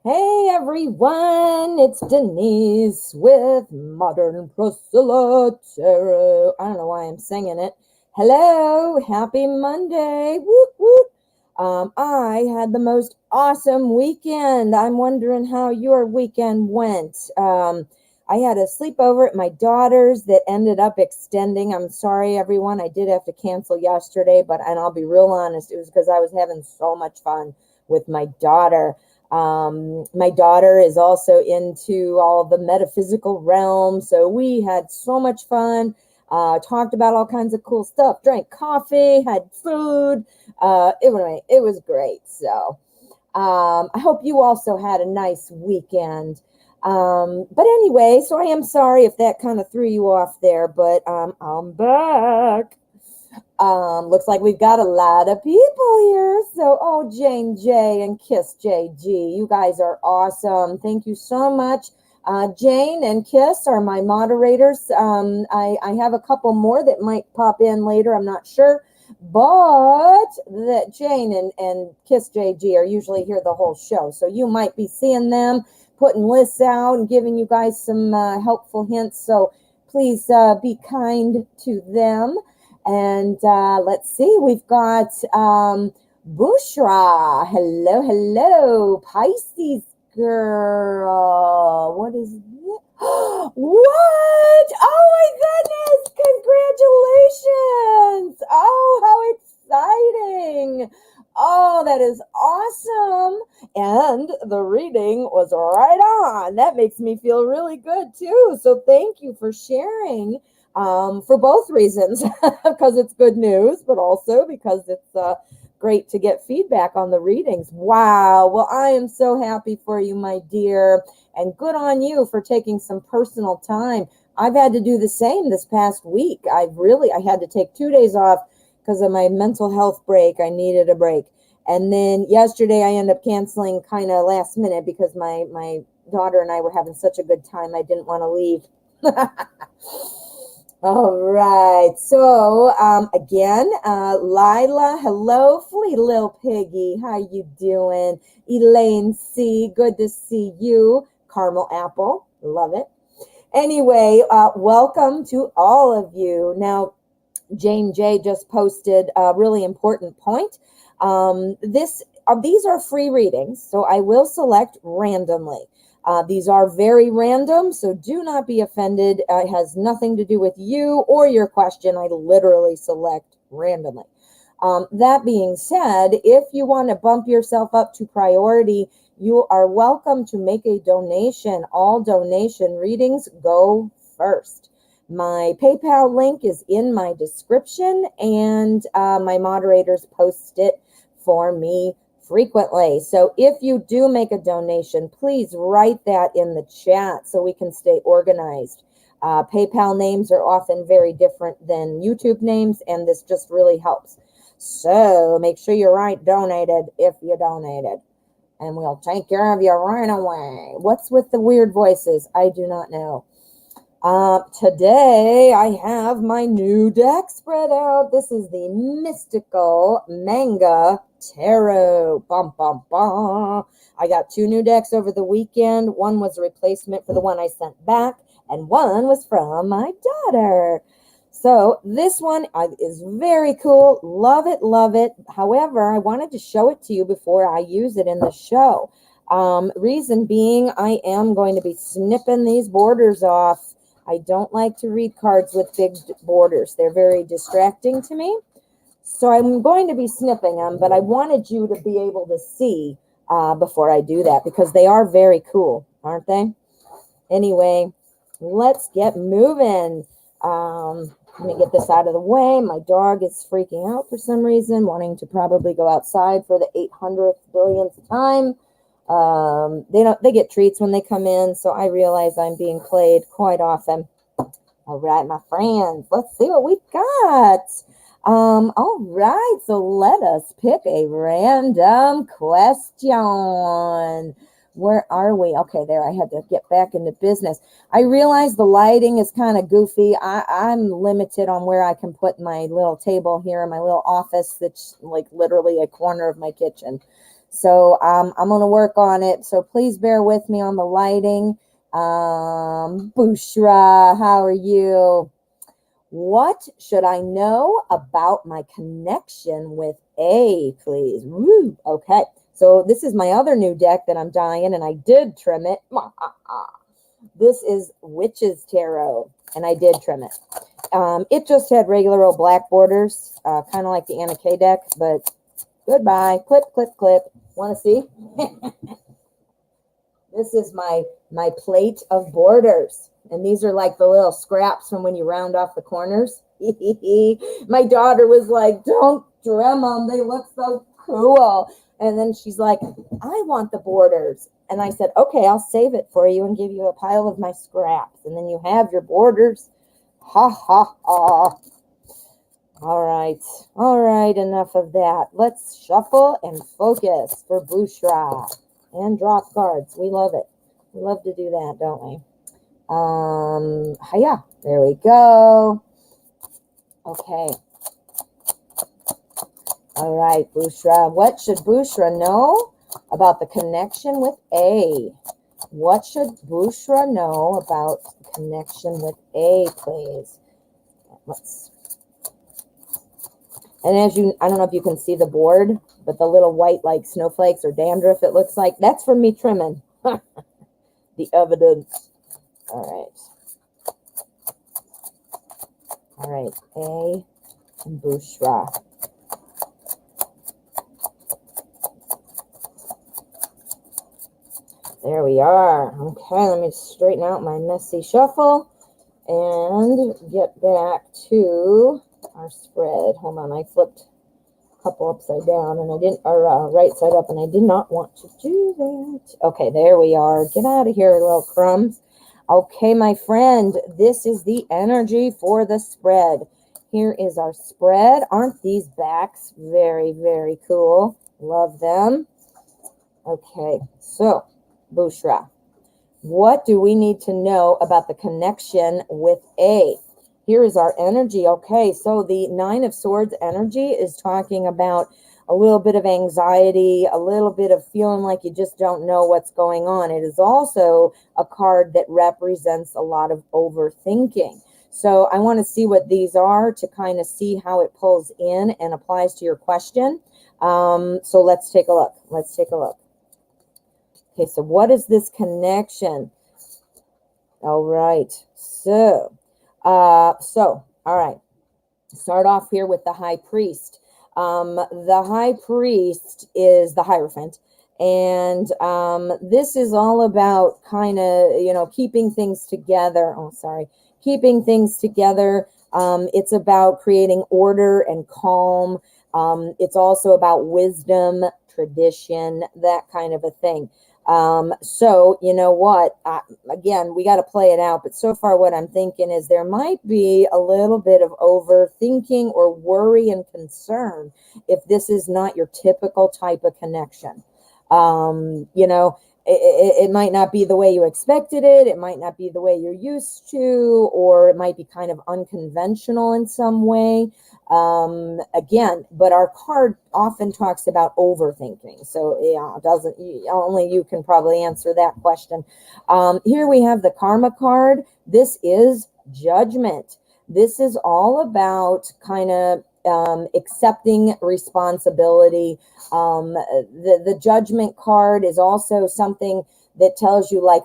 Hey everyone, it's Denise with Modern Priscilla Tarot. I don't know why I'm singing it. Hello, happy Monday. Whoop whoop. I had the most awesome weekend. I'm wondering how your weekend went. I had a sleepover at my daughter's that ended up extending. I'm sorry, everyone. I did have to cancel yesterday, and I'll be real honest, it was because I was having so much fun with my daughter. My daughter is also into all the metaphysical realm, so we had so much fun. Talked about all kinds of cool stuff, drank coffee, had food. It was great. So I hope you also had a nice weekend. But anyway, so I am sorry if that kind of threw you off there, but I'm back. Looks like we've got a lot of people here. So, oh, Jane J and Kiss JG, you guys are awesome. Thank you so much. Jane and Kiss are my moderators. I have a couple more that might pop in later. I'm not sure. But that Jane and Kiss JG are usually here the whole show. So you might be seeing them, putting lists out and giving you guys some helpful hints. So please be kind to them. And let's see, we've got Bushra. Hello, hello, Pisces girl. What is it? What? Oh my goodness! Congratulations! Oh, how exciting! Oh, that is awesome. And the reading was right on. That makes me feel really good too. So thank you for sharing for both reasons, because it's good news, but also because it's great to get feedback on the readings. Wow. Well, I am so happy for you, my dear, and good on you for taking some personal time. I've had to do the same this past week. I had to take 2 days off because of my mental health break. I needed a break. And then yesterday I ended up canceling kind of last minute because my daughter and I were having such a good time. I didn't want to leave. All right. So again, Lila, hello, Flea Lil Piggy. How you doing? Elaine C, good to see you. Caramel Apple, love it. Anyway, welcome to all of you. Now, Jane J just posted a really important point. These are free readings, so I will select randomly. These are very random, so do not be offended. It has nothing to do with you or your question. I literally select randomly. That being said, if you want to bump yourself up to priority, you are welcome to make a donation. All donation readings go first. My PayPal link is in my description, and my moderators post it for me frequently. So if you do make a donation, please write that in the chat so we can stay organized. PayPal names are often very different than YouTube names, and this just really helps. So make sure you write donated if you donated, and we'll take care of you right away. What's with the weird voices? I do not know. Today I have my new deck spread out. This is the Mystical Manga Tarot. Bum, bum, bum. I got 2 new decks over the weekend. One was a replacement for the one I sent back, and one was from my daughter. So this one is very cool. Love it, love it. However, I wanted to show it to you before I use it in the show. Reason being, I am going to be snipping these borders off. I don't like to read cards with big borders. They're very distracting to me. So I'm going to be snipping them, but I wanted you to be able to see before I do that, because they are very cool, aren't they? Anyway, let's get moving. Let me get this out of the way. My dog is freaking out for some reason, wanting to probably go outside for the 800th billionth time. They get treats when they come in, so I realize I'm being played quite often. All right, my friends, let's see what we've got. All right, so let us pick a random question. Where are we? Okay, there, I had to get back into business. I realize the lighting is kind of goofy. I'm limited on where I can put my little table here in my little office that's like literally a corner of my kitchen. So I'm going to work on it. So please bear with me on the lighting. Bushra, how are you? What should I know about my connection with A, please? Woo. Okay. So this is my other new deck that I'm dying, and I did trim it. This is Witch's Tarot, and I did trim it. It just had regular old black borders, kind of like the Anna K deck, but goodbye. Clip, clip, clip. Want to see? This is my plate of borders. And these are like the little scraps from when you round off the corners. My daughter was like, don't trim them. They look so cool. And then she's like, I want the borders. And I said, okay, I'll save it for you and give you a pile of my scraps. And then you have your borders. Ha, ha, ha. All right, enough of that. Let's shuffle and focus for Bushra. And drop cards. We love it. We love to do that, don't we? Yeah, there we go. Okay. All right, Bushra. What should Bushra know about the connection with A? What should Bushra know about the connection with A, please? And as you, I don't know if you can see the board, but the little white like snowflakes or dandruff it looks like, that's from me trimming. The evidence. All right, A and Bushra. There we are. Okay, let me straighten out my messy shuffle and get back to our spread. Hold on, I flipped a couple upside down and I didn't, or right side up, and I did not want to do that. Okay, there we are. Get out of here, little crumbs. Okay, my friend, this is the energy for the spread. Here is our spread. Aren't these backs very, very cool? Love them. Okay, so Bushra, what do we need to know about the connection with A? Here is our energy. Okay, so the Nine of Swords energy is talking about a little bit of anxiety, a little bit of feeling like you just don't know what's going on. It is also a card that represents a lot of overthinking. So I want to see what these are to kind of see how it pulls in and applies to your question. So let's take a look. Let's take a look. Okay, so what is this connection? All right, so all right, start off here with the High Priest. The High Priest is the Hierophant, and this is all about kind of, you know, keeping things together. Oh, sorry, keeping things together. It's about creating order and calm. It's also about wisdom, tradition, that kind of a thing. So you know what, again, we got to play it out, but so far what I'm thinking is there might be a little bit of overthinking or worry and concern if this is not your typical type of connection. You know, it might not be the way you expected it. It might not be the way you're used to, or it might be kind of unconventional in some way. Again, but our card often talks about overthinking. So yeah, only you can probably answer that question. Here we have the Karma card. This is Judgment. This is all about kind of accepting responsibility. The Judgment card is also something that tells you like,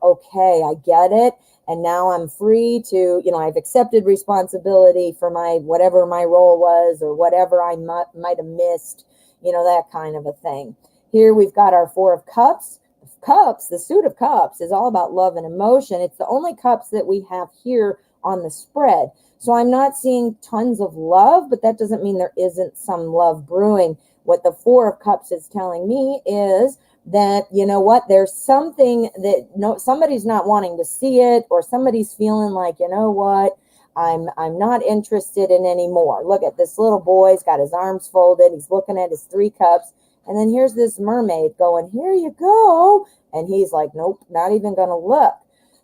okay, I get it. And now I'm free to, you know, I've accepted responsibility for my, whatever my role was or whatever I might have missed, you know, that kind of a thing. Here we've got our Four of Cups. Cups, the Suit of Cups is all about love and emotion. It's the only cups that we have here on the spread. So I'm not seeing tons of love, but that doesn't mean there isn't some love brewing. What the Four of Cups is telling me is that, you know what, there's something that somebody's not wanting to see it, or somebody's feeling like, you know what, I'm not interested in anymore. Look at this little boy. He's got his arms folded. He's looking at his Three Cups. And then here's this mermaid going, here you go. And he's like, nope, not even going to look.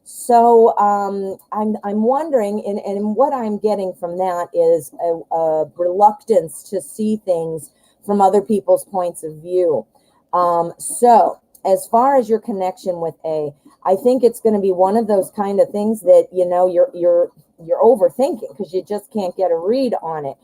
So I'm wondering, and what I'm getting from that is a reluctance to see things from other people's points of view. So as far as your connection with A, I think it's going to be one of those kind of things that, you know, you're overthinking because you just can't get a read on it.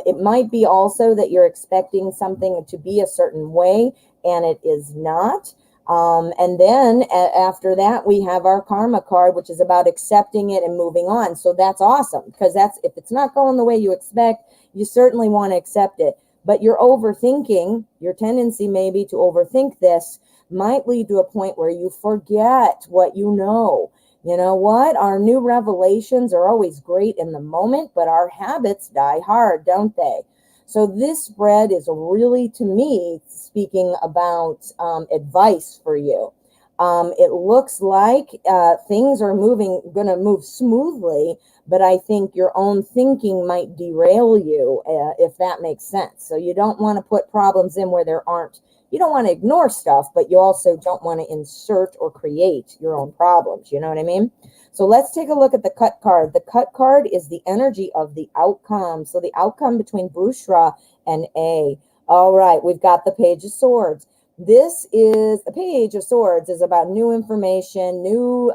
It might be also that you're expecting something to be a certain way and it is not. And then after that, we have our karma card, which is about accepting it and moving on. So that's awesome because that's, if it's not going the way you expect, you certainly want to accept it. But your overthinking, your tendency maybe to overthink this might lead to a point where you forget what you know. You know what? Our new revelations are always great in the moment, but our habits die hard, don't they? So this spread is really, to me, speaking about advice for you. It looks like things are going to move smoothly, but I think your own thinking might derail you, if that makes sense. So you don't want to put problems in where there aren't. You don't want to ignore stuff, but you also don't want to insert or create your own problems. You know what I mean? So let's take a look at the cut card. The cut card is the energy of the outcome. So the outcome between Bushra and A. All right, we've got the Page of Swords. This is the Page of Swords is about new information, new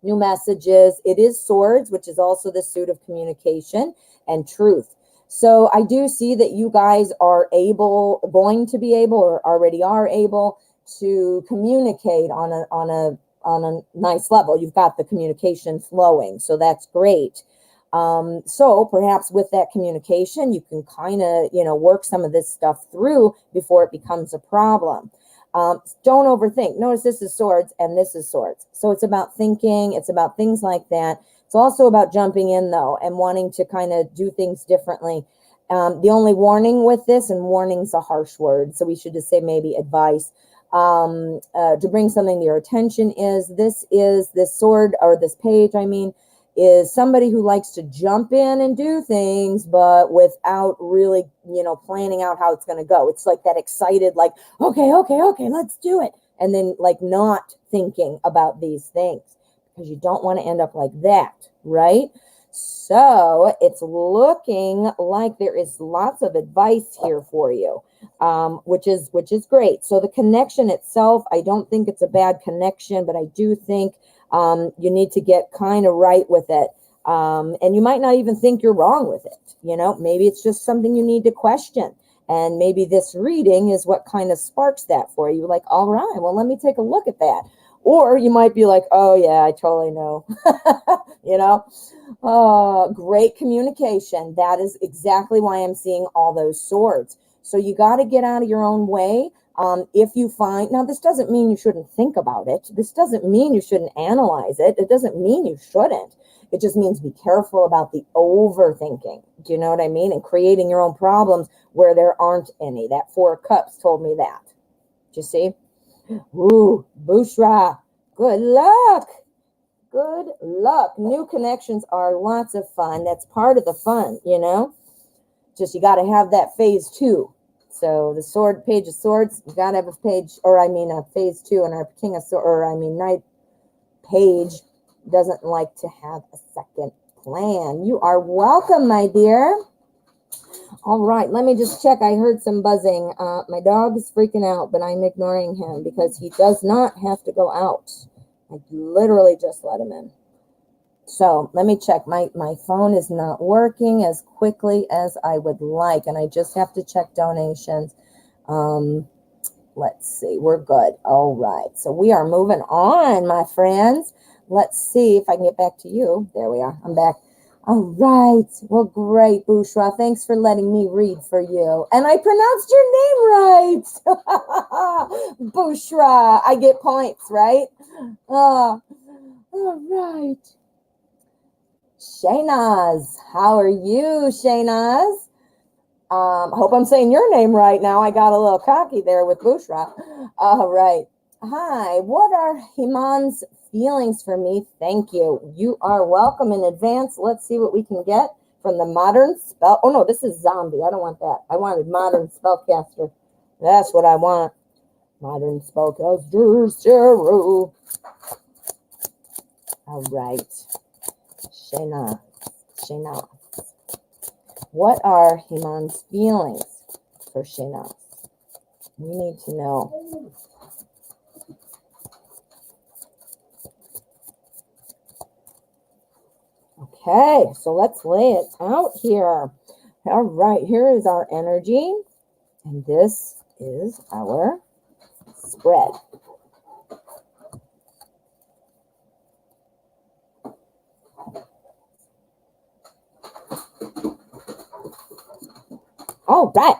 messages. It is swords, which is also the suit of communication and truth. So I do see that you guys are going to be able, or already are able to communicate on a nice level. You've got the communication flowing, so that's great. So perhaps with that communication, you can kind of, work some of this stuff through before it becomes a problem. Don't overthink. Notice this is swords and this is swords. So it's about thinking. It's about things like that. It's also about jumping in, though, and wanting to kind of do things differently. The only warning with this, and warning's a harsh word, so we should just say maybe advice, to bring something to your attention is this sword, or this page, I mean, is somebody who likes to jump in and do things, but without really, planning out how it's going to go. It's like that excited, like, okay, let's do it. And then like not thinking about these things, because you don't want to end up like that, right? So it's looking like there is lots of advice here for you, which is great. So the connection itself, I don't think it's a bad connection, but I do think you need to get kind of right with it. And you might not even think you're wrong with it. Maybe it's just something you need to question. And maybe this reading is what kind of sparks that for you. Like, all right, well, let me take a look at that. Or you might be like, oh, yeah, I totally know. Great communication. That is exactly why I'm seeing all those swords. So you got to get out of your own way. If you find, now this doesn't mean you shouldn't think about it. This doesn't mean you shouldn't analyze it. It doesn't mean you shouldn't. It just means be careful about the overthinking. Do you know what I mean? And creating your own problems where there aren't any. That Four of Cups told me that. Do you see? Ooh, Bushra. Good luck. Good luck. New connections are lots of fun. That's part of the fun, Just you got to have that phase 2. So the Page of Swords, you got to have a phase 2, and our King of Swords, Knight Page doesn't like to have a second plan. You are welcome, my dear. All right, let me just check. I heard some buzzing. My dog is freaking out, but I'm ignoring him because he does not have to go out. I literally just let him in. So let me check. My phone is not working as quickly as I would like, and I just have to check donations. Let's see. We're good. All right. So we are moving on, my friends. Let's see if I can get back to you. There we are. I'm back. All right. Well, great, Bushra. Thanks for letting me read for you. And I pronounced your name right. Bushra. I get points, right? All right. Shaynaz. How are you, Shaynaz? I hope I'm saying your name right now. I got a little cocky there with Bushra. All right. Hi. What are Himan's feelings for me? Thank you. You are welcome in advance. Let's see what we can get from the modern spell. Oh, no, this is zombie. I don't want that. I wanted modern spellcaster. That's what I want. Modern spellcaster, Zero. All right. Shayna. What are Himan's feelings for Shayna? We need to know. Okay, so let's lay it out here. All right, here is our energy, and this is our spread. All right,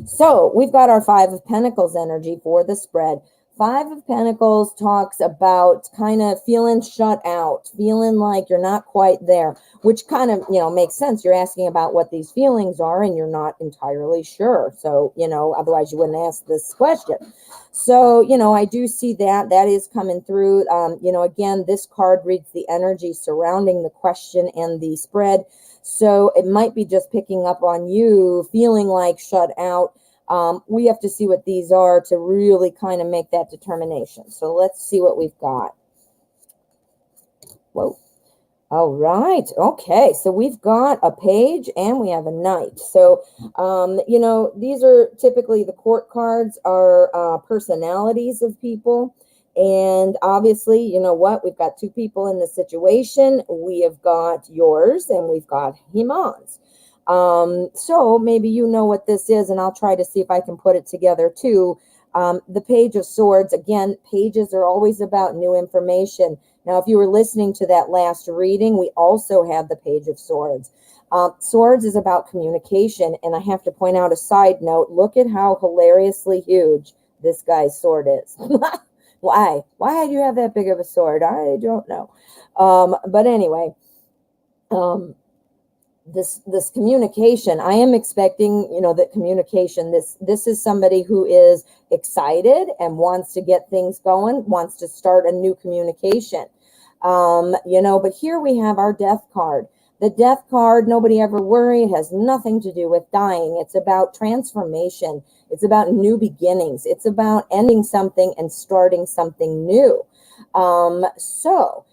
so we've got our Five of Pentacles energy for the spread. Five of Pentacles talks about kind of feeling shut out, feeling like you're not quite there, which kind of, makes sense. You're asking about what these feelings are and you're not entirely sure. So, otherwise you wouldn't ask this question. So, I do see that is coming through. Again, this card reads the energy surrounding the question and the spread. So it might be just picking up on you feeling like shut out. We have to see what these are to really kind of make that determination. So let's see what we've got. Whoa. All right. Okay. So we've got a page and we have a knight. So, these are typically the court cards are personalities of people. And obviously, you know what? We've got two people in the situation. We have got yours and we've got Himan's. So maybe you know what this is, and I'll try to see if I can put it together too. The Page of Swords, again, pages are always about new information. Now, if you were listening to that last reading, we also had the Page of Swords. Swords is about communication, and I have to point out a side note. Look at how hilariously huge this guy's sword is. Why? Why do you have that big of a sword? I don't know. But anyway, this communication, I am expecting, that communication, this is somebody who is excited and wants to get things going, wants to start a new communication. But here we have our Death card. The Death card, nobody ever worry, it has nothing to do with dying. It's about transformation. It's about new beginnings. It's about ending something and starting something new. So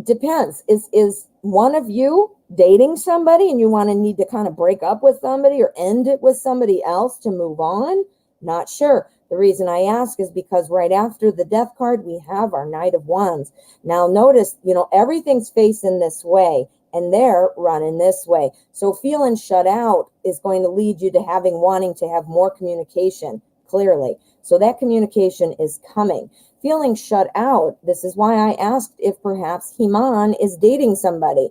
depends. Is one of you dating somebody and you need to kind of break up with somebody or end it with somebody else to move on? Not sure. The reason I ask is because right after the Death card, we have our Knight of Wands. Now notice, everything's facing this way and they're running this way. So feeling shut out is going to lead you to wanting to have more communication, clearly. So that communication is coming. Feeling shut out, this is why I asked if perhaps Himan is dating somebody,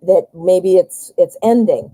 that maybe it's ending.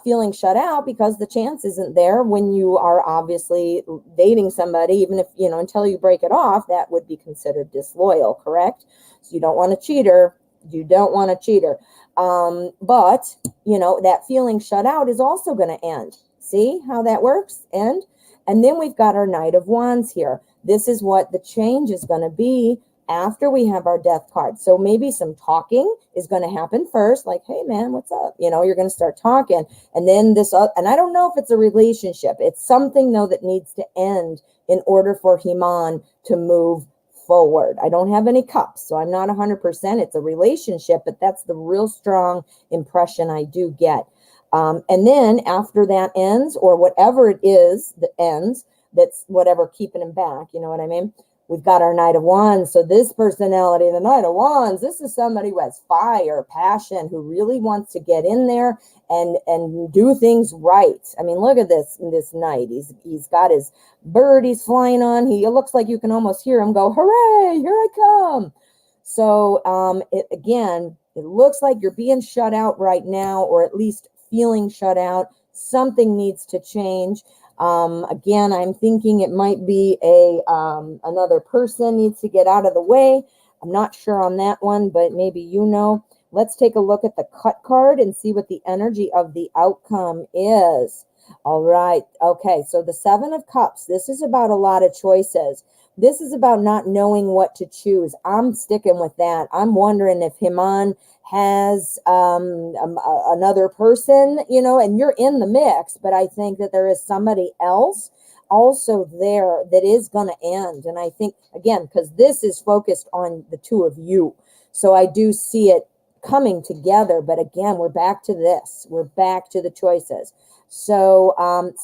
Feeling shut out because the chance isn't there when you are obviously dating somebody, even if, until you break it off, that would be considered disloyal, correct? So you don't want a cheater. You don't want a cheater. But, that feeling shut out is also going to end. See how that works? And then we've got our Knight of Wands here. This is what the change is going to be after we have our Death card. So maybe some talking is going to happen first, like, hey man, what's up? You're going to start talking. And then and I don't know if it's a relationship. It's something though that needs to end in order for Himan to move forward. I don't have any cups, so I'm not 100%. It's a relationship, but that's the real strong impression I do get. And then after that ends, or whatever it is that ends, that's whatever keeping him back, you know what I mean? We've got our Knight of Wands. So this personality, the Knight of Wands, this is somebody who has fire, passion, who really wants to get in there and do things right. I mean, look at this knight. He's got his bird he's flying on. It looks like you can almost hear him go, hooray, here I come. So it looks like you're being shut out right now, or at least feeling shut out. Something needs to change. Again, I'm thinking it might be another person needs to get out of the way. I'm not sure on that one, but maybe Let's take a look at the Cut card and see what the energy of the outcome is. All right. Okay. So the Seven of Cups, this is about a lot of choices. This is about not knowing what to choose. I'm sticking with that. I'm wondering if Himan has another person, and you're in the mix, but I think that there is somebody else also there that is going to end. And I think, again, because this is focused on the two of you, so I do see it coming together. But again, we're back to this. We're back to the choices. So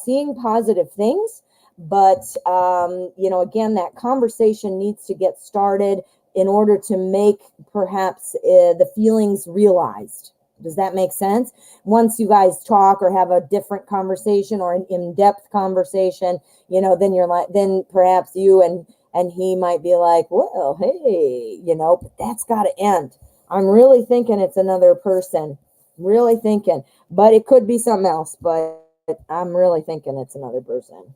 seeing positive things. But, again, that conversation needs to get started in order to make perhaps the feelings realized. Does that make sense? Once you guys talk or have a different conversation or an in-depth conversation, then perhaps you and he might be like, well, hey, but that's got to end. I'm really thinking it's another person. Really thinking, but it could be something else, but I'm really thinking it's another person.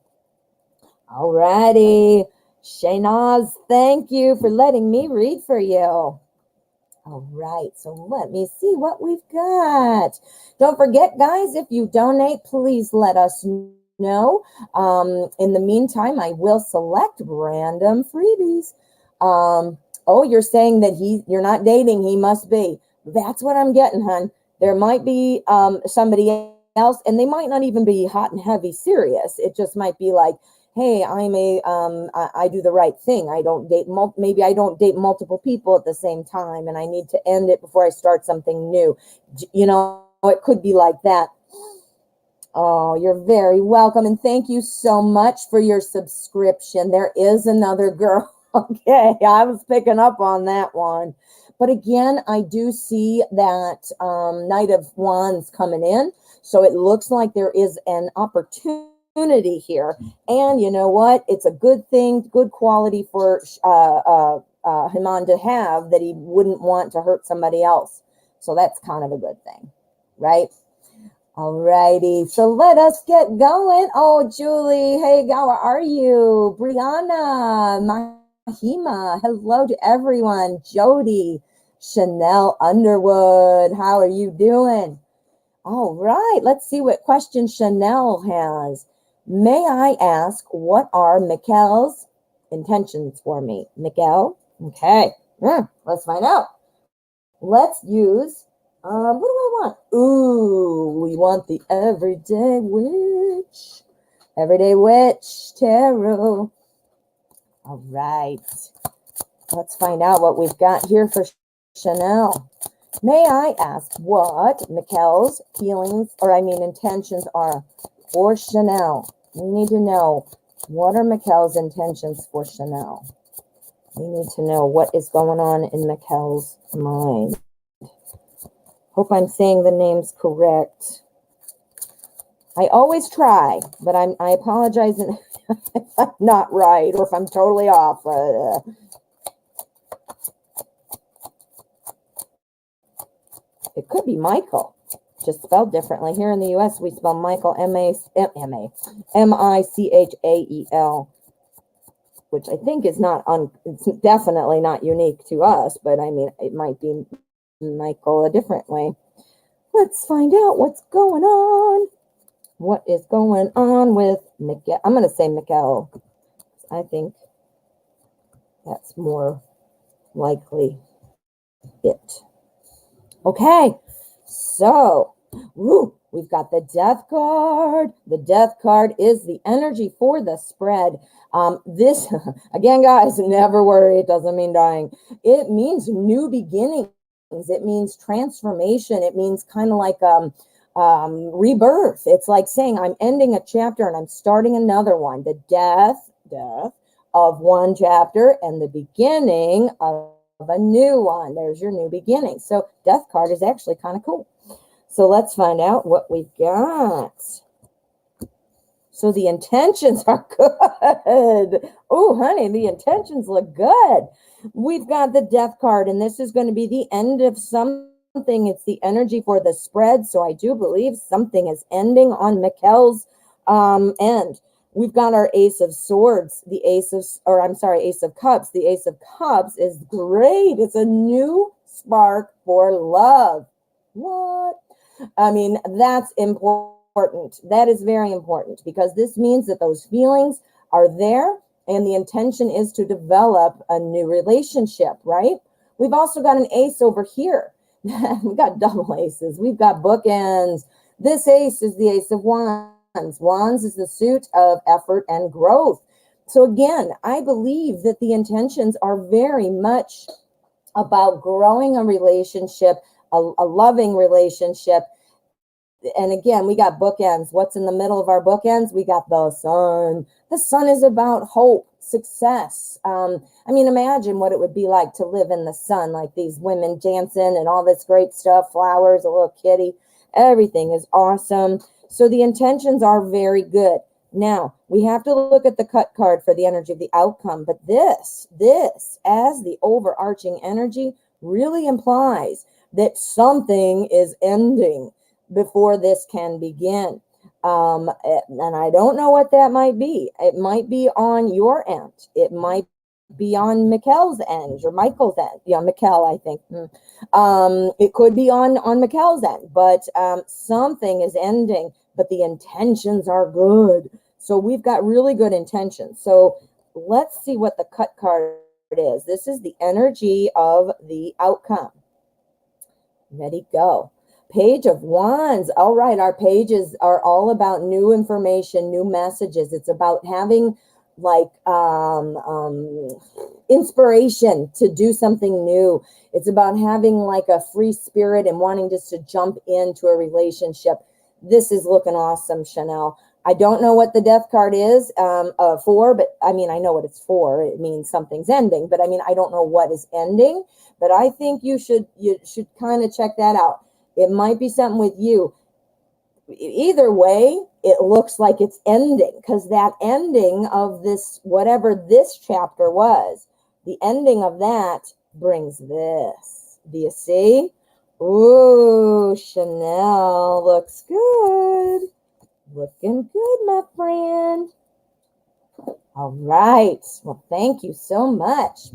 Alrighty. Shaynaz, thank you for letting me read for you. All right, so let me see what we've got. Don't forget, guys, if you donate, please let us know. In the meantime, I will select random freebies. You're saying that you're not dating. He must be. That's what I'm getting, hon. There might be somebody else, and they might not even be hot and heavy serious. It just might be like, hey, I do the right thing. I don't date, maybe I don't date multiple people at the same time, and I need to end it before I start something new. It could be like that. Oh, you're very welcome. And thank you so much for your subscription. There is another girl. Okay, I was picking up on that one. But again, I do see that Knight of Wands coming in. So it looks like there is an opportunity here, and you know what, it's a good thing, good quality for Haman to have, that he wouldn't want to hurt somebody else. So that's kind of a good thing, right? Alrighty, so let us get going. Oh, Julie, hey, how are you? Brianna, Mahima, hello to everyone. Jody, Chanel Underwood, how are you doing? All right, let's see what question Chanel has. May I ask, what are Mikkel's intentions for me? Mikkel? Okay, let's find out. Let's use, what do I want? Ooh, we want the Everyday Witch. Everyday Witch Tarot. All right, let's find out what we've got here for Chanel. May I ask what Mikkel's intentions are for Chanel? We need to know, what are Mikkel's intentions for Chanel? We need to know what is going on in Mikkel's mind. Hope I'm saying the names correct. I always try, but I apologize if I'm not right or if I'm totally off. It could be Michael, just spelled differently. Here in the U.S., we spell Michael M-I-C-H-A-E-L, which I think is it's definitely not unique to us, but I mean, it might be Michael a different way. Let's find out what's going on. What is going on with Mikkel? I'm going to say Mikkel. I think that's more likely it. Okay, so we've got the Death card. The Death card is the energy for the spread. This, again, guys, never worry. It doesn't mean dying. It means new beginnings. It means transformation. It means kind of like rebirth. It's like saying I'm ending a chapter and I'm starting another one. The death of one chapter and the beginning of a new one. There's your new beginning. So Death card is actually kind of cool. So let's find out what we've got. So the intentions are good. Oh, honey, the intentions look good. We've got the Death card, and this is going to be the end of something. It's the energy for the spread. So I do believe something is ending on Mikkel's end. We've got our Ace of Swords, Ace of Cups. The Ace of Cups is great. It's a new spark for love. What? I mean, that's important. That is very important, because this means that those feelings are there and the intention is to develop a new relationship, right? We've also got an ace over here. We've got double aces. We've got bookends. This ace is the Ace of Wands. Wands is the suit of effort and growth. So again, I believe that the intentions are very much about growing a relationship, a loving relationship, and again, we got bookends. What's in the middle of our bookends? We got the sun. The sun is about hope, success. I mean, imagine what it would be like to live in the sun, like these women dancing and all this great stuff, flowers, a little kitty. Everything is awesome. So the intentions are very good. Now, we have to look at the cut card for the energy of the outcome. But this, as the overarching energy, really implies that something is ending before this can begin. And I don't know what that might be. It might be on your end. It might be on Mikkel's end or Michael's end. Yeah, Mikkel, I think. It could be on Mikkel's end, but something is ending, but the intentions are good. So we've got really good intentions. So let's see what the cut card is. This is the energy of the outcome. Ready, go. Page of Wands. All right, our pages are all about new information, new messages. It's about having like inspiration to do something new. It's about having like a free spirit and wanting just to jump into a relationship. This is looking awesome, Chanel. I don't know what the death card is for, but I mean, I know what it's for. It means something's ending, but I mean, I don't know what is ending, but I think you should kind of check that out. It might be something with you. Either way, it looks like it's ending, because that ending of this, whatever this chapter was, the ending of that brings this. Do you see? Ooh, Chanel looks good. Looking good, my friend. All right. Well, thank you so much.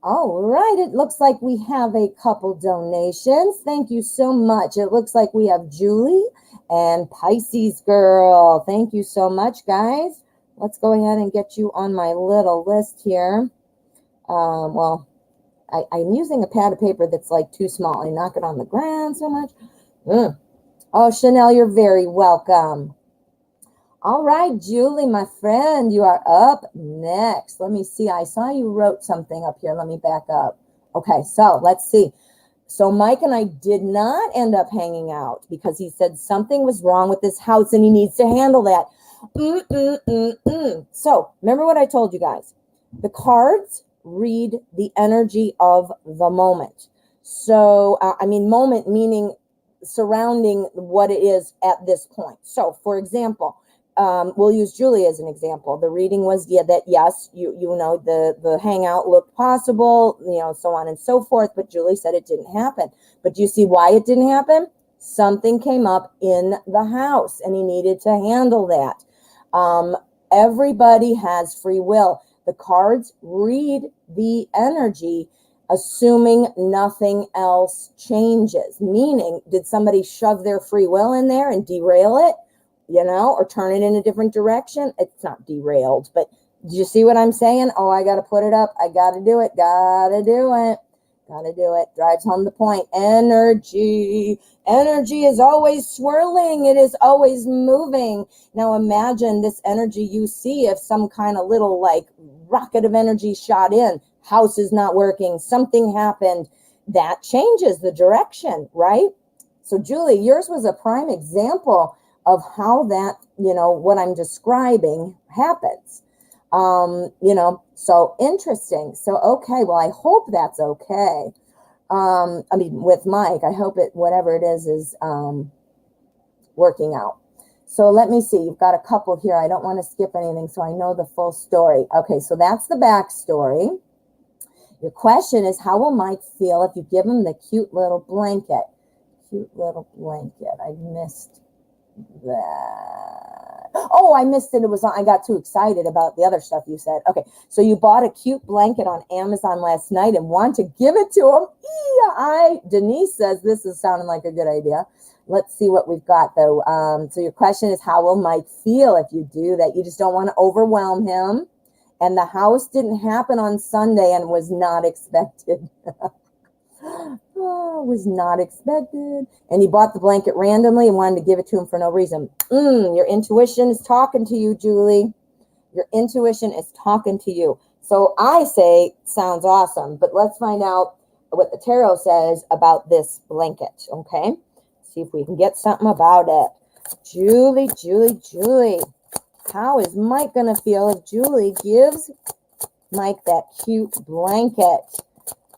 All right. It looks like we have a couple donations. Thank you so much. It looks like we have Julie and Pisces Girl. Thank you so much, guys. Let's go ahead and get you on my little list here. Well, I'm using a pad of paper that's like too small. I knock it on the ground so much. Oh, Chanel, you're very welcome. All right, Julie, my friend, you are up next. Let me see. I saw you wrote something up here. Let me back up. Okay, so let's see. So Mike and I did not end up hanging out because he said something was wrong with this house and he needs to handle that. So remember what I told you guys. The cards read the energy of the moment. So, I mean, moment meaning surrounding what it is at this point. So, for example, we'll use Julie as an example. The reading was, that yes, you know, the hangout looked possible, you know, so on and so forth, but Julie said it didn't happen. But do you see why it didn't happen? Something came up in the house and he needed to handle that. Everybody has free will. The cards read the energy, assuming nothing else changes. Meaning, did somebody shove their free will in there and derail it, you know, or turn it in a different direction? It's not derailed, but do you see what I'm saying? Oh, I got to put it up. I got to do it. Got to do it. Got to do it. Drives home the point. Energy. Energy is always swirling. It is always moving. Now imagine this energy you see if some kind of little like rocket of energy shot in. House is not working. Something happened. That changes the direction, right? So Julie, yours was a prime example of how that, you know, what I'm describing happens. You know, so interesting. So, okay, well, I hope that's okay. I mean, with Mike, I hope it, whatever it is working out. So let me see. You've got a couple here. I don't want to skip anything, so I know the full story. Okay, so that's the backstory. Your question is, how will Mike feel if you give him the cute little blanket? Cute little blanket. I missed that. Oh, I missed it. It was on. I got too excited about the other stuff you said. Okay, so you bought a cute blanket on Amazon last night and want to give it to him. Denise says this is sounding like a good idea. Let's see what we've got though. So your question is, how will Mike feel if you do that? You just don't want to overwhelm him. And the house didn't happen on Sunday and was not expected. Oh, was not expected. And he bought the blanket randomly and wanted to give it to him for no reason. Your intuition is talking to you, Julie. Your intuition is talking to you. So I say, sounds awesome, but let's find out what the tarot says about this blanket, okay? See if we can get something about it. Julie, Julie, Julie. How is Mike going to feel if Julie gives Mike that cute blanket?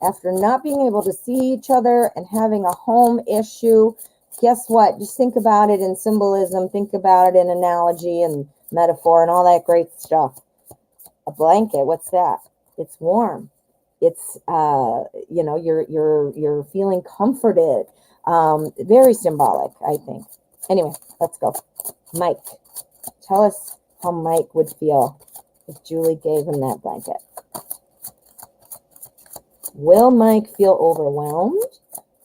After not being able to see each other and having a home issue, guess what? Just think about it in symbolism. Think about it in analogy and metaphor and all that great stuff. A blanket, what's that? It's warm. It's you know, you're feeling comforted. Very symbolic, I think. Anyway, let's go. Mike, tell us how Mike would feel if Julie gave him that blanket. Will Mike feel overwhelmed,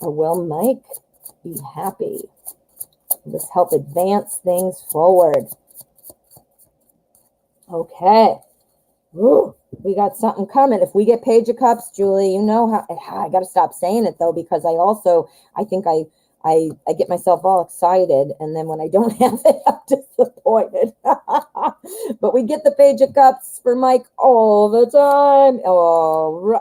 or will Mike be happy? Let's help advance things forward. Okay. Ooh, we got something coming. If we get Page of Cups, Julie, you know how I got to stop saying it though, because I think I get myself all excited, and then when I don't have it, I'm disappointed. But we get the Page of Cups for Mike all the time. Oh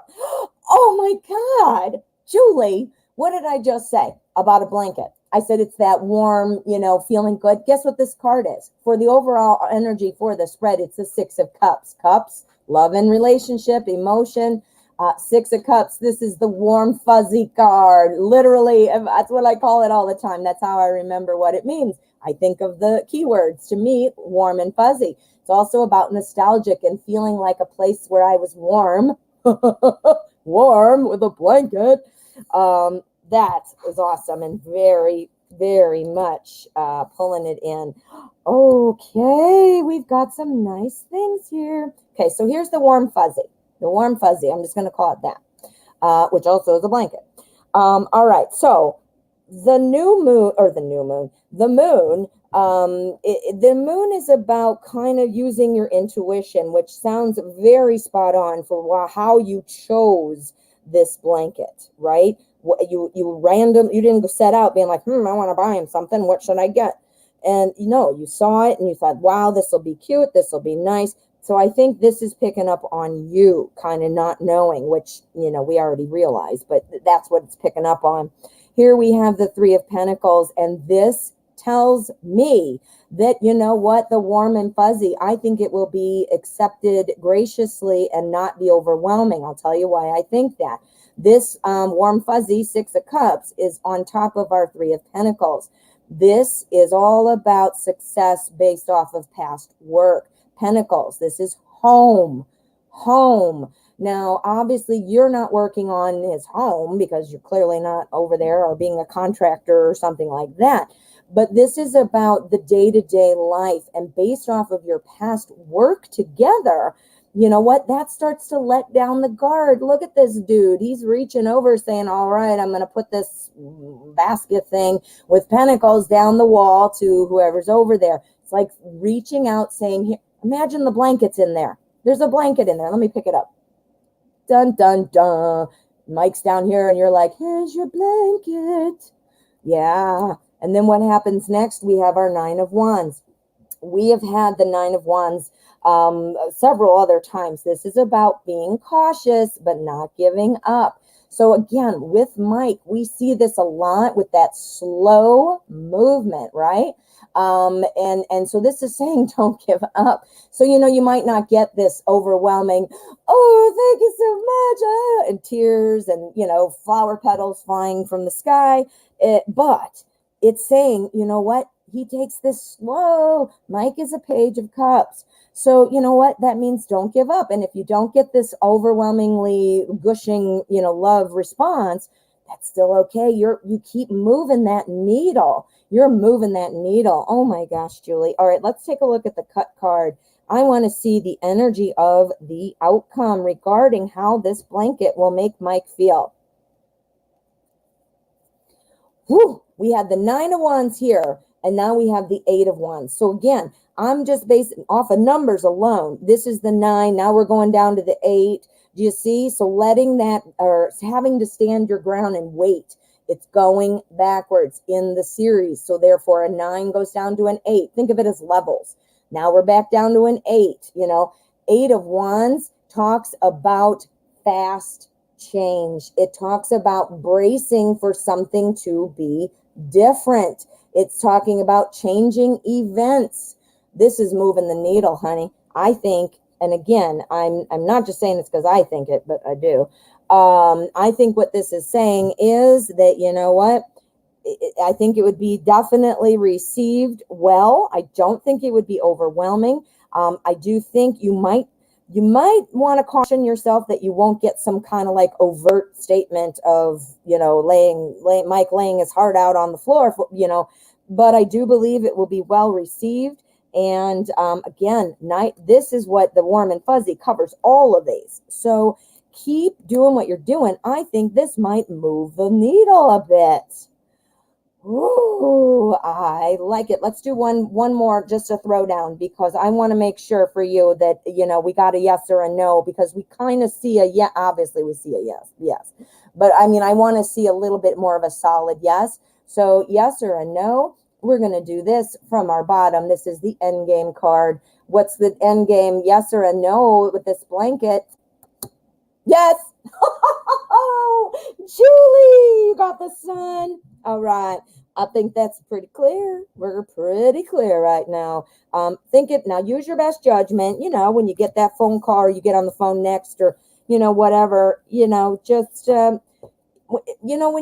my God, Julie, what did I just say about a blanket? I said it's that warm, you know, feeling good. Guess what this card is? For the overall energy for the spread, it's the Six of Cups. Cups, love and relationship, emotion. Six of Cups, this is the warm, fuzzy card. Literally, that's what I call it all the time. That's how I remember what it means. I think of the keywords, to me, warm and fuzzy. It's also about nostalgic and feeling like a place where I was warm. Warm with a blanket. That is awesome and very, very much pulling it in. Okay, we've got some nice things here. Okay, so here's the warm fuzzy. The warm fuzzy, I'm just going to call it that, which also is a blanket. All right, so the moon, the moon is about kind of using your intuition, which sounds very spot on for how you chose this blanket, right? You didn't set out being like, I want to buy him something. What should I get? And you saw it and you thought, wow, this will be cute. This will be nice. So I think this is picking up on you kind of not knowing, which, we already realized, but that's what it's picking up on. Here we have the Three of Pentacles, and this tells me that, the warm and fuzzy, I think it will be accepted graciously and not be overwhelming. I'll tell you why I think that. This warm fuzzy Six of Cups is on top of our Three of Pentacles. This is all about success based off of past work. Pentacles, this is home. Now, obviously, you're not working on his home because you're clearly not over there or being a contractor or something like that. But this is about the day-to-day life, and based off of your past work together, you know what? That starts to let down the guard. Look at this dude. He's reaching over saying, all right, I'm going to put this basket thing with pentacles down the wall to whoever's over there. It's like reaching out saying, here, imagine the blanket's in there. There's a blanket in there. Let me pick it up. Dun, dun, dun. Mike's down here and you're like, here's your blanket. Yeah. And then what happens next? We have our Nine of Wands. We have had the Nine of Wands several other times. This is about being cautious, but not giving up. So again, with Mike, we see this a lot with that slow movement, right? And so this is saying don't give up. So, you might not get this overwhelming, oh, thank you so much, and tears and, flower petals flying from the sky. But it's saying, you know what? He takes this slow. Mike is a Page of Cups. So, you know what? That means don't give up. And if you don't get this overwhelmingly gushing, love response, that's still okay. You keep moving that needle. You're moving that needle. Oh my gosh, Julie. All right, let's take a look at the cut card. I want to see the energy of the outcome regarding how this blanket will make Mike feel. Whew, we had the Nine of Wands here, and now we have the Eight of Wands. So again, I'm just basing off of numbers alone. This is the 9. Now we're going down to the 8. Do you see? So letting that, or having to stand your ground and wait. It's going backwards in the series. So therefore, a 9 goes down to an 8. Think of it as levels. Now we're back down to an 8. 8 of Wands talks about fast change. It talks about bracing for something to be different. It's talking about changing events. This is moving the needle, honey. I think, and again, I'm not just saying this because I think it, but I do. I think what this is saying is that, you know what? I think it would be definitely received well. I don't think it would be overwhelming. I do think you might want to caution yourself that you won't get some kind of like overt statement of, Mike laying his heart out on the floor, but I do believe it will be well received. And again, this is what the warm and fuzzy covers, all of these. So keep doing what you're doing. I think this might move the needle a bit. Ooh, I like it. Let's do one more just to throw down, because I want to make sure for you that, we got a yes or a no, because we kind of see a yeah. Obviously, we see a yes. But I mean, I want to see a little bit more of a solid yes. So yes or a no. We're going to do this from our bottom. This is the end game card. What's the end game? Yes or a no with this blanket? Yes. Julie, you got the sun. All right. I think that's pretty clear. We're pretty clear right now. Think it now. Use your best judgment. When you get that phone call, or you get on the phone next, or whatever. Just when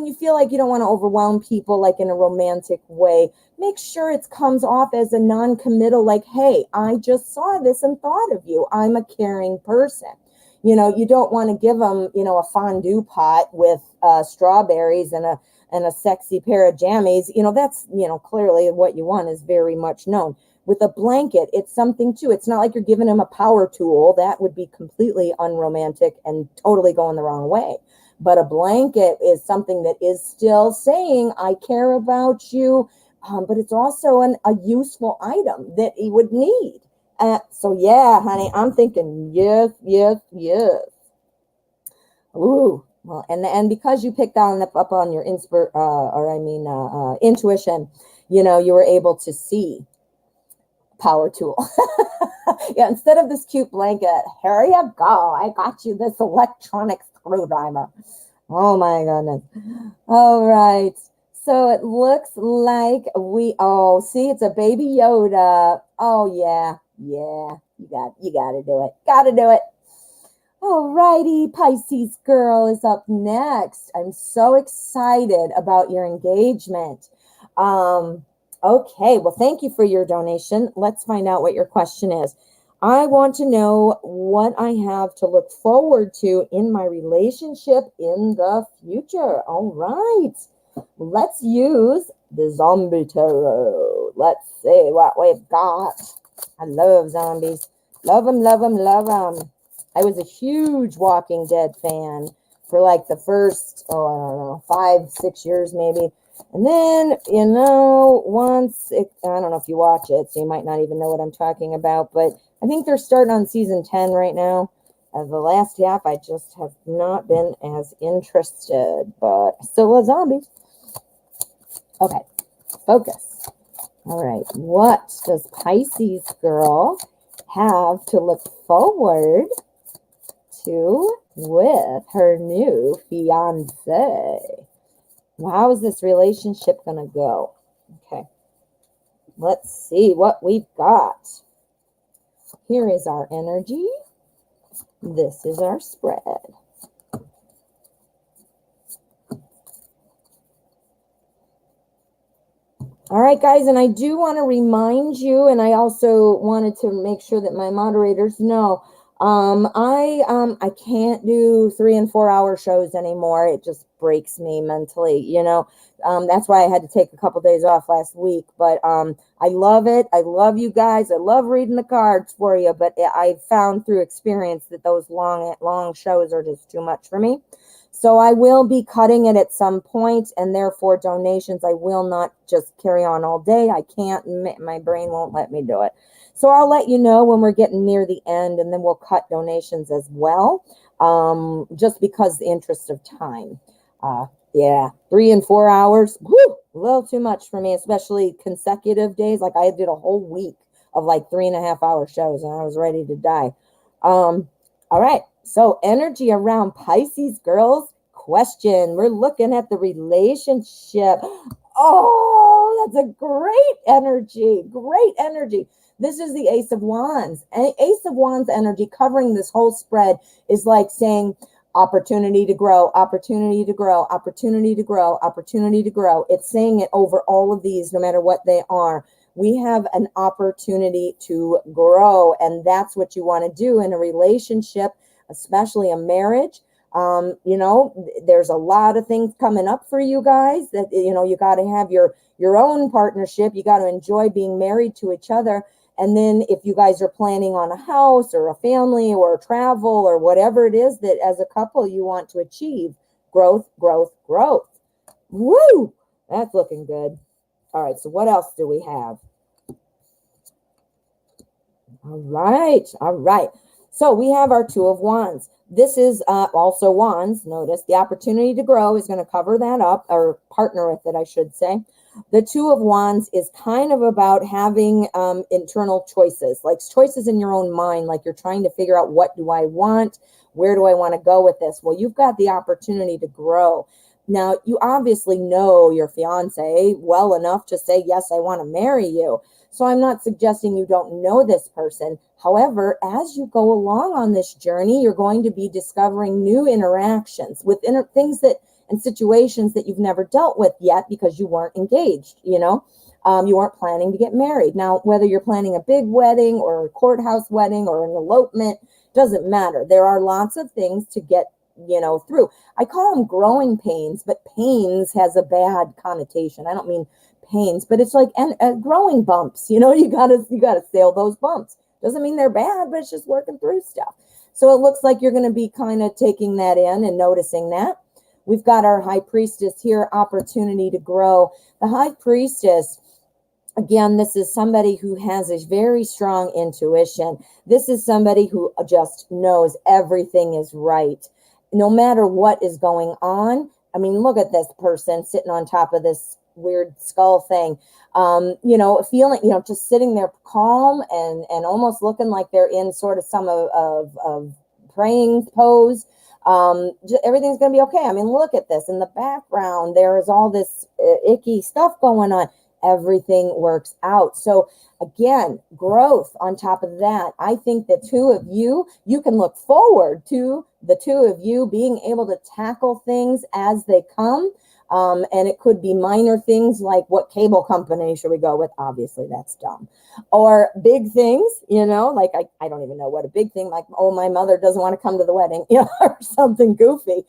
you feel like you don't want to overwhelm people, like in a romantic way, make sure it comes off as a non-committal. Like, hey, I just saw this and thought of you. I'm a caring person. You don't want to give them, a fondue pot with strawberries and a sexy pair of jammies. That's, clearly what you want is very much known. With a blanket, it's something too. It's not like you're giving him a power tool. That would be completely unromantic and totally going the wrong way. But a blanket is something that is still saying, I care about you. But it's also a useful item that he would need. So yeah, honey, I'm thinking yes. Ooh, well, and because you picked up on your intuition, you were able to see power tool. Yeah, instead of this cute blanket, here you go. I got you this electronic screwdriver. Oh my goodness. All right. So it looks like see, it's a baby Yoda. Oh yeah. You got to do it. Got to do it. All righty, Pisces girl is up next. I'm so excited about your engagement. Okay, well, thank you for your donation. Let's find out what your question is. I want to know what I have to look forward to in my relationship in the future. All right, let's use the zombie tarot. Let's see what we've got. I love zombies. Love them. I was a huge Walking Dead fan for like the first, I don't know, 5-6 years maybe. And then, I don't know if you watch it, so you might not even know what I'm talking about, but I think they're starting on season 10 right now. The last half, I just have not been as interested, but I still love zombies. Okay, focus. All right, what does Pisces girl have to look forward to with her new fiance? How is this relationship going to go? Okay, let's see what we've got. Here is our energy. This is our spread. All right, guys, and I do want to remind you, and I also wanted to make sure that my moderators know, I can't do 3 and 4 hour shows anymore. It just breaks me mentally, That's why I had to take a couple days off last week. But I love it. I love you guys. I love reading the cards for you. But I found through experience that those long shows are just too much for me. So I will be cutting it at some point, and therefore donations, I will not just carry on all day. I can't. My brain won't let me do it. So I'll let you know when we're getting near the end, and then we'll cut donations as well, just because the interest of time. Yeah, 3 and 4 hours, whew, a little too much for me, especially consecutive days. Like I did a whole week of like 3.5 hour shows, and I was ready to die. All right, so energy around Pisces girls. Question. We're looking at the relationship. Oh, that's a great energy. Great energy. This is the Ace of Wands. And Ace of Wands energy covering this whole spread is like saying opportunity to grow, opportunity to grow, opportunity to grow, opportunity to grow. It's saying it over all of these, no matter what they are. We have an opportunity to grow, and that's what you want to do in a relationship, especially a marriage. There's a lot of things coming up for you guys that, you got to have your own partnership. You got to enjoy being married to each other. And then if you guys are planning on a house or a family or travel or whatever it is that as a couple you want to achieve, growth, growth, growth. Woo! That's looking good. All right, so what else do we have? All right, all right. So we have our Two of Wands. This is also Wands. Notice the opportunity to grow is going to cover that up, or partner with it, I should say. The Two of Wands is kind of about having internal choices, like choices in your own mind, like you're trying to figure out, what do I want? Where do I want to go with this? Well, you've got the opportunity to grow. Now, you obviously know your fiance well enough to say, yes, I want to marry you. So I'm not suggesting you don't know this person. However, as you go along on this journey, you're going to be discovering new interactions with things that and situations that you've never dealt with yet because you weren't engaged, you weren't planning to get married. Now, whether you're planning a big wedding or a courthouse wedding or an elopement, doesn't matter. There are lots of things to get, through. I call them growing pains, but pains has a bad connotation. I don't mean pains, but it's like growing bumps. You gotta sail those bumps. Doesn't mean they're bad, but it's just working through stuff. So it looks like you're going to be kind of taking that in and noticing that. We've got our High Priestess here, opportunity to grow. The High Priestess, again, this is somebody who has a very strong intuition. This is somebody who just knows everything is right, no matter what is going on. I mean, look at this person sitting on top of this weird skull thing, feeling, just sitting there calm and almost looking like they're in sort of some of praying pose. Everything's going to be okay. I mean, look at this in the background. There is all this icky stuff going on. Everything works out. So again, growth on top of that. I think the two of you can look forward to the two of you being able to tackle things as they come. And it could be minor things like, what cable company should we go with? Obviously, that's dumb. Or big things, like I don't even know what a big thing, like, oh, my mother doesn't want to come to the wedding, or something goofy.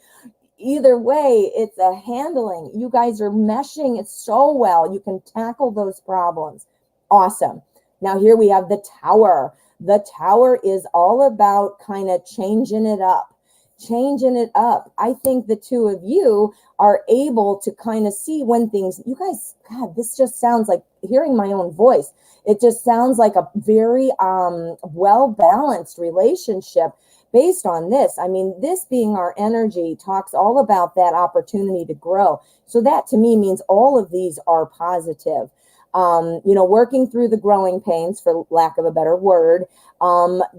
Either way, it's a handling. You guys are meshing it so well. You can tackle those problems. Awesome. Now here we have the Tower. The Tower is all about kind of changing it up. I think the two of you are able to kind of see when things, you guys, God, this just sounds like hearing my own voice. It just sounds like a very well-balanced relationship based on this. I mean, this being our energy talks all about that opportunity to grow. So that to me means all of these are positive. Working through the growing pains, for lack of a better word,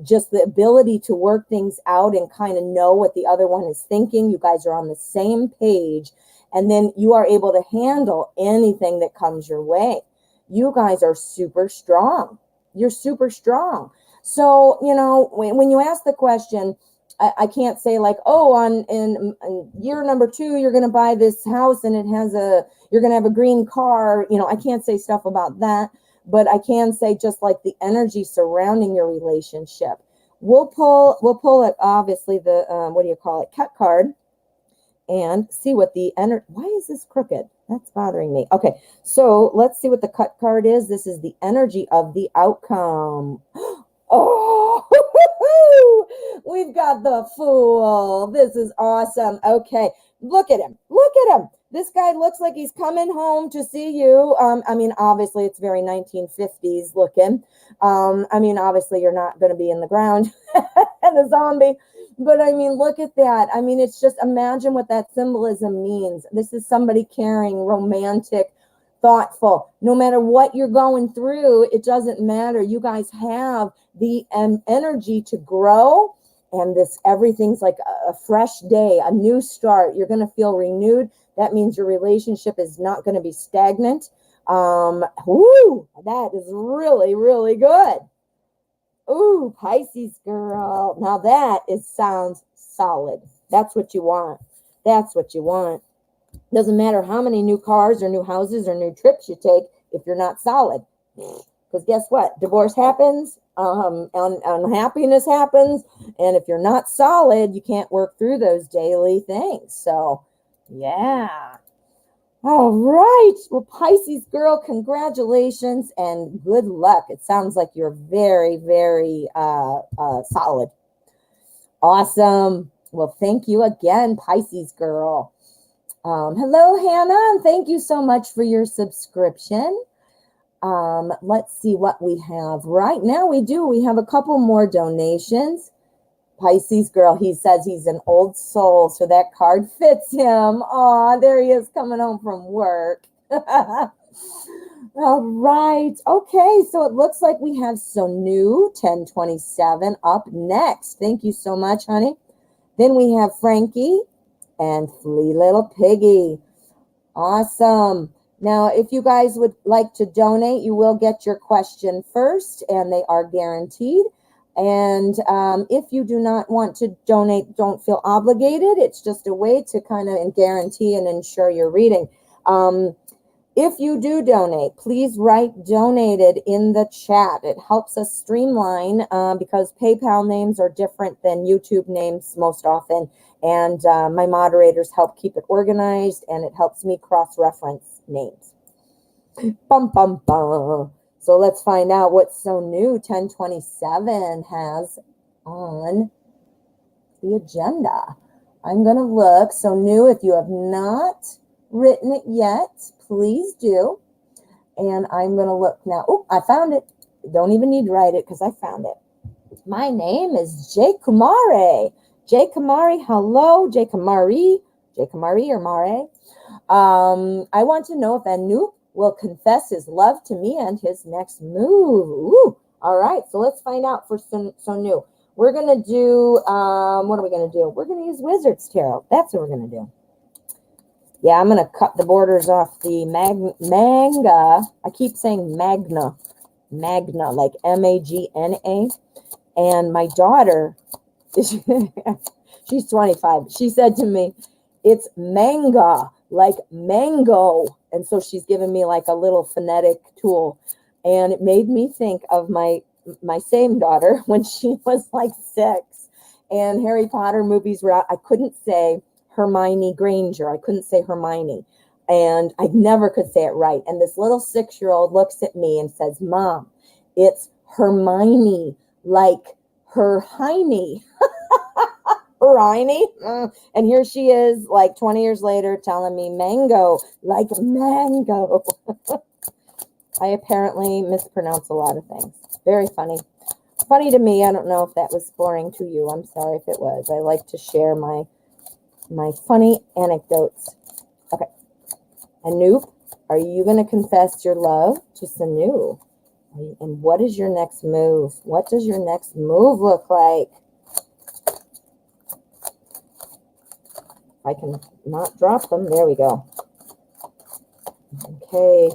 just the ability to work things out and kind of know what the other one is thinking. You guys are on the same page, and then you are able to handle anything that comes your way. You guys are super strong. You're super strong. So, when you ask the question, I can't say like, oh, in year number 2, you're going to buy this house and you're going to have a green car. I can't say stuff about that, but I can say just like the energy surrounding your relationship. We'll pull it, obviously, the, cut card, and see what the energy, why is this crooked? That's bothering me. Okay, so let's see what the cut card is. This is the energy of the outcome. Oh, we've got the Fool. This is awesome. Okay, look at him. This guy looks like he's coming home to see you. Obviously, it's very 1950s looking. Obviously, you're not going to be in the ground and a zombie. But look at that. It's just, imagine what that symbolism means. This is somebody caring, romantic, thoughtful. No matter what you're going through, it doesn't matter. You guys have the energy to grow, and everything's like a fresh day, a new start. You're going to feel renewed. That means your relationship is not going to be stagnant. Woo, that is really, really good. Ooh, Pisces girl. Now sounds solid. That's what you want. That's what you want. Doesn't matter how many new cars or new houses or new trips you take if you're not solid. Because guess what? Divorce happens, unhappiness happens, and if you're not solid, you can't work through those daily things. So, yeah. All right. Well, Pisces girl, congratulations and good luck. It sounds like you're very, very solid. Awesome. Well, thank you again, Pisces girl. Hello, Hannah, and thank you so much for your subscription. Let's see what we have. Right now we have a couple more donations. Pisces girl, he says he's an old soul, so that card fits him. Aw, there he is coming home from work. All right. Okay, so it looks like we have Sonu 1027 up next. Thank you so much, honey. Then we have Frankie and Flea Little Piggy. Awesome. Now, if you guys would like to donate, you will get your question first, and they are guaranteed. And if you do not want to donate, don't feel obligated. It's just a way to kind of guarantee and ensure your reading. If you do donate, please write donated in the chat. It helps us streamline because PayPal names are different than YouTube names most often. And my moderators help keep it organized, and it helps me cross-reference names. Bum, bum, bum. So let's find out what Sonu 1027 has on the agenda. I'm going to look. Sonu, if you have not written it yet, please do. And I'm going to look now. Oh, I found it. Don't even need to write it because I found it. My name is Jay Kumare. Jay Kumari, hello. Jay Kumari or Mare. I want to know if Anoop will confess his love to me and his next move. Ooh. All right, so let's find out for Sonu. We're going to do, what are we going to do? We're going to use Wizard's Tarot. That's what we're going to do. Yeah, I'm going to cut the borders off the manga. I keep saying magna, like M-A-G-N-A. And my daughter, she's 25. She said to me, it's manga, like mango. And so she's given me like a little phonetic tool. And it made me think of my same daughter when she was like 6. And Harry Potter movies were out. I couldn't say Hermione Granger. I couldn't say Hermione. And I never could say it right. And this little 6-year-old looks at me and says, Mom, it's Hermione, like her hiney. Hermione. And here she is like 20 years later telling me mango, like mango. I apparently mispronounce a lot of things. Very funny. Funny to me. I don't know if that was boring to you. I'm sorry if it was. I like to share my funny anecdotes. Okay. Anoop, are you going to confess your love to Sonu? And what is your next move? What does your next move look like? I can not drop them. There we go. Okay.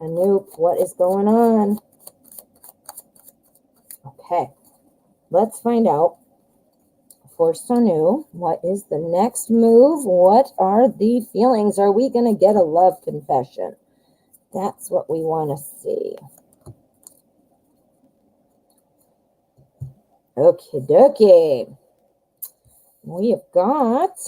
Anoop, what is going on? Okay. Let's find out for Sonu. What is the next move? What are the feelings? Are we going to get a love confession? That's what we want to see. Okie dokie. We have got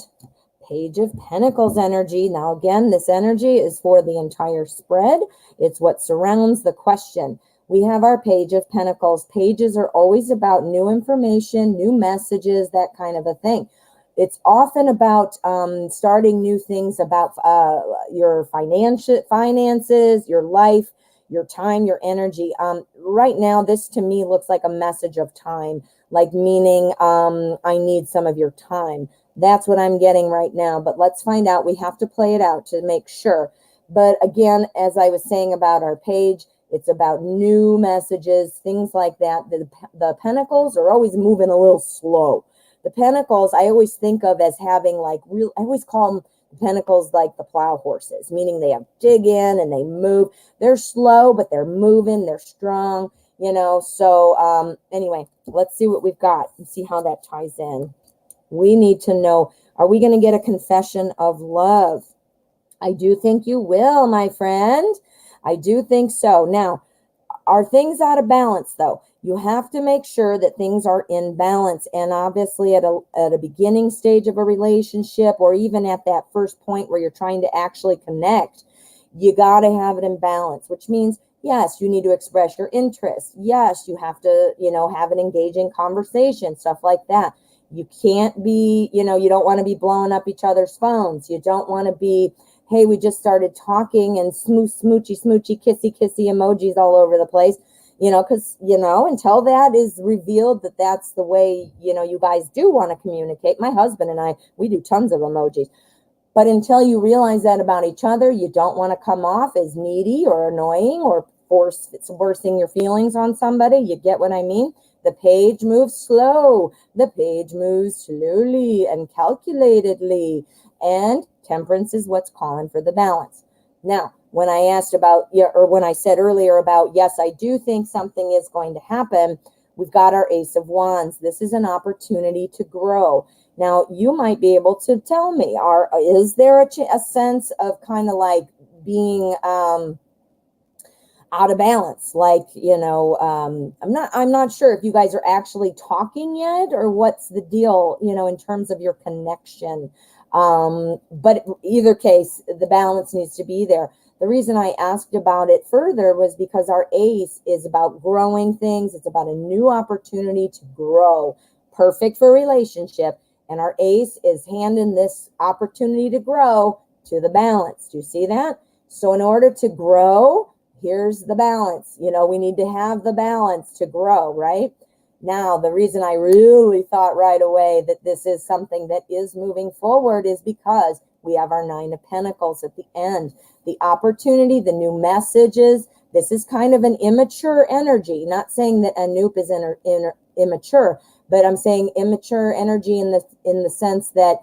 Page of Pentacles energy. Now, again, this energy is for the entire spread. It's what surrounds the question. We have our Page of Pentacles. Pages are always about new information, new messages, that kind of a thing. It's often about starting new things about your finances, your life, your time, your energy. Right now, this to me looks like a message of time, like meaning I need some of your time. That's what I'm getting right now. But let's find out. We have to play it out to make sure. But again, as I was saying about our page, it's about new messages, things like that. The pentacles are always moving a little slow. The pentacles I always think of as having like real, I always call them Pentacles like the plow horses, meaning they have dig in and they move. They're slow, but they're moving. They're strong, you know. So anyway, let's see what we've got and see how that ties in. We need to know, are we going to get a confession of love? I do think you will, my friend. I do think so. Now, are things out of balance, though? You have to make sure that things are in balance. And obviously at a beginning stage of a relationship, or even at that first point where you're trying to actually connect, you got to have it in balance, which means, yes, you need to express your interest. Yes, you have to, you know, have an engaging conversation, stuff like that. You can't be, you know, you don't want to be blowing up each other's phones. You don't want to be, hey, we just started talking and smoochy, kissy emojis all over the place, you know, because, you know, until that is revealed that that's the way, you know, you guys do want to communicate. My husband and I, we do tons of emojis. But until you realize that about each other, you don't want to come off as needy or annoying or forcing your feelings on somebody. You get what I mean? The page moves slow. The page moves slowly and calculatedly. And temperance is what's calling for the balance. Now, when I asked about, or when I said earlier about, yes, I do think something is going to happen, we've got our Ace of Wands. This is an opportunity to grow. Now, you might be able to tell me, is there a sense of kind of like being out of balance? Like, you know, I'm not sure if you guys are actually talking yet or what's the deal, you know, in terms of your connection. But either case, the balance needs to be there. The reason I asked about it further was because our Ace is about growing things. It's about a new opportunity to grow. Perfect for relationship. And our Ace is handing this opportunity to grow to the balance. Do you see that? So in order to grow, here's the balance. You know, we need to have the balance to grow, right? Now, the reason I really thought right away that this is something that is moving forward is because we have our Nine of Pentacles at the end. The opportunity, the new messages. This is kind of an immature energy. Not saying that Anoop is immature, but I'm saying immature energy in the sense that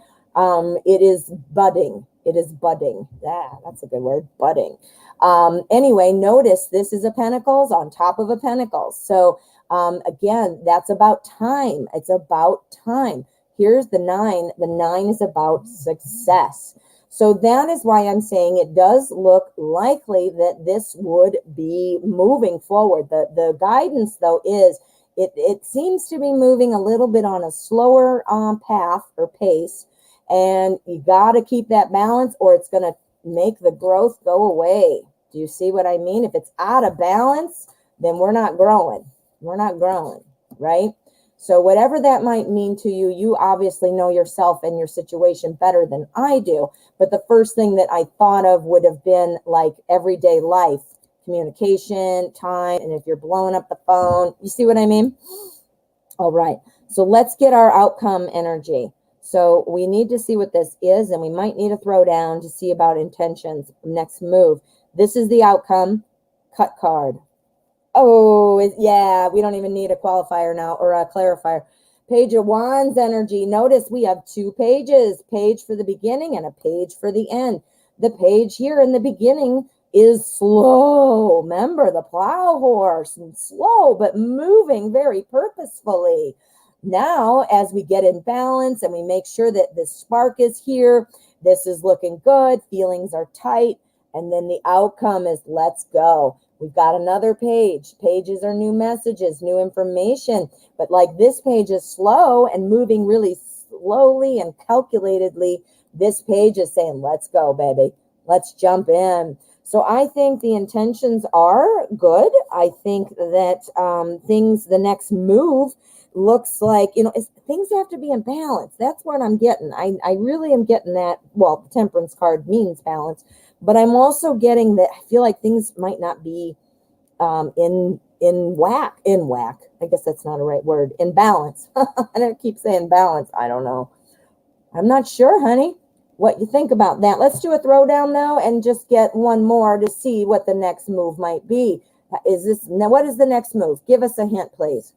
it is budding. It is budding. Yeah, that's a good word, budding. Anyway, notice this is a Pentacles on top of a Pentacles. So again, that's about time. It's about time. Here's the 9. The 9 is about success. So that is why I'm saying it does look likely that this would be moving forward. The guidance, though, is it seems to be moving a little bit on a slower path or pace. And you got to keep that balance or it's going to make the growth go away. Do you see what I mean? If it's out of balance, then we're not growing. We're not growing, right? So whatever that might mean to you, you obviously know yourself and your situation better than I do. But the first thing that I thought of would have been like everyday life, communication, time, and if you're blowing up the phone, you see what I mean? All right, so let's get our outcome energy. So we need to see what this is, and we might need a throwdown to see about intentions, next move. This is the outcome, cut card. Oh, yeah, we don't even need a qualifier now or a clarifier. Page of Wands energy. Notice we have 2 pages, page for the beginning and a page for the end. The page here in the beginning is slow. Remember the plow horse, and slow but moving very purposefully. Now, as we get in balance and we make sure that the spark is here, this is looking good, feelings are tight, and then the outcome is let's go. We've got another page. Pages are new messages, new information. But like this page is slow and moving really slowly and calculatedly, this page is saying, let's go, baby. Let's jump in. So I think the intentions are good. I think that the next move looks like, you know, things have to be in balance. That's what I'm getting. I really am getting that. Well, the Temperance card means balance. But I'm also getting that I feel like things might not be in whack. I guess that's not a right word. In balance. I don't keep saying balance. I don't know. I'm not sure, honey, what you think about that. Let's do a throwdown though and just get one more to see what the next move might be. What is the next move? Give us a hint, please.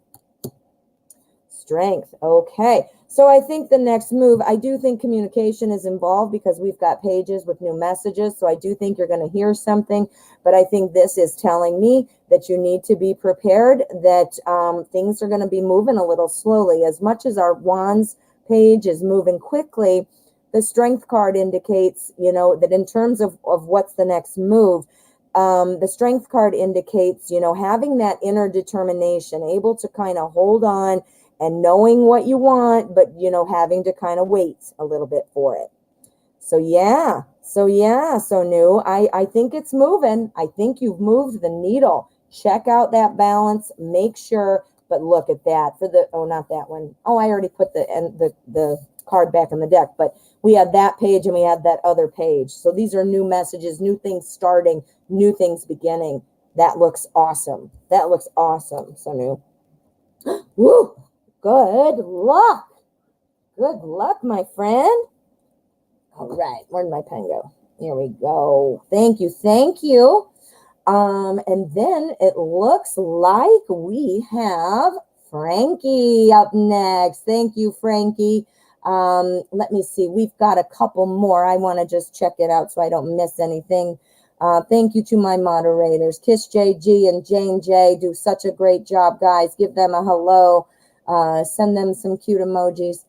Strength. Okay. So I think the next move, I do think communication is involved because we've got pages with new messages. So I do think you're going to hear something, but I think this is telling me that you need to be prepared, that things are going to be moving a little slowly. As much as our wands page is moving quickly, the strength card indicates, that in terms of what's the next move, the strength card indicates, having that inner determination, able to kind of hold on and knowing what you want, but, having to kind of wait a little bit for it. So new. I think it's moving. I think you've moved the needle. Check out that balance. Make sure, but look at that not that one. Oh, I already put the card back in the deck, but we had that page and we had that other page. So these are new messages, new things starting, new things beginning. That looks awesome. So new. Woo! Good luck. Good luck, my friend. All right. Where'd my pen go? Here we go. Thank you. And then it looks like we have Frankie up next. Thank you, Frankie. Let me see. We've got a couple more. I want to just check it out so I don't miss anything. Thank you to my moderators. Kiss JG and Jane J. Do such a great job, guys. Give them a hello. Send them some cute emojis.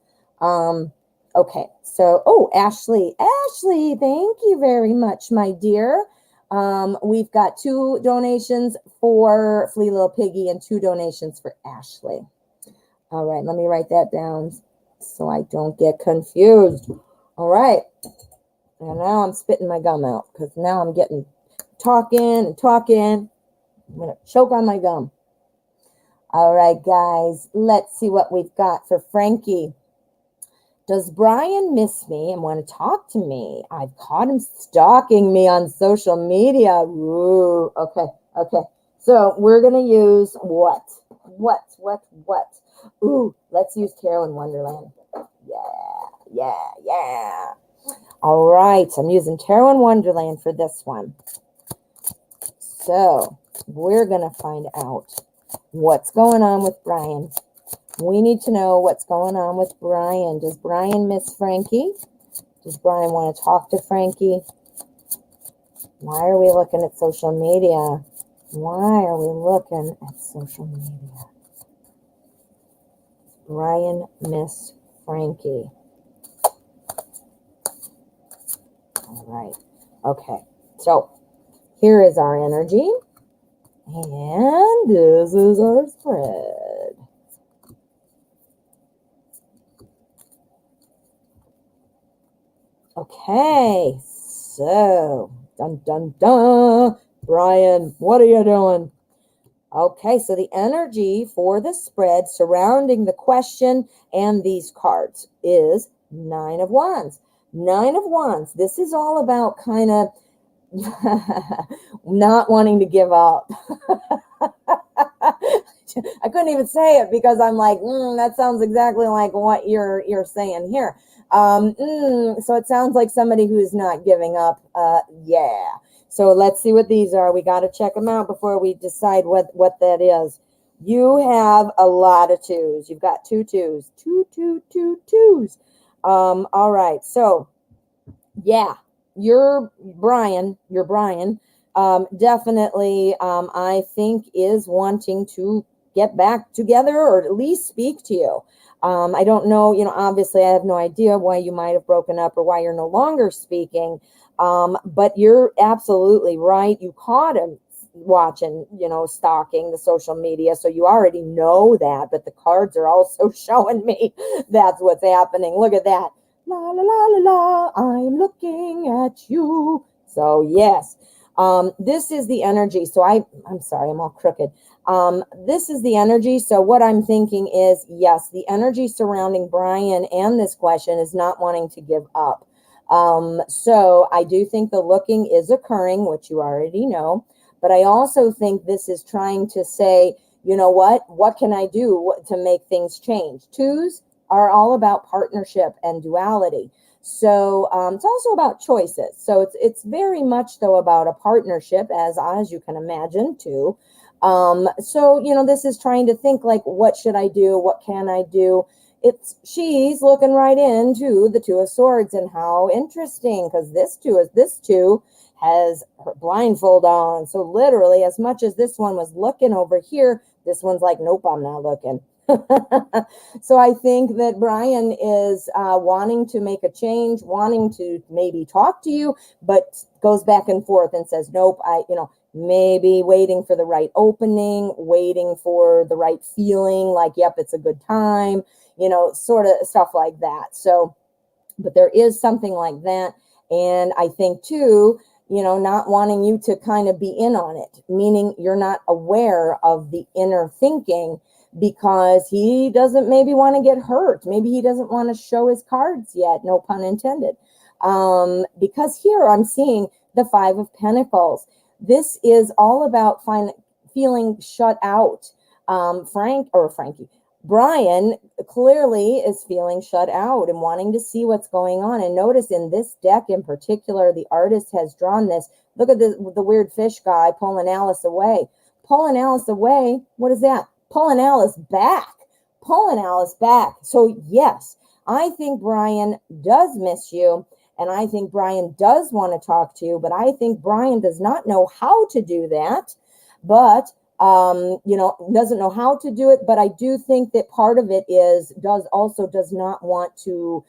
Okay. So, Ashley, thank you very much, my dear. We've got 2 donations for Flea Little Piggy and 2 donations for Ashley. All right. Let me write that down so I don't get confused. All right. And now I'm spitting my gum out because now I'm getting talking. I'm going to choke on my gum. All right, guys, let's see what we've got for Frankie. Does Brian miss me and want to talk to me? I've caught him stalking me on social media. Ooh, okay. So we're going to use what? Ooh, let's use Carolyn Wonderland. Yeah. All right, I'm using Carolyn Wonderland for this one. So we're going to find out what's going on with Brian. We need to know what's going on with Brian. Does Brian miss Frankie? Does Brian want to talk to Frankie? Why are we looking at social media? Brian miss Frankie. All right. Okay. So here is our energy. And this is our spread. Okay. So, dun. Brian, what are you doing? Okay, so the energy for the spread surrounding the question and these cards is 9 of Wands. 9 of Wands. This is all about kind of not wanting to give up. I couldn't even say it because I'm like, that sounds exactly like what you're saying here. So it sounds like somebody who's not giving up. Yeah. So let's see what these are. We got to check them out before we decide what that is. You have a lot of 2s. You've got 2 2s. 2 2s. All right. So, yeah, you're Brian. Definitely, I think is wanting to get back together or at least speak to you. I don't know, obviously I have no idea why you might have broken up or why you're no longer speaking. But you're absolutely right. You caught him watching, stalking the social media. So you already know that, but the cards are also showing me that's what's happening. Look at that. La, la, la, la, la. I'm looking at you. So yes, this is the energy. So I'm sorry, I'm all crooked. This is the energy. So what I'm thinking is, yes, the energy surrounding Brian and this question is not wanting to give up. So I do think the looking is occurring, which you already know, but I also think this is trying to say, you know what can I do to make things change? 2s are all about partnership and duality. So it's also about choices. So it's very much though about a partnership, as you can imagine too. So, this is trying to think like, what should I do? What can I do? She's looking right into the Two of Swords, and how interesting, because this two has her blindfold on. So literally, as much as this one was looking over here, this one's like, nope, I'm not looking. So I think that Brian is wanting to make a change, wanting to maybe talk to you, but goes back and forth and says, nope, maybe waiting for the right opening, waiting for the right feeling, like, yep, it's a good time, sort of stuff like that. So, but there is something like that. And I think too, not wanting you to kind of be in on it, meaning you're not aware of the inner thinking, because he doesn't maybe want to get hurt. Maybe he doesn't want to show his cards yet, no pun intended. Because here I'm seeing the Five of Pentacles. This is all about feeling shut out. Brian clearly is feeling shut out and wanting to see what's going on. And notice in this deck in particular, the artist has drawn this. Look at the weird fish guy pulling Alice away. Pulling Alice away, what is that? Pulling Alice back. Pulling Alice back. So yes, I think Brian does miss you. And I think Brian does want to talk to you, but I think Brian does not know how to do that, doesn't know how to do it. But I do think that part of it does not want to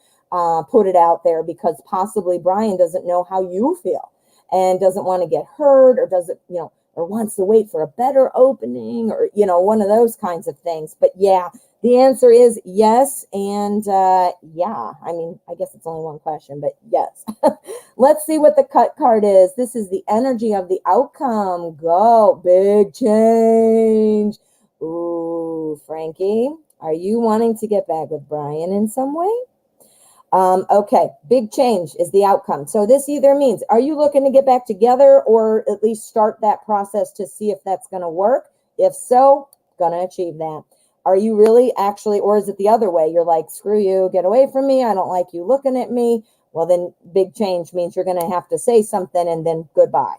put it out there, because possibly Brian doesn't know how you feel and doesn't want to get hurt, or doesn't, or wants to wait for a better opening, or, one of those kinds of things. But yeah, the answer is yes. And yeah, I guess it's only one question, but yes. Let's see what the cut card is. This is the energy of the outcome. Go. Big change. Ooh, Frankie, are you wanting to get back with Brian in some way? Okay, big change is the outcome. So this either means, are you looking to get back together, or at least start that process to see if that's going to work? If so, going to achieve that. Are you really actually, or is it the other way? You're like, screw you, get away from me. I don't like you looking at me. Well, then big change means you're going to have to say something, and then goodbye.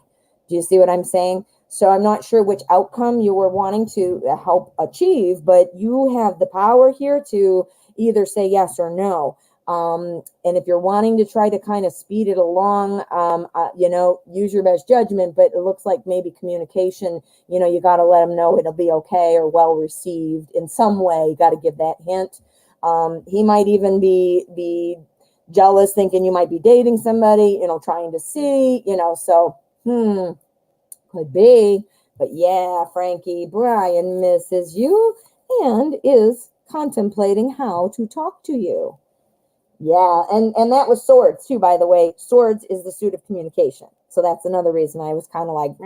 Do you see what I'm saying? So I'm not sure which outcome you were wanting to help achieve, but you have the power here to either say yes or no. And if you're wanting to try to kind of speed it along, use your best judgment, but it looks like maybe communication, you got to let them know it'll be okay, or well received in some way. You got to give that hint. He might even be jealous, thinking you might be dating somebody, trying to see, so, could be. But yeah, Frankie, Brian misses you and is contemplating how to talk to you. Yeah, and that was swords too, by the way. Swords is the suit of communication. So that's another reason I was kind of like,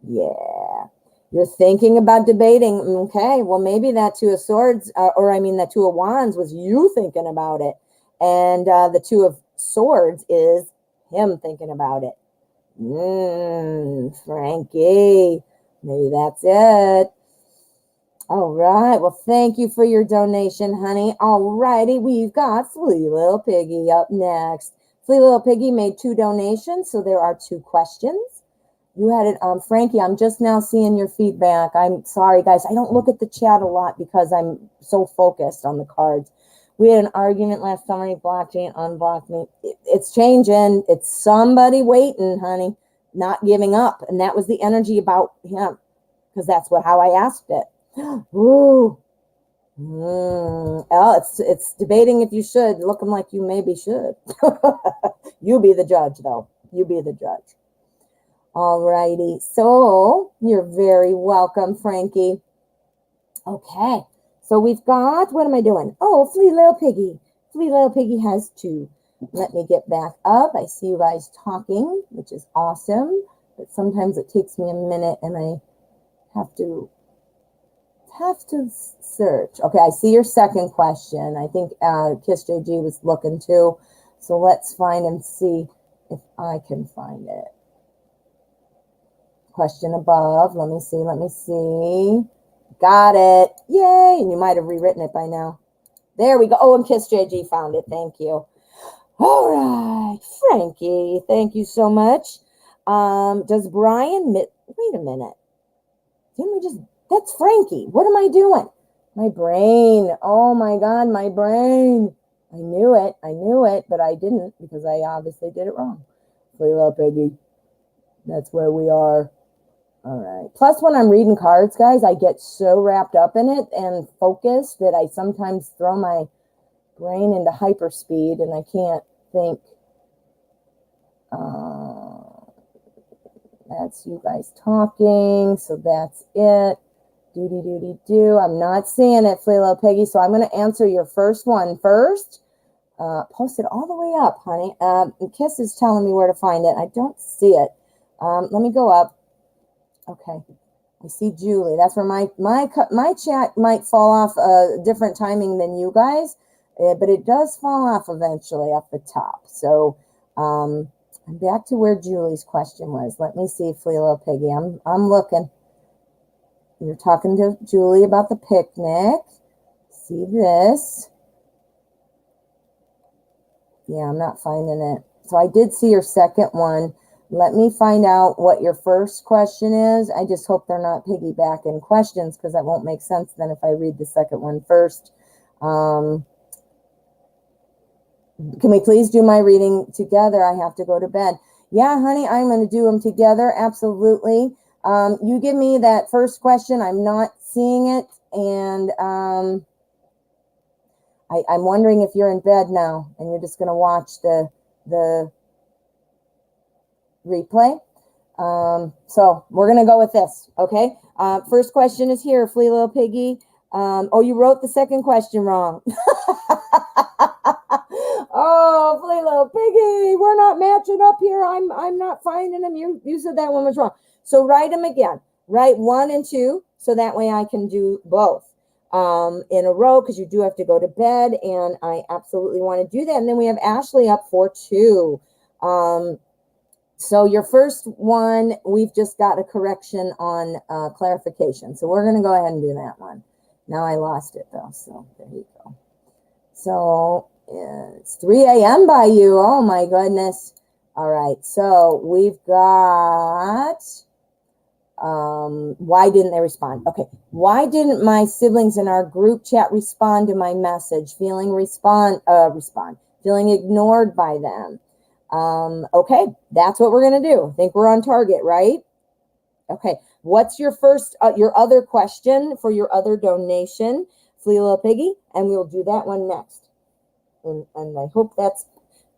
yeah. You're thinking about debating. Okay, well, maybe that Two of Swords, that Two of Wands was you thinking about it. And the Two of Swords is him thinking about it. Frankie, maybe that's it. All right. Well, thank you for your donation, honey. All righty. We've got Flea Little Piggy up next. Flea Little Piggy made 2 donations, so there are 2 questions. You had it, Frankie, I'm just now seeing your feedback. I'm sorry, guys. I don't look at the chat a lot because I'm so focused on the cards. We had an argument last summer. He blocked me and unblocked me. It's changing. It's somebody waiting, honey, not giving up. And that was the energy about him, because that's how I asked it. Ooh. Oh, it's debating if you should, looking like you maybe should. You be the judge, though. You be the judge. All righty. So you're very welcome, Frankie. Okay. So we've got, what am I doing? Oh, Flea Little Piggy. Flea Little Piggy has 2. Let me get back up. I see you guys talking, which is awesome. But sometimes it takes me a minute, and I have to search. Okay, I see your second question. I think Kiss JG was looking too. So let's find and see if I can find it. Question above. Let me see. Got it. Yay. And you might have rewritten it by now. There we go. Oh, and Kiss JG found it. Thank you. All right, Frankie. Thank you so much. Does Brian... Wait a minute. Didn't we just, that's Frankie. What am I doing? My brain. Oh my God, my brain. I knew it, but I didn't because I obviously did it wrong. Play little piggy. That's where we are. All right. Plus, when I'm reading cards, guys, I get so wrapped up in it and focused that I sometimes throw my brain into hyperspeed and I can't think. That's you guys talking, so that's it. Do. I'm not seeing it, Flelo Peggy, so I'm going to answer your first one first. Post it all the way up, honey. Kiss is telling me where to find it. I don't see it. Let me go up. Okay. I see Julie. That's where my chat might fall off a different timing than you guys, but it does fall off eventually off the top. So I'm back to where Julie's question was. Let me see, Flelo Piggy. I'm looking. You're talking to Julie about the picnic. See this. Yeah, I'm not finding it. So I did see your second one. Let me find out what your first question is. I just hope they're not piggybacking questions because that won't make sense then if I read the second one first. Can we please do my reading together? I have to go to bed. Yeah, honey, I'm going to do them together. Absolutely. You give me that first question. I'm not seeing it. And I'm wondering if you're in bed now and you're just going to watch the replay. So we're going to go with this. Okay. First question is here, Flea Little Piggy. Oh, you wrote the second question wrong. Oh, Flea Little Piggy, we're not matching up here. I'm not finding them. You said that one was wrong. So write them again. Write 1 and 2 so that way I can do both in a row because you do have to go to bed and I absolutely want to do that. And then we have Ashley up for 2. So your first one, we've just got a correction on clarification. So we're going to go ahead and do that one. Now I lost it though. So there you go. So it's 3 a.m. by you. Oh my goodness. All right. So we've got, why didn't they respond? Okay. Why didn't my siblings in our group chat respond to my message? Feeling feeling ignored by them. Okay. That's what we're going to do. I think we're on target, right? Okay. What's your first, your other question for your other donation, Flea Little Piggy? And we'll do that one next. And I hope that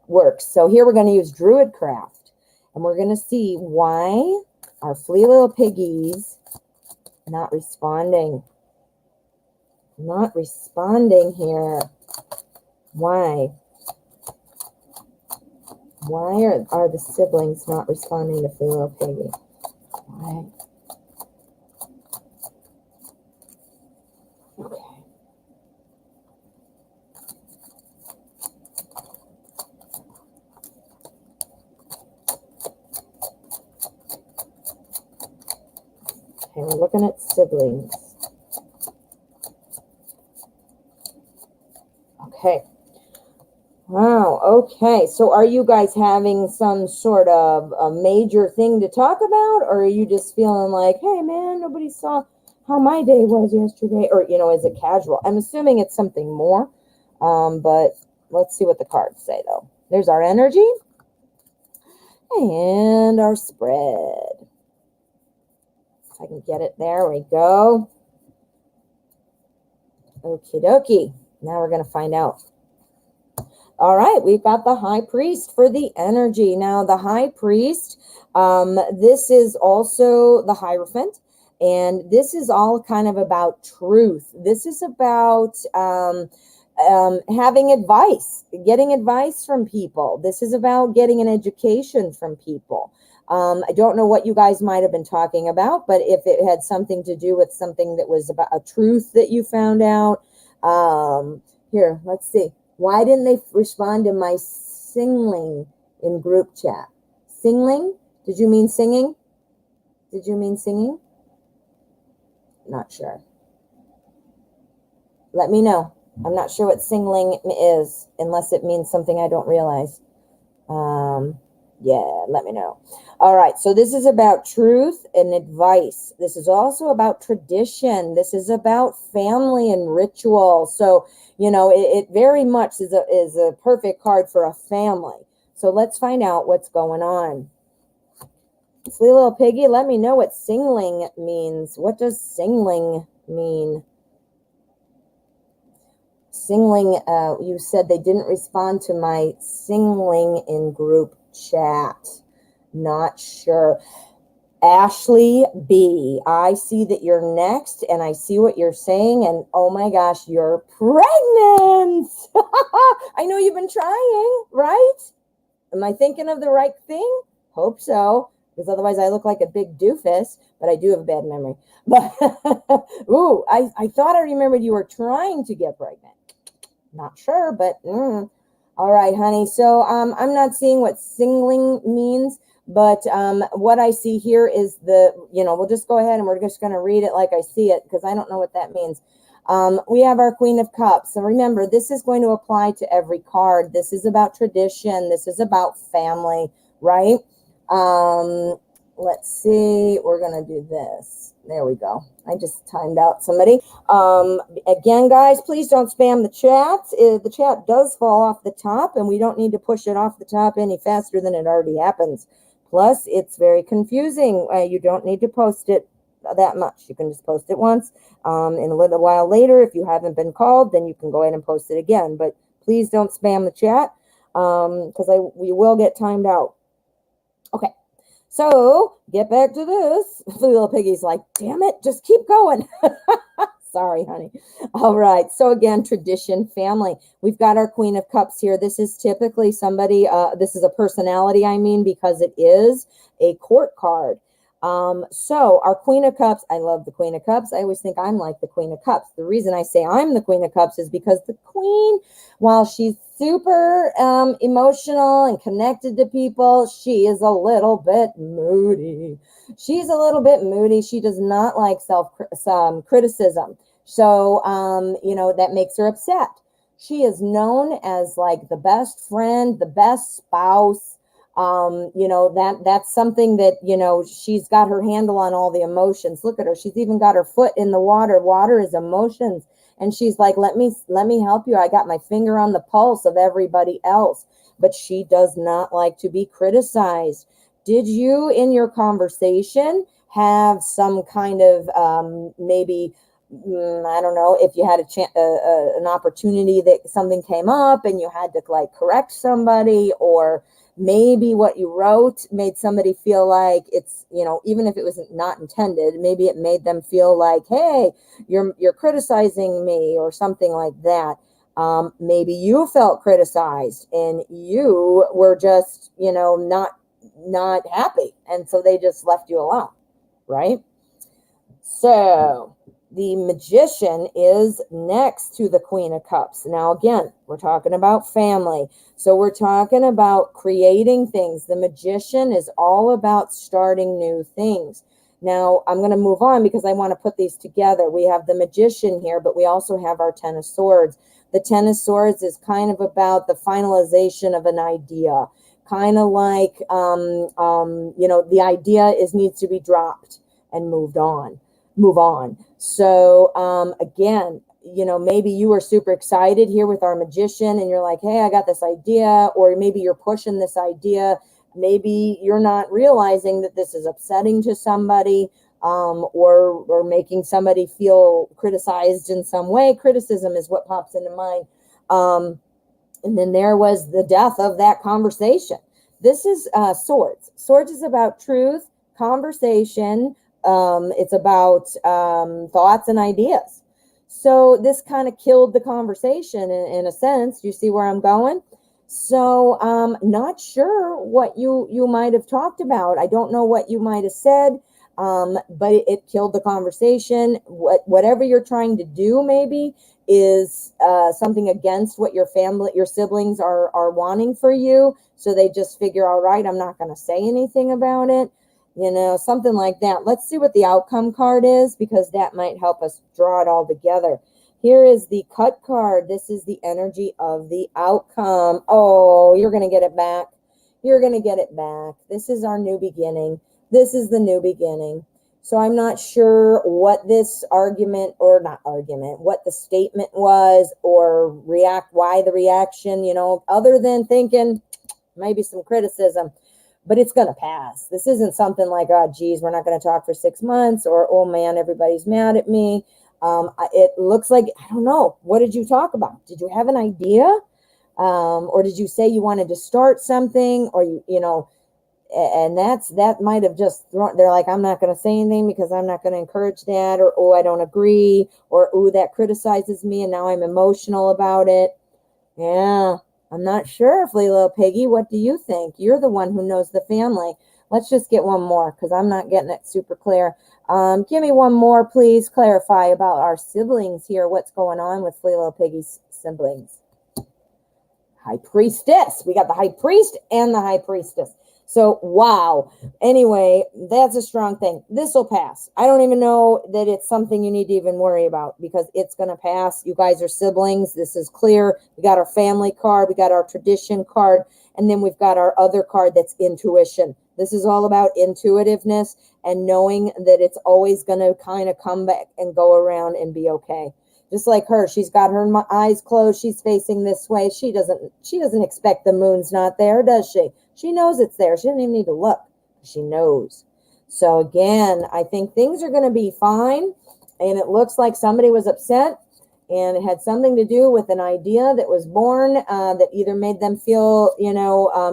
works. So here we're going to use Druidcraft. And we're going to see why our Flea Little Piggies not responding. Not responding here. Why? Why are the siblings not responding to Flea Little Piggy? Why? Okay. Okay, we're looking at siblings. Okay. Wow, okay. So are you guys having some sort of a major thing to talk about? Or are you just feeling like, hey, man, nobody saw how my day was yesterday? Or, is it casual? I'm assuming it's something more. But let's see what the cards say, though. There's our energy and our spread. If I can get it, there we go. Okie dokie. Now we're going to find out. All right, we've got the High Priest for the energy. Now, the High Priest, this is also the Hierophant, and this is all kind of about truth. This is about having advice, getting advice from people. This is about getting an education from people. I don't know what you guys might have been talking about, but if it had something to do with something that was about a truth that you found out, here, let's see. Why didn't they respond to my singling in group chat? Singling? Did you mean singing? Did you mean singing? Not sure. Let me know. I'm not sure what singling is, unless it means something I don't realize. Yeah, let me know. All right, so this is about truth and advice. This is also about tradition. This is about family and ritual. So, it very much is a perfect card for a family. So let's find out what's going on. Sweet little piggy, let me know what singling means. What does singling mean? Singling, you said they didn't respond to my singling in group chat. Not sure. Ashley B, I see that you're next and I see what you're saying, and oh my gosh, you're pregnant. I know you've been trying, right? Am I thinking of the right thing? Hope so, because otherwise I look like a big doofus, but I do have a bad memory. But ooh, I thought I remembered you were trying to get pregnant. Not sure, but all right, honey. So I'm not seeing what singling means, but what I see here is we'll just go ahead and we're just going to read it like I see it, because I don't know what that means. We have our Queen of Cups. So remember, this is going to apply to every card. This is about tradition. This is about family, right? Let's see. We're going to do this. There we go. I just timed out somebody. Again, guys, please don't spam the chat. The chat does fall off the top, and we don't need to push it off the top any faster than it already happens. Plus, it's very confusing. You don't need to post it that much. You can just post it once. In a little while later, if you haven't been called, then you can go ahead and post it again. But please don't spam the chat, because we will get timed out. Okay. So, get back to this. The little piggy's like, damn it, just keep going. Sorry, honey. All right. So again, tradition, family. We've got our Queen of Cups here. This is typically somebody, this is a personality, because it is a court card. So our Queen of Cups, I love the Queen of Cups. I always think I'm like the Queen of Cups. The reason I say I'm the Queen of Cups is because the Queen, while she's super emotional and connected to people, she is a little bit moody. She's a little bit moody. She does not like criticism. So, that makes her upset. She is known as like the best friend, the best spouse. That's something that, she's got her handle on all the emotions. Look at her. She's even got her foot in the water. Water is emotions. And she's like, let me help you. I got my finger on the pulse of everybody else. But she does not like to be criticized. Did you, in your conversation, have some kind of maybe, I don't know, if you had an opportunity that something came up and you had to like correct somebody, or maybe what you wrote made somebody feel like it's, even if it was not intended, maybe it made them feel like, hey, you're criticizing me, or something like that. Maybe you felt criticized and you were just, not happy. And so they just left you alone, right? So the Magician is next to the Queen of Cups. Now, again, we're talking about family. So we're talking about creating things. The Magician is all about starting new things. Now, I'm going to move on because I want to put these together. We have the Magician here, but we also have our Ten of Swords. The Ten of Swords is kind of about the finalization of an idea. Kind of like, the idea needs to be dropped and move on. So again, maybe you were super excited here with our Magician and you're like, hey, I got this idea, or maybe you're pushing this idea. Maybe you're not realizing that this is upsetting to somebody, or making somebody feel criticized in some way. Criticism is what pops into mind. And then there was the death of that conversation. This is Swords. Swords is about truth, conversation. It's about thoughts and ideas. So this kind of killed the conversation in a sense. You see where I'm going? So not sure what you might have talked about. I don't know what you might have said, but it killed the conversation. Whatever you're trying to do maybe is something against what your siblings are wanting for you. So they just figure, all right, I'm not going to say anything about it. Something like that. Let's see what the outcome card is, because that might help us draw it all together. Here is the cut card. This is the energy of the outcome. Oh, you're going to get it back. You're going to get it back. This is our new beginning. This is the new beginning. So I'm not sure what this argument, or not argument, what the statement was, or why the reaction, other than thinking maybe some criticism, but it's going to pass. This isn't something like, oh, geez, we're not going to talk for 6 months, or, oh man, everybody's mad at me. It looks like, I don't know. What did you talk about? Did you have an idea? Or did you say you wanted to start something, or and that might have just they're like, I'm not going to say anything because I'm not going to encourage that, or, oh, I don't agree, or, oh, that criticizes me and now I'm emotional about it. Yeah, I'm not sure, Flea Little Piggy. What do you think? You're the one who knows the family. Let's just get one more because I'm not getting it super clear. Give me one more, please. Clarify about our siblings here. What's going on with Flea Little Piggy's siblings? High Priestess. We got the High Priest and the High Priestess. So, wow. Anyway, that's a strong thing. This will pass. I don't even know that it's something you need to even worry about because it's going to pass. You guys are siblings. This is clear. We got our family card. We got our tradition card. And then we've got our other card that's intuition. This is all about intuitiveness and knowing that it's always going to kind of come back and go around and be okay. Just like her, she's got her eyes closed. She's facing this way. She doesn't expect the moon's not there, does she? She knows it's there. She doesn't even need to look. She knows. So again, I think things are going to be fine. And it looks like somebody was upset, and it had something to do with an idea that was born that either made them feel,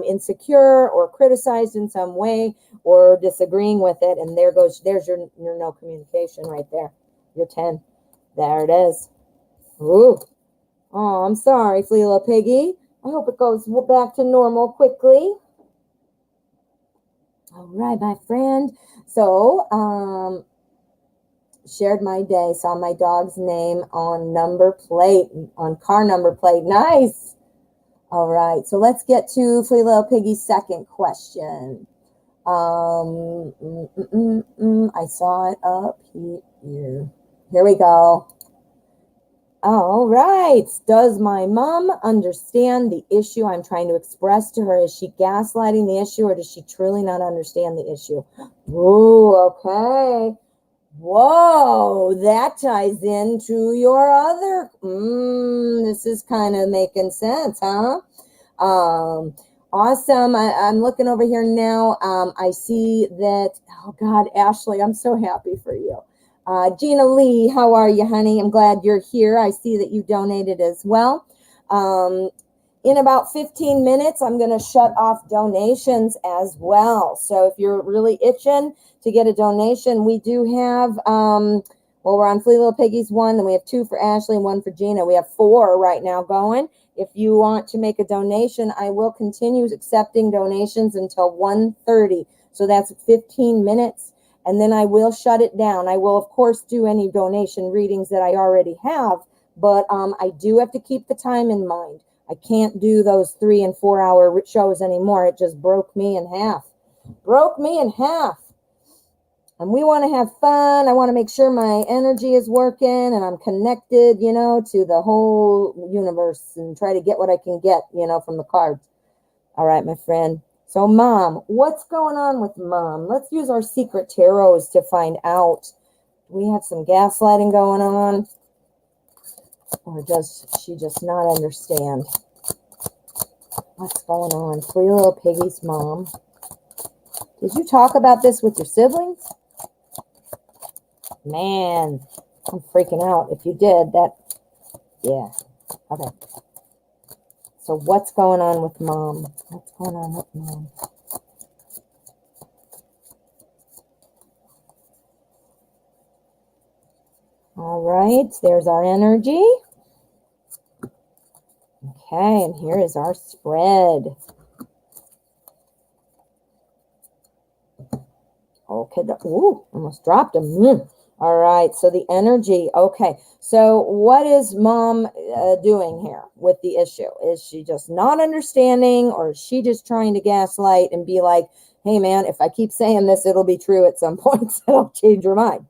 insecure or criticized in some way or disagreeing with it. And there's your no communication right there. Your 10. There it is. Ooh. Oh, I'm sorry, Flea Little Piggy. I hope it goes back to normal quickly. All right, my friend. So, shared my day, saw my dog's name on car number plate. Nice. All right, so let's get to Flea Little Piggy's second question. I saw it up here. Here we go. All right. Does my mom understand the issue I'm trying to express to her? Is she gaslighting the issue, or does she truly not understand the issue? Ooh, okay. Whoa, that ties into your other. This is kind of making sense, huh? Awesome. I'm looking over here now. I see that, oh God, Ashley, I'm so happy for you. Gina Lee, how are you, honey? I'm glad you're here. I see that you donated as well. In about 15 minutes, I'm going to shut off donations as well. So if you're really itching to get a donation, we do have, we're on Flea Little Piggy's 1, then we have 2 for Ashley and 1 for Gina. We have 4 right now going. If you want to make a donation, I will continue accepting donations until 1:30. So that's 15 minutes. And then I will shut it down. I will, of course, do any donation readings that I already have, but I do have to keep the time in mind. I can't do those 3 and 4 hour shows anymore. It just broke me in half. And we want to have fun. I want to make sure my energy is working and I'm connected, to the whole universe and try to get what I can get, from the cards. All right, my friend. So, Mom, what's going on with Mom? Let's use our secret tarots to find out. Do we have some gaslighting going on? Or does she just not understand? What's going on? Flea Little Piggy's mom. Did you talk about this with your siblings? Man, I'm freaking out. If you did, yeah. Okay. So what's going on with Mom? What's going on with Mom? All right, there's our energy. Okay, and here is our spread. Okay, ooh, almost dropped them. All right, so the energy. Okay, so what is Mom doing here with the issue? Is she just not understanding, or is she just trying to gaslight and be like, hey, man, if I keep saying this, it'll be true at some point, so I'll change your mind?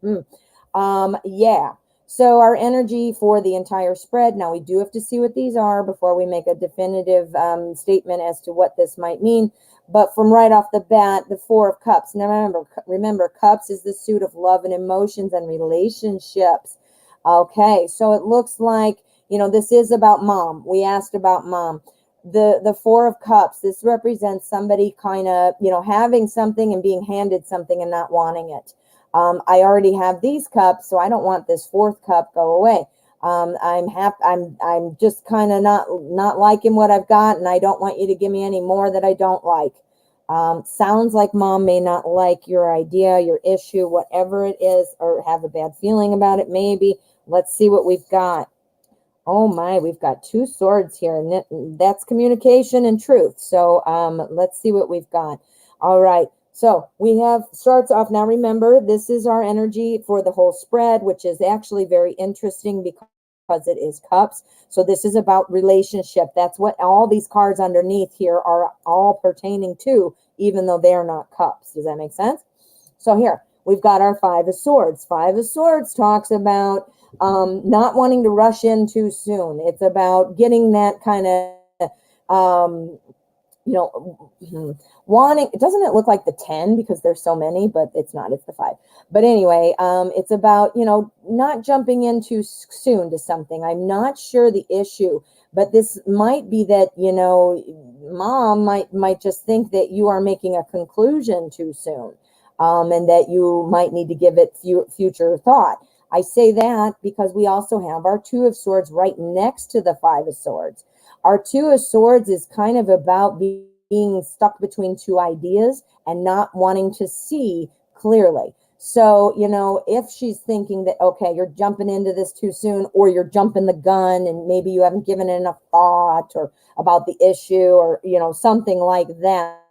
Yeah. So our energy for the entire spread, now we do have to see what these are before we make a definitive statement as to what this might mean. But from right off the bat, the Four of Cups. Now remember, Cups is the suit of love and emotions and relationships. Okay, so it looks like, this is about mom. We asked about mom. The Four of Cups, this represents somebody kind of, having something and being handed something and not wanting it. I already have these cups, so I don't want this fourth cup. Go away. I'm happy. I'm just kind of not liking what I've got, and I don't want you to give me any more that I don't like. Sounds like mom may not like your idea, your issue, whatever it is, or have a bad feeling about it. Maybe. Let's see what we've got. Oh my, we've got two swords here, and that's communication and truth. So let's see what we've got. All right. So we have starts off. Now remember, this is our energy for the whole spread, which is actually very interesting because it is cups. So this is about relationship. That's what all these cards underneath here are all pertaining to, even though they are not cups. Does that make sense? So here we've got our Five of Swords. Five of Swords talks about not wanting to rush in too soon. It's about getting that kind of wanting, doesn't it look like the 10 because there's so many, but it's not, it's the 5. But anyway, it's about, not jumping in too soon to something. I'm not sure the issue, but this might be that, mom might just think that you are making a conclusion too soon, and that you might need to give it future thought. I say that because we also have our Two of Swords right next to the Five of Swords. Our Two of Swords is kind of about being stuck between two ideas and not wanting to see clearly. So, if she's thinking that, okay, you're jumping into this too soon, or you're jumping the gun and maybe you haven't given it enough thought or about the issue, or, something like that,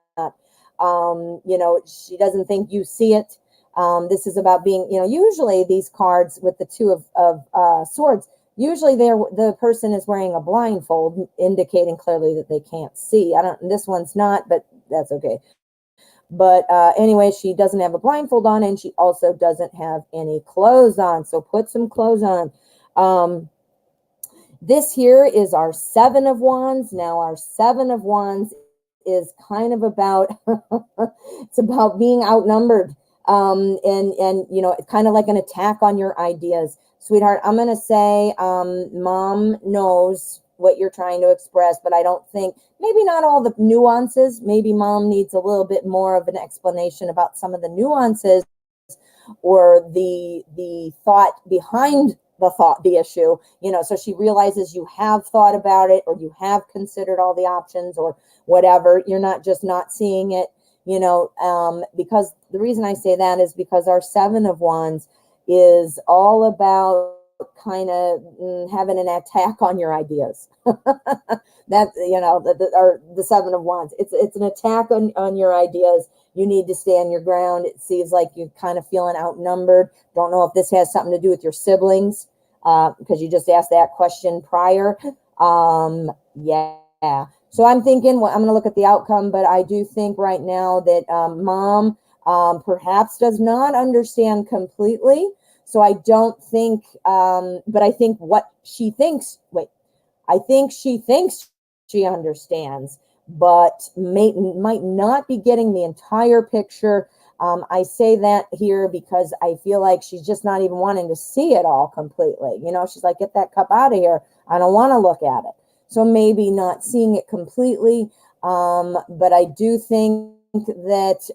she doesn't think you see it. This is about being, usually these cards with the Two of Swords, usually the person is wearing a blindfold, indicating clearly that they can't see. This one's not, but that's okay. But anyway, she doesn't have a blindfold on, and she also doesn't have any clothes on. So put some clothes on. This here is our Seven of Wands. Now our Seven of Wands is kind of about, it's about being outnumbered. And it's kind of like an attack on your ideas. Sweetheart, I'm going to say, mom knows what you're trying to express, but I don't think, maybe not all the nuances. Maybe mom needs a little bit more of an explanation about some of the nuances, or the thought behind the issue, so she realizes you have thought about it, or you have considered all the options, or whatever. You're not just not seeing it, because the reason I say that is because our Seven of Wands is all about kind of having an attack on your ideas. That, the Seven of Wands, it's an attack on your ideas. You need to stand your ground. It seems like you're kind of feeling outnumbered. Don't know if this has something to do with your siblings, because you just asked that question prior. Yeah. So I'm thinking, well, I'm going to look at the outcome, but I do think right now that mom perhaps does not understand completely. So I don't think, but I think what she thinks, I think she thinks she understands, but might not be getting the entire picture. I say that here because I feel like she's just not even wanting to see it all completely. She's like, get that cup out of here. I don't want to look at it. So maybe not seeing it completely, but I do think that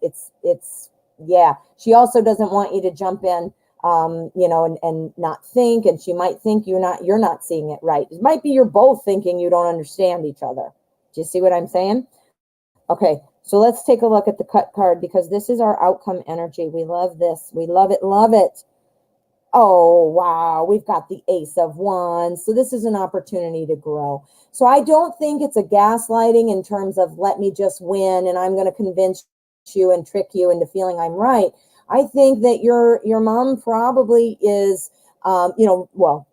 it's yeah. She also doesn't want you to jump in, and not think, and she might think you're not seeing it right. It might be you're both thinking you don't understand each other. Do you see what I'm saying? Okay, so let's take a look at the cut card, because this is our outcome energy. We love this. We love it, love it. Oh, wow, we've got the Ace of Wands. So this is an opportunity to grow. So I don't think it's a gaslighting in terms of let me just win and I'm going to convince you and trick you into feeling I'm right. I think that your mom probably is,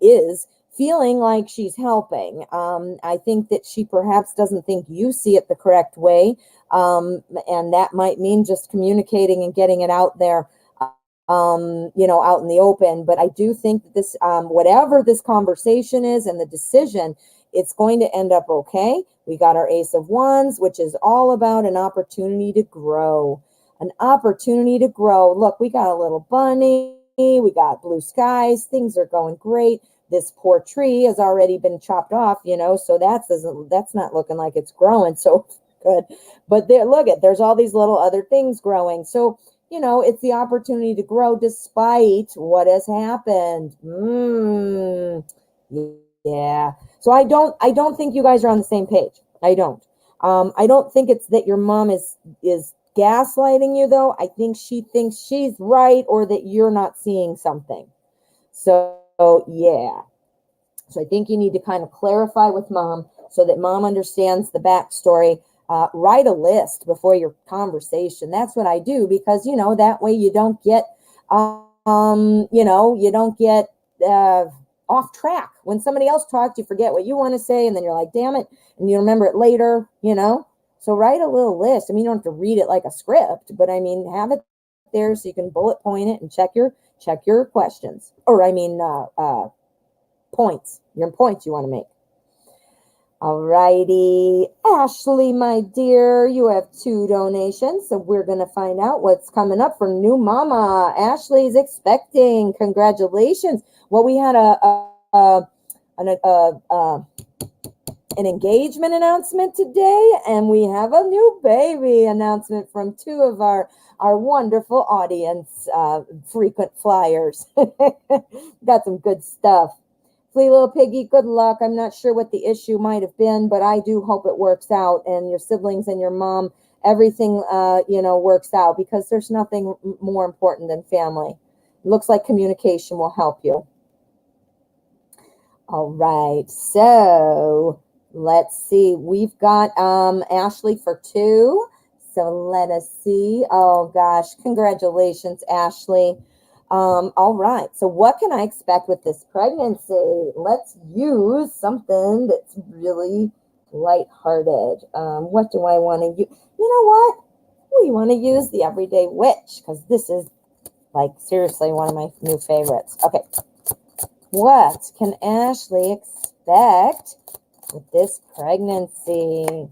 is feeling like she's helping. I think that she perhaps doesn't think you see it the correct way. And that might mean just communicating and getting it out there. out in the open. But I do think that this, whatever this conversation is and the decision, it's going to end up okay. We got our Ace of Wands, which is all about an opportunity to grow. An opportunity to grow. Look, we got a little bunny. We got blue skies. Things are going great. This poor tree has already been chopped off, so that's not looking like it's growing so good. But there's all these little other things growing. So, it's the opportunity to grow despite what has happened. Yeah. So I don't think you guys are on the same page. I don't. I don't think it's that your mom is gaslighting you, though. I think she thinks she's right, or that you're not seeing something. So yeah. So I think you need to kind of clarify with mom so that mom understands the backstory. Write a list before your conversation. That's what I do, because, that way you don't get, off track. When somebody else talks, you forget what you want to say, and then you're like, damn it, and you remember it later, So write a little list. I mean, you don't have to read it like a script, but I mean, have it there so you can bullet point it and check your questions, or points, your points you want to make. All righty. Ashley, my dear, you have 2 donations, so we're going to find out what's coming up for new mama. Ashley's expecting. Congratulations. Well, we had an engagement announcement today, and we have a new baby announcement from 2 of our wonderful audience, frequent flyers. Got some good stuff. Flea Little Piggy, good luck. I'm not sure what the issue might have been, but I do hope it works out, and your siblings and your mom, everything, works out, because there's nothing more important than family. It looks like communication will help you. All right, so let's see. We've got Ashley for 2. So let us see. Oh gosh, congratulations, Ashley. All right, so what can I expect with this pregnancy? Let's use something that's really lighthearted. What do I want to use? You know what? We want to use the Everyday Witch, because this is, like, seriously one of my new favorites. Okay, what can Ashley expect with this pregnancy?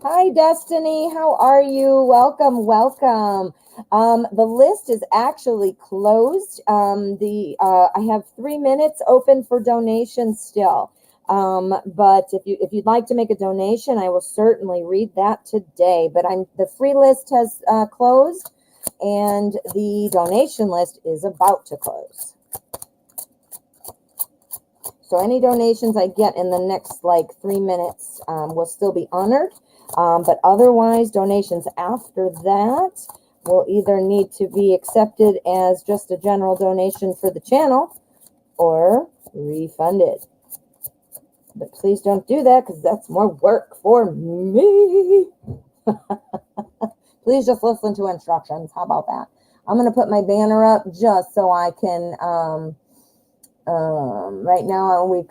Hi, Destiny. How are you? Welcome, welcome. The list is actually closed. I have 3 minutes open for donations still. But if you'd like to make a donation, I will certainly read that today. But the free list has closed, and the donation list is about to close. So any donations I get in the next 3 minutes will still be honored. But otherwise, donations after that will either need to be accepted as just a general donation for the channel or refunded. But please don't do that, because that's more work for me. Please just listen to instructions. How about that? I'm going to put my banner up just so I can, right now we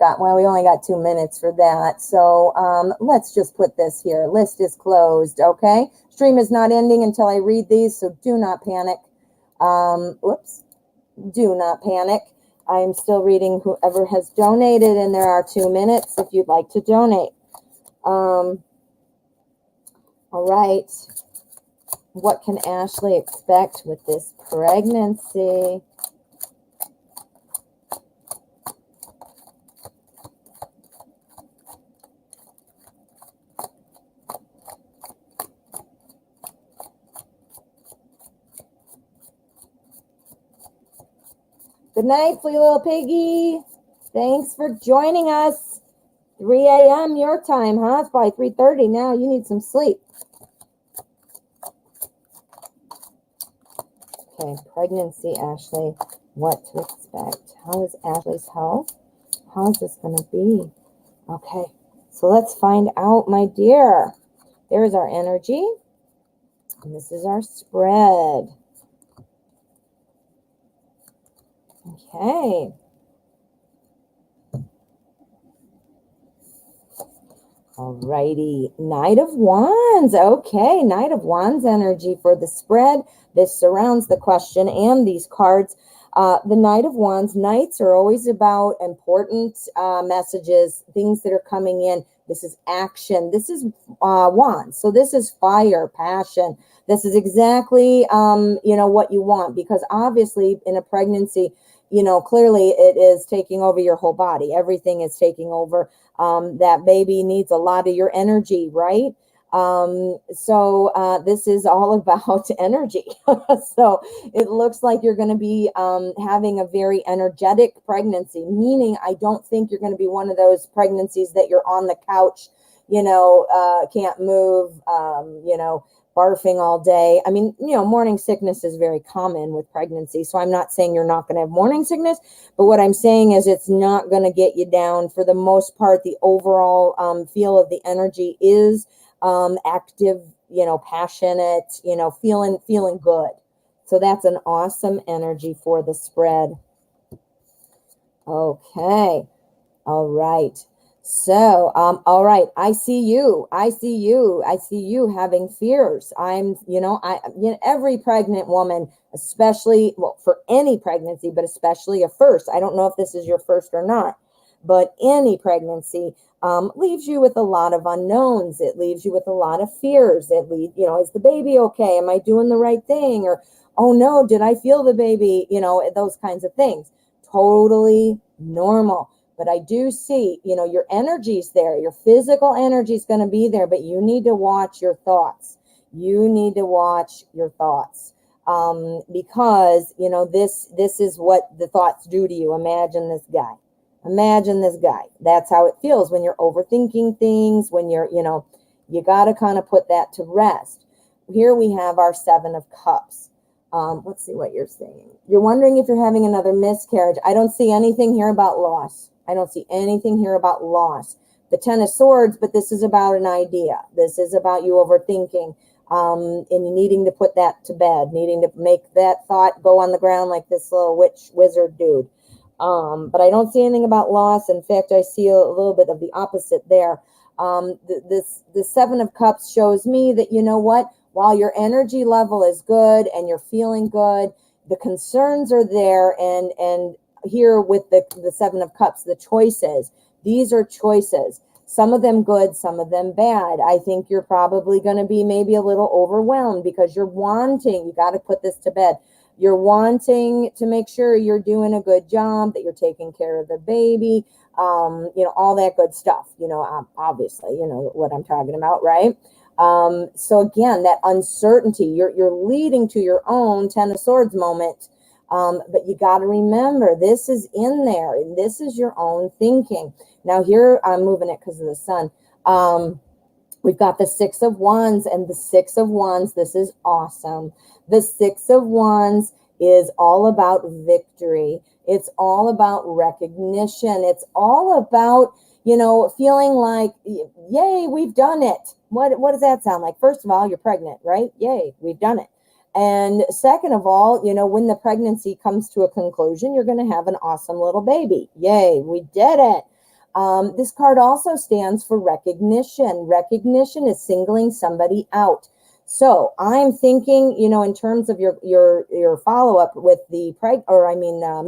only got 2 minutes for that. So let's just put this here. List is closed, okay? Stream is not ending until I read these, so do not panic. Do not panic. I'm still reading whoever has donated, and there are 2 minutes if you'd like to donate. All right. What can Ashley expect with this pregnancy? Good night, Flea Little Piggy. Thanks for joining us. 3 a.m. your time, huh? It's probably 3:30 now. You need some sleep. Okay, pregnancy, Ashley. What to expect? How is Ashley's health? How is this going to be? Okay, so let's find out, my dear. There's our energy. And this is our spread. Okay. Alrighty, Knight of Wands. Okay, Knight of Wands energy for the spread. This surrounds the question and these cards. The Knight of Wands, Knights are always about important messages, things that are coming in. This is action. This is Wands. So this is fire, passion. This is exactly, what you want, because obviously in a pregnancy, clearly it is taking over your whole body. Everything is taking over. That baby needs a lot of your energy, right? So this is all about energy. So it looks like you're going to be having a very energetic pregnancy, meaning I don't think you're going to be one of those pregnancies that you're on the couch, can't move, barfing all day. I mean, morning sickness is very common with pregnancy. So I'm not saying you're not going to have morning sickness, but what I'm saying is it's not going to get you down. For the most part, the overall feel of the energy is active, passionate, feeling good. So that's an awesome energy for the spread. Okay. All right. So, all right. I see you. I see you having fears. Every pregnant woman, especially, well, for any pregnancy, but especially a first. I don't know if this is your first or not, but any pregnancy leaves you with a lot of unknowns. It leaves you with a lot of fears. Is the baby okay? Am I doing the right thing? Or, oh no, did I feel the baby? Those kinds of things. Totally normal. But I do see, your energy's there. Your physical energy is going to be there, but you need to watch your thoughts. You need to watch your thoughts because, this is what the thoughts do to you. Imagine this guy. Imagine this guy. That's how it feels when you're overthinking things, when you got to kind of put that to rest. Here we have our Seven of Cups. Let's see what you're saying. You're wondering if you're having another miscarriage. I don't see anything here about loss. I don't see anything here about loss. The Ten of Swords, but this is about an idea. This is about you overthinking and needing to put that to bed, needing to make that thought go on the ground like this little witch wizard dude. But I don't see anything about loss. In fact, I see a little bit of the opposite there. The Seven of Cups shows me that, while your energy level is good and you're feeling good, the concerns are there. And here with the Seven of Cups, the choices, these are choices. Some of them good, some of them bad. I think you're probably going to be maybe a little overwhelmed because you got to put this to bed. You're wanting to make sure you're doing a good job, that you're taking care of the baby, all that good stuff, obviously, what I'm talking about, right? So again, that uncertainty, you're leading to your own Ten of Swords moment. But you got to remember, this is in there, and this is your own thinking. Now here, I'm moving it because of the sun. We've got the Six of Wands, and the Six of Wands, this is awesome. The Six of Wands is all about victory. It's all about recognition. It's all about, feeling like, yay, we've done it. What does that sound like? First of all, you're pregnant, right? Yay, we've done it. And second of all, when the pregnancy comes to a conclusion, you're going to have an awesome little baby. Yay, we did it. This card also stands for recognition. Recognition is singling somebody out. So I'm thinking, in terms of your follow-up with the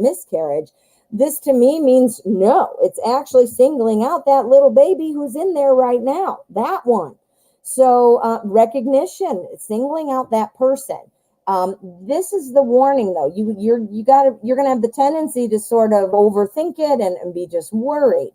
miscarriage, this to me means no, it's actually singling out that little baby who's in there right now, that one. So recognition, singling out that person. This is the warning, though. You're going to have the tendency to sort of overthink it and be just worried,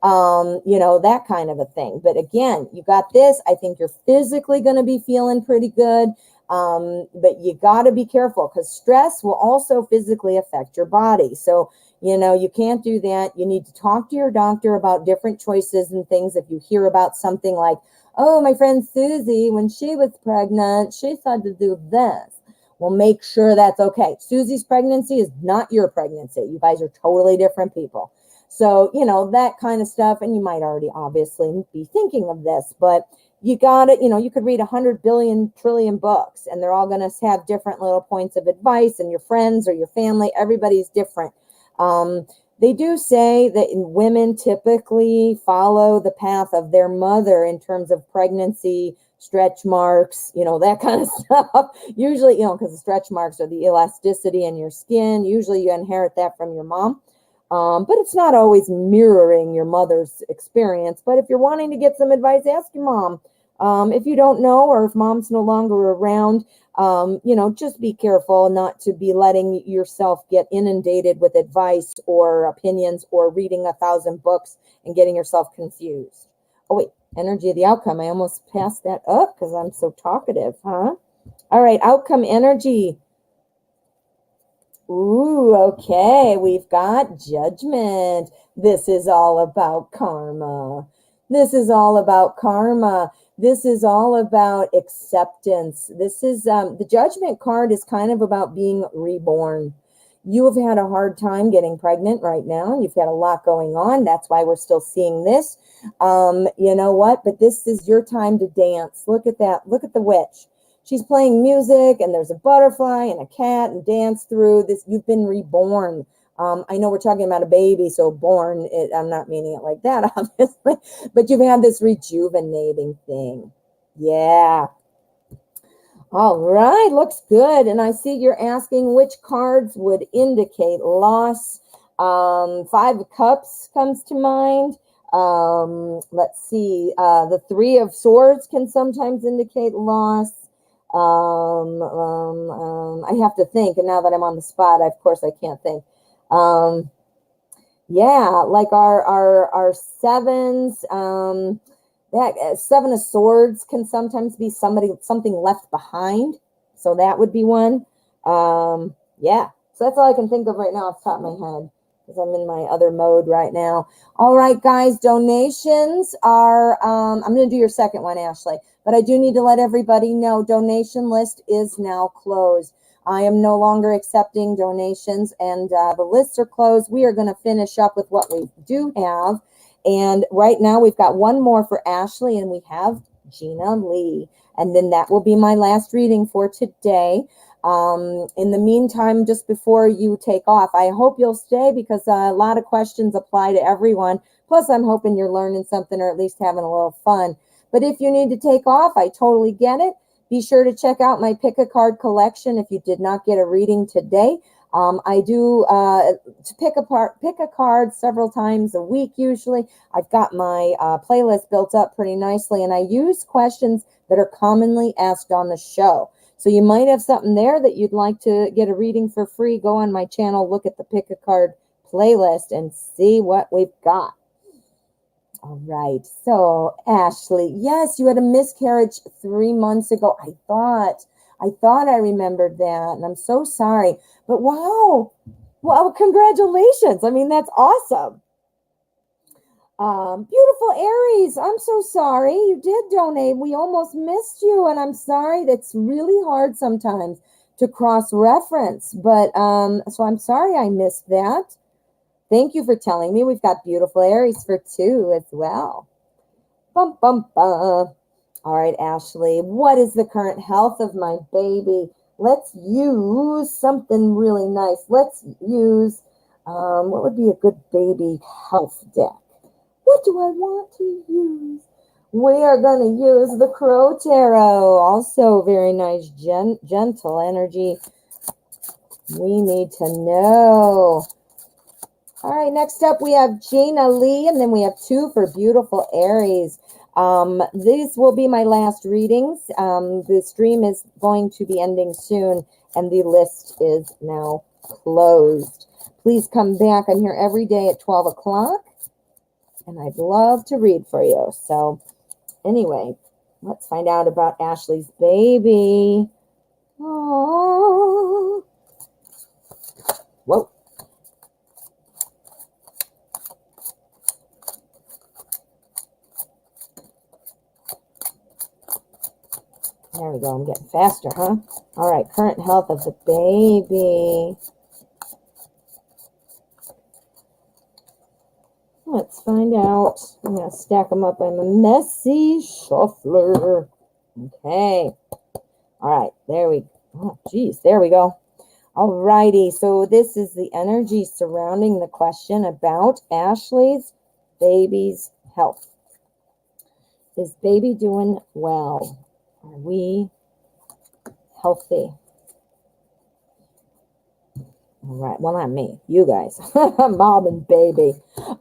that kind of a thing. But again, you got this. I think you're physically going to be feeling pretty good, but you got to be careful because stress will also physically affect your body. So, you can't do that. You need to talk to your doctor about different choices and things. If you hear about something like, oh, my friend Susie, when she was pregnant, she thought to do this. Well, make sure that's okay. Susie's pregnancy is not your pregnancy. You guys are totally different people. So, that kind of stuff. And you might already obviously be thinking of this, but you got it. You could read 100 billion trillion books and they're all going to have different little points of advice, and your friends or your family, everybody's different. They do say that women typically follow the path of their mother in terms of pregnancy, stretch marks, that kind of stuff. Usually, because the stretch marks are the elasticity in your skin. Usually you inherit that from your mom. But it's not always mirroring your mother's experience. But if you're wanting to get some advice, ask your mom. If you don't know, or if mom's no longer around, just be careful not to be letting yourself get inundated with advice or opinions or reading 1,000 books and getting yourself confused. Oh, wait, energy of the outcome. I almost passed that up because I'm so talkative, huh? All right, outcome energy. Ooh, okay, we've got judgment. This is all about karma. This is all about karma. This is all about acceptance. This is the judgment card is kind of about being reborn. You have had a hard time getting pregnant right now. You've got a lot going on. That's why we're still seeing this. You know what? But this is your time to dance. Look at that. Look at the witch. She's playing music, and there's a butterfly and a cat, and dance through this. You've been reborn. I know we're talking about a baby, so born, I'm not meaning it like that, obviously, but you've had this rejuvenating thing. Yeah. All right, looks good. And I see you're asking which cards would indicate loss. 5 of Cups comes to mind. Let's see. The 3 of Swords can sometimes indicate loss. I have to think, and now that I'm on the spot, of course I can't think. Yeah, like our sevens, that 7 of Swords can sometimes be something left behind, so that would be one. Yeah, so that's all I can think of right now off the top of my head, because I'm in my other mode right now. All right, guys, donations are, I'm going to do your second one, Ashley, but I do need to let everybody know donation list is now closed. I am no longer accepting donations, and the lists are closed. We are going to finish up with what we do have. And right now we've got one more for Ashley, and we have Gina Lee. And then that will be my last reading for today. In the meantime, just before you take off, I hope you'll stay, because a lot of questions apply to everyone. Plus, I'm hoping you're learning something, or at least having a little fun. But if you need to take off, I totally get it. Be sure to check out my pick a card collection if you did not get a reading today. I do to pick a card several times a week usually. I've got my playlist built up pretty nicely, and I use questions that are commonly asked on the show. So you might have something there that you'd like to get a reading for free. Go on my channel, look at the pick a card playlist, and see what we've got. All right, so Ashley, yes, you had a miscarriage 3 months ago. I thought I remembered that, and I'm so sorry. But wow, well, congratulations. I mean, that's awesome. Beautiful Aries, I'm so sorry. You did donate. We almost missed you, and I'm sorry. That's really hard sometimes to cross-reference. But so I'm sorry I missed that. Thank you for telling me. We've got beautiful Aries for 2 as well. Bum, bum, bum. All right, Ashley, what is the current health of my baby? Let's use something really nice. Let's use, what would be a good baby health deck? What do I want to use? We are going to use the Crow Tarot. Also very nice, gentle energy. We need to know. All right, next up we have Gina Lee, and then we have 2 for beautiful Aries. These will be my last readings. The stream is going to be ending soon, and the list is now closed. Please come back. I'm here every day at 12 o'clock, and I'd love to read for you. So anyway, let's find out about Ashley's baby. Oh, whoa. There we go. I'm getting faster, huh? All right. Current health of the baby. Let's find out. I'm going to stack them up. I'm a messy shuffler. Okay. All right. There we go. Oh, geez. There we go. Alrighty, so this is the energy surrounding the question about Ashley's baby's health. Is baby doing well? Are we healthy? All right, well, not me, you guys, mom and baby.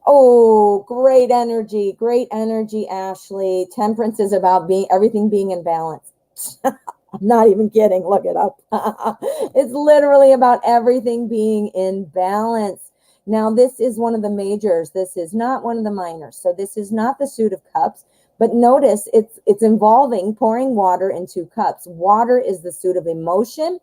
Oh, great energy, Ashley. Temperance is about everything being in balance. I'm not even kidding, look it up. It's literally about everything being in balance. Now, this is one of the majors. This is not one of the minors. So this is not the suit of cups, but notice it's involving pouring water in 2 cups. Water is the suit of emotion.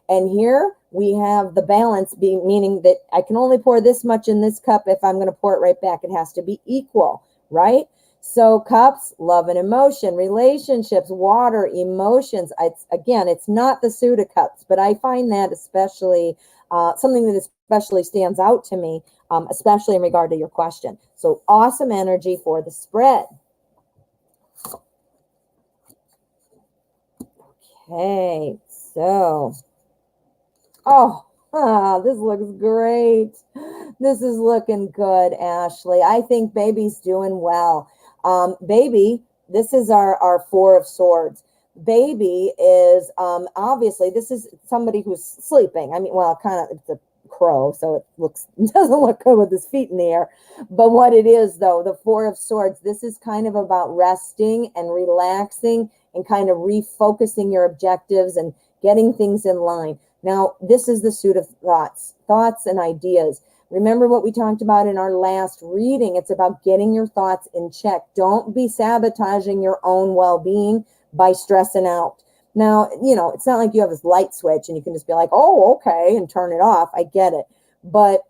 And here we have the balance meaning that I can only pour this much in this cup. If I'm going to pour it right back, it has to be equal, right? So cups, love and emotion, relationships, water, emotions. It's not the suit of cups, but I find that especially something that especially stands out to me, especially in regard to your question. So awesome energy for the spread. Okay, so... this looks great. This is looking good, Ashley. I think baby's doing well. Baby, this is our 4 of Swords. Baby is, obviously, this is somebody who's sleeping. I mean, well, kind of, it's a crow, so it doesn't look good with his feet in the air. But what it is, though, the 4 of Swords, this is kind of about resting and relaxing and kind of refocusing your objectives and getting things in line. Now, this is the suit of thoughts and ideas. Remember what we talked about in our last reading. It's about getting your thoughts in check. Don't be sabotaging your own well-being by stressing out. Now, it's not like you have this light switch and you can just be like, oh, okay, and turn it off. I get it. But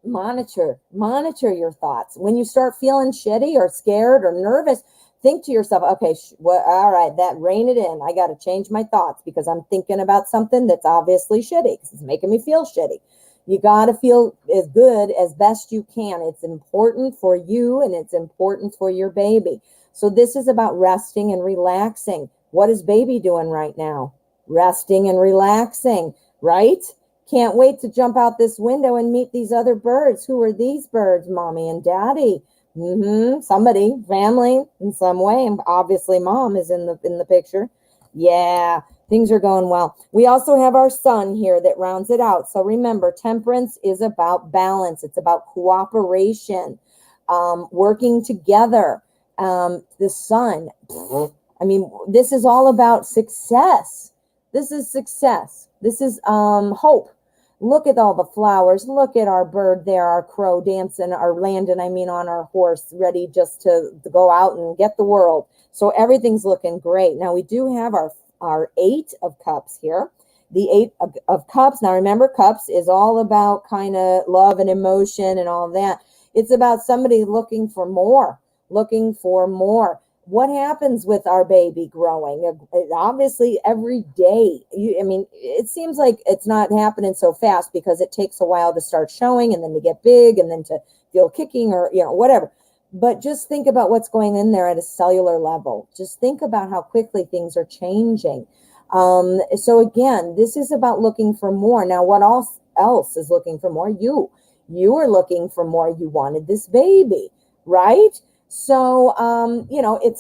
monitor your thoughts. When you start feeling shitty or scared or nervous, think to yourself, okay, all right, that rein it in. I got to change my thoughts because I'm thinking about something that's obviously shitty because it's making me feel shitty. You got to feel as good as best you can. It's important for you and it's important for your baby. So this is about resting and relaxing. What is baby doing right now? Resting and relaxing, right? Can't wait to jump out this window and meet these other birds. Who are these birds, mommy and daddy? Somebody, family in some way, and obviously mom is in the picture. Yeah, things are going well. We also have our sun here that rounds it out. So remember, temperance is about balance. It's about cooperation, working together. The sun, I mean, this is all about success. This is success. This is hope. Look at all the flowers. Look at our bird there, our crow dancing, landing on our horse, ready just to go out and get the world. So everything's looking great. Now we do have our 8 of Cups here. The 8 of Cups. Now remember, Cups is all about kind of love and emotion and all that. It's about somebody looking for more. What happens with our baby growing? Obviously, every day. It seems like it's not happening so fast because it takes a while to start showing and then to get big and then to feel kicking or, whatever. But just think about what's going in there at a cellular level. Just think about how quickly things are changing. So again, this is about looking for more. Now, what else is looking for more? You are looking for more. You wanted this baby, right? So,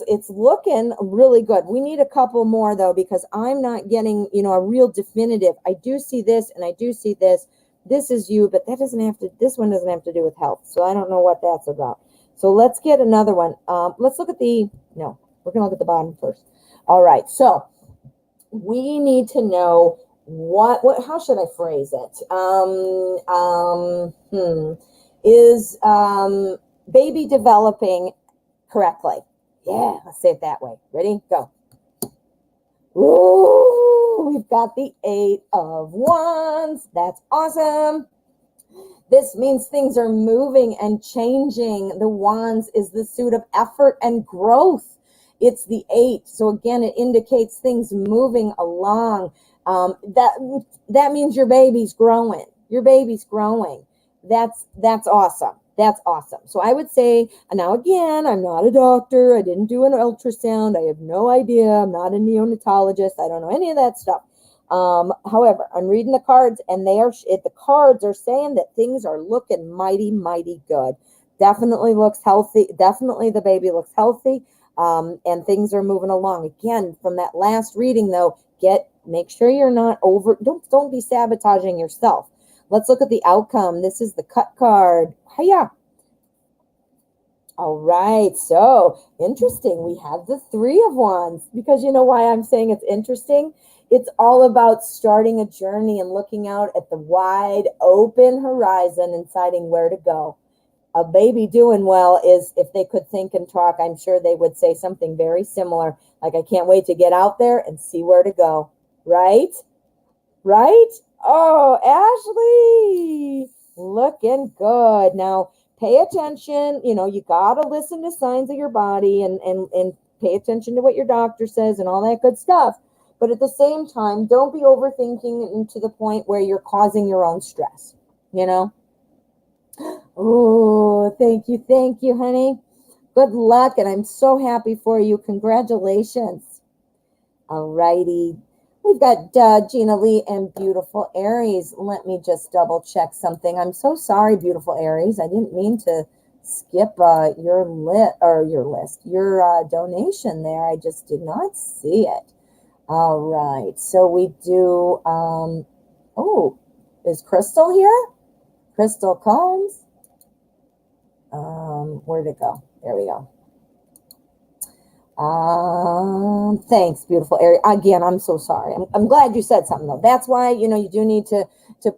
it's looking really good. We need a couple more though, because I'm not getting, a real definitive. I do see this and I do see this. This is you, but this one doesn't have to do with health. So I don't know what that's about. So let's get another one. Let's look at we're going to look at the bottom first. All right. So we need to know how should I phrase it? Is baby developing correctly? Yeah, let's say it that way. Ready? Go. Ooh, we've got the 8 of Wands. That's awesome. This means things are moving and changing. The Wands is the suit of effort and growth. It's the 8. So again, it indicates things moving along. That means your baby's growing. That's awesome. That's awesome. So I would say, now again, I'm not a doctor. I didn't do an ultrasound. I have no idea. I'm not a neonatologist. I don't know any of that stuff. However, I'm reading the cards, and the cards are saying that things are looking mighty, mighty good. Definitely looks healthy. Definitely the baby looks healthy, and things are moving along. Again, from that last reading, though, make sure you're not don't be sabotaging yourself. Let's look at the outcome. This is the cut card. Hiya. All right, so interesting. We have the Three of Wands, because you know why I'm saying it's interesting? It's all about starting a journey and looking out at the wide open horizon and deciding where to go. A baby doing well is, if they could think and talk, I'm sure they would say something very similar, like, I can't wait to get out there and see where to go. Right? Right? Oh, Ashley, looking good. Now, pay attention. You got to listen to signs of your body and pay attention to what your doctor says and all that good stuff. But at the same time, don't be overthinking to the point where you're causing your own stress, Oh, thank you, honey. Good luck, and I'm so happy for you. Congratulations. All righty. We've got Gina Lee and Beautiful Aries. Let me just double check something. I'm so sorry, Beautiful Aries. I didn't mean to skip your donation there. I just did not see it. All right. So we do. Is Crystal here? Crystal Combs. Where'd it go? There we go. Thanks, Beautiful Aries. Again, I'm so sorry. I'm glad you said something, though. That's why, you do need to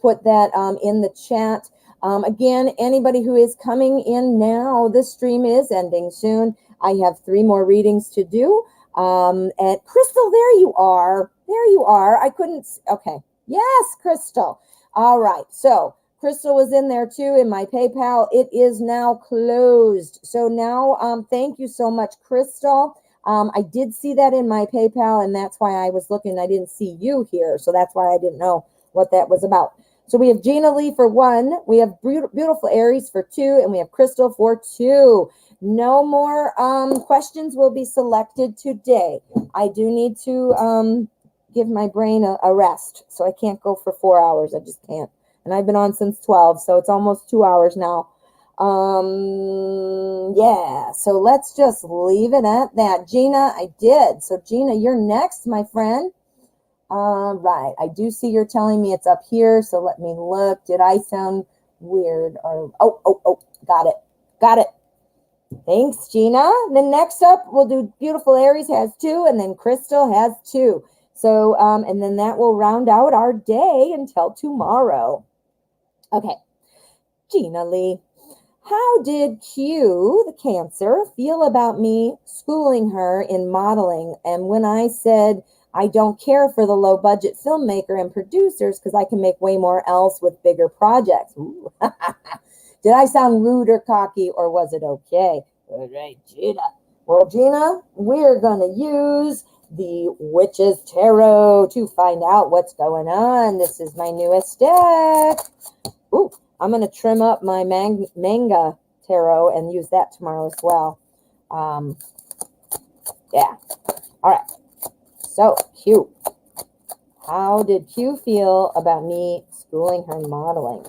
put that in the chat. Again, anybody who is coming in now, this stream is ending soon. I have 3 more readings to do. And Crystal, there you are. There you are. I couldn't. Okay. Yes, Crystal. All right. So Crystal was in there too in my PayPal. It is now closed. So now, thank you so much, Crystal. I did see that in my PayPal, and that's why I was looking. I didn't see you here, so that's why I didn't know what that was about. So we have Gina Lee for 1, we have Beautiful Aries for 2, and we have Crystal for 2. No more questions will be selected today. I do need to give my brain a rest, so I can't go for 4 hours. I just can't. And I've been on since 12, so it's almost 2 hours now. Yeah, so let's just leave it at that. Gina, I did. So Gina, you're next, my friend. Right. I do see you're telling me it's up here, so let me look. Did I sound weird? Or got it. Got it. Thanks, Gina. Then next up, we'll do Beautiful Aries has 2, and then Crystal has 2. So, and then that will round out our day until tomorrow. Okay. Gina Lee. How did Q, the Cancer, feel about me schooling her in modeling? And when I said I don't care for the low-budget filmmaker and producers because I can make way more else with bigger projects. Did I sound rude or cocky, or was it okay? All right, Gina. Well, Gina, we're going to use the Witch's Tarot to find out what's going on. This is my newest deck. Ooh. I'm going to trim up my manga tarot and use that tomorrow as well. Yeah. All right. So, Q. How did Q feel about me schooling her modeling?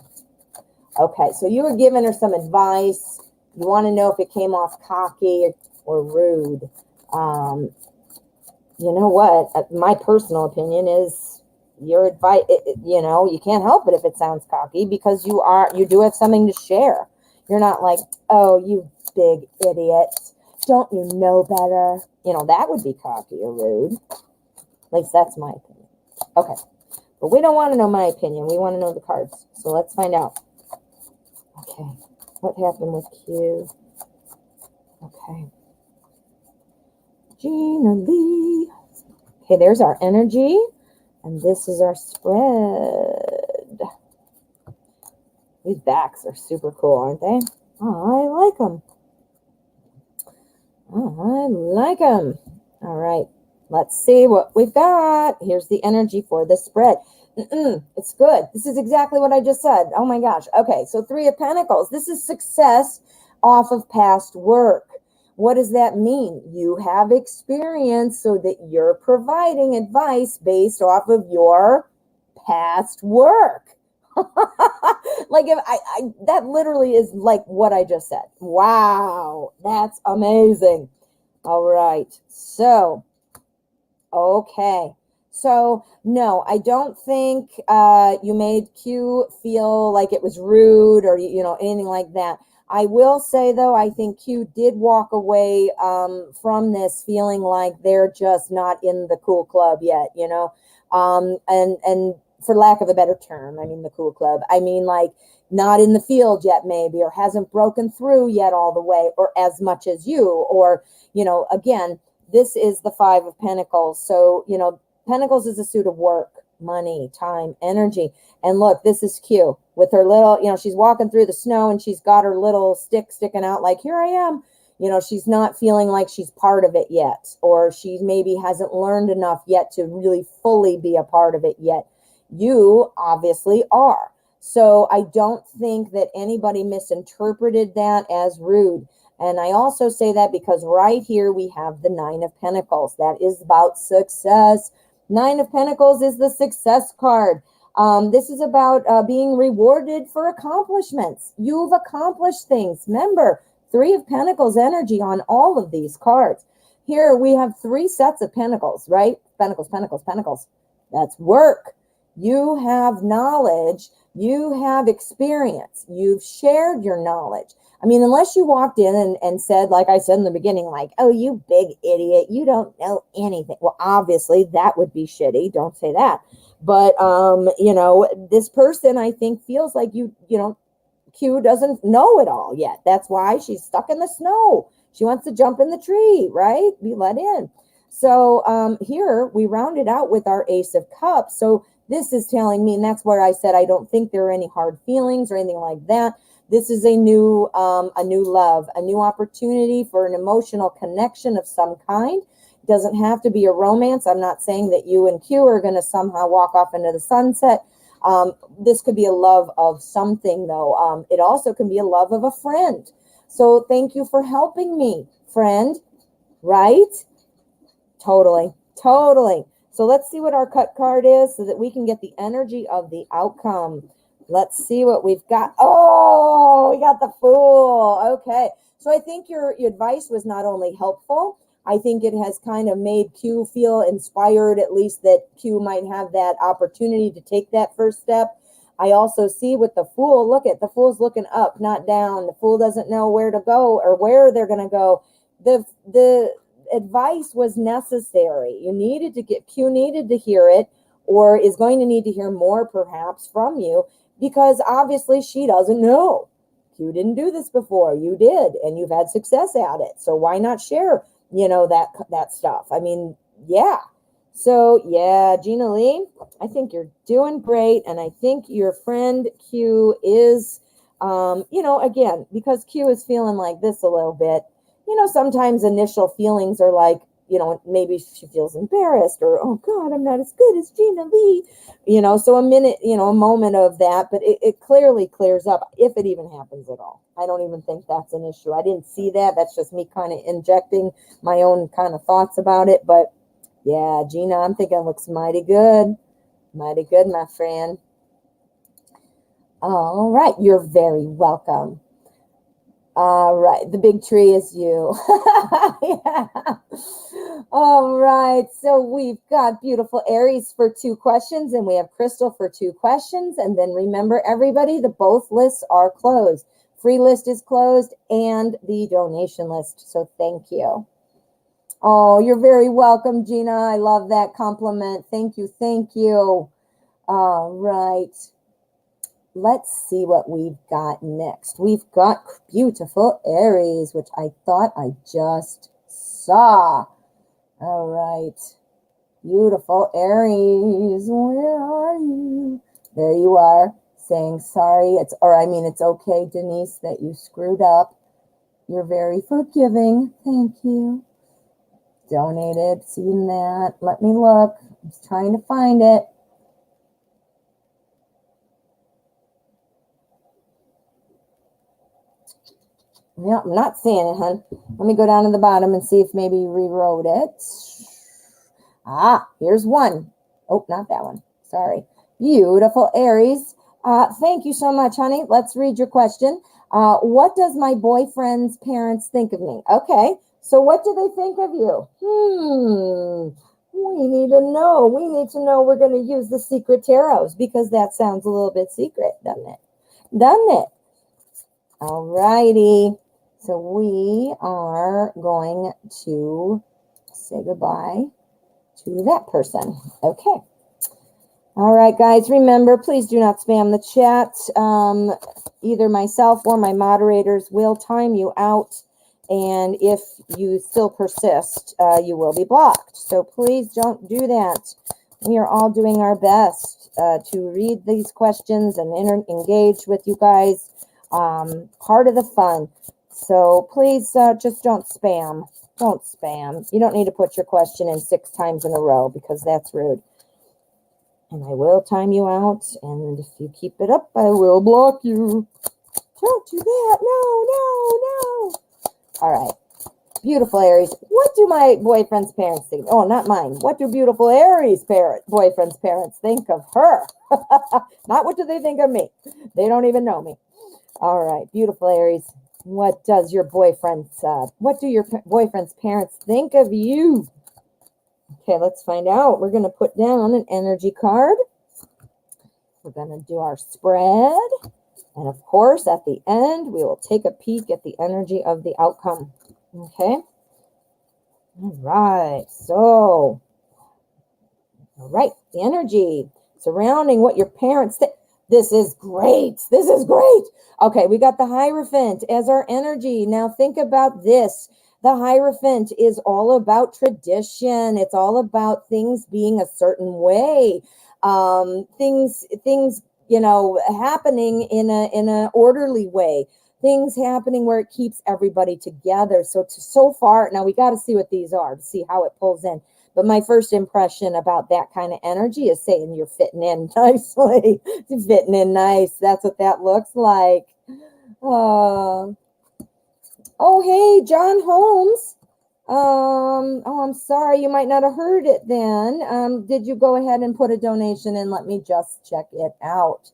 Okay, so you were giving her some advice. You want to know if it came off cocky or rude. You know what? My personal opinion is, your advice, you can't help it if it sounds cocky, because you do have something to share. You're not like, oh, you big idiot, don't you know better? That would be cocky or rude. At least that's my opinion. Okay, but we don't want to know my opinion. We want to know the cards. So let's find out. Okay, what happened with Q? Okay, Gina Lee. Okay, there's our energy. And this is our spread. These backs are super cool, aren't they? Oh, I like them. Oh, I like them. All right. Let's see what we've got. Here's the energy for the spread. It's good. This is exactly what I just said. Oh, my gosh. Okay, so 3 of Pentacles. This is success off of past work. What does that mean? You have experience so that you're providing advice based off of your past work. Like if I that literally is like what I just said. Wow, that's amazing. All right. So, okay. So, no, I don't think you made Q feel like it was rude or, anything like that. I will say, though, I think Q did walk away from this feeling like they're just not in the cool club yet, and for lack of a better term, I mean, the cool club. I mean, like, not in the field yet, maybe, or hasn't broken through yet all the way, or as much as you, or, again, this is the Five of Pentacles. So, Pentacles is a suit of work, money, time, energy. And look, this is Q with her little, she's walking through the snow and she's got her little stick sticking out like, here I am. She's not feeling like she's part of it yet, or she maybe hasn't learned enough yet to really fully be a part of it yet. You obviously are. So I don't think that anybody misinterpreted that as rude. And I also say that because right here we have the Nine of Pentacles. That is about success. Nine of Pentacles is the success card. This is about being rewarded for accomplishments. You've accomplished things. Remember, Three of Pentacles energy on all of these cards. Here we have three sets of pentacles, right? Pentacles, pentacles, pentacles. That's work. You have knowledge. You have experience. You've shared your knowledge. I mean, unless you walked in and said, like I said in the beginning, like, oh, you big idiot, you don't know anything. Well, obviously that would be shitty. Don't say that. But, this person, I think, feels like Q doesn't know it all yet. That's why she's stuck in the snow. She wants to jump in the tree, right? Be let in. So here we round it out with our Ace of Cups. So this is telling me, and that's where I said I don't think there are any hard feelings or anything like that. This is a new love, a new opportunity for an emotional connection of some kind. It doesn't have to be a romance. I'm not saying that you and Q are going to somehow walk off into the sunset. This could be a love of something, though. It also can be a love of a friend. So thank you for helping me, friend. Right? Totally. Totally. So let's see what our cut card is so that we can get the energy of the outcome. Let's see what we've got. Oh, we got the Fool. Okay. So I think your advice was not only helpful, I think it has kind of made Q feel inspired, at least that Q might have that opportunity to take that first step. I also see with the Fool, look at the Fool's looking up, not down. The Fool doesn't know where to go or where they're going to go. The advice was necessary. Q needed to hear it, or is going to need to hear more perhaps from you, because obviously she doesn't know. Q didn't do this before. You did, and you've had success at it. So why not share, that stuff? I mean, yeah. So yeah, Gina Lee, I think you're doing great. And I think your friend Q is, again, because Q is feeling like this a little bit, sometimes initial feelings are like, maybe she feels embarrassed or, oh God, I'm not as good as Gina Lee, so a moment of that, but it clearly clears up if it even happens at all. I don't even think that's an issue. I didn't see that. That's just me kind of injecting my own kind of thoughts about it. But yeah, Gina, I'm thinking it looks mighty good. Mighty good, my friend. All right. You're very welcome. All right, the big tree is you. Yeah. All right, so we've got beautiful Aries for 2 questions, and we have Crystal for 2 questions. And then remember, everybody, the both lists are closed. Free list is closed and the donation list. So thank you. Oh, you're very welcome, Gina. I love that compliment. Thank you. Thank you. All right. Let's see what we've got next. We've got beautiful Aries, which I thought I just saw. All right. Beautiful Aries, where are you? There you are, saying sorry. It's okay, Denise, that you screwed up. You're very forgiving. Thank you. Donated, seen that. Let me look. I'm just trying to find it. Yeah, I'm not seeing it, hon. Let me go down to the bottom and see if maybe you rewrote it. Here's one. Oh, not that one. Sorry. Beautiful Aries. Thank you so much, honey. Let's read your question. What does my boyfriend's parents think of me? Okay. So what do they think of you? We need to know. We need to know. We're going to use the secret tarots because that sounds a little bit secret, doesn't it? Doesn't it? All righty. So we are going to say goodbye to that person. Okay. All right, guys, remember, please do not spam the chat. Either myself or my moderators will time you out. And if you still persist, you will be blocked. So please don't do that. We are all doing our best to read these questions and engage with you guys. Part of the fun. So please just don't spam. Don't spam. You don't need to put your question in 6 times in a row because that's rude. And I will time you out. And if you keep it up, I will block you. Don't do that. No. All right. Beautiful Aries. What do my boyfriend's parents think? Oh, not mine. What do beautiful Aries' boyfriend's parents think of her? Not what do they think of me. They don't even know me. All right. Beautiful Aries. What do your boyfriend's parents think of you? Okay, let's find out. We're going to put down an energy card. We're going to do our spread. And of course, at the end, we will take a peek at the energy of the outcome. Okay. All right. So, all right. The energy surrounding what your parents think. This is great. This is great. Okay, we got the Hierophant as our energy. Now think about this. The Hierophant is all about tradition. It's all about things being a certain way. Things, happening in a orderly way. Things happening where it keeps everybody together. So far, now we got to see what these are to see how it pulls in. But my first impression about that kind of energy is saying you're fitting in nicely. Fitting in nice. That's what that looks like. Oh, hey, John Holmes. I'm sorry. You might not have heard it then. Did you go ahead and put a donation in? Let me just check it out.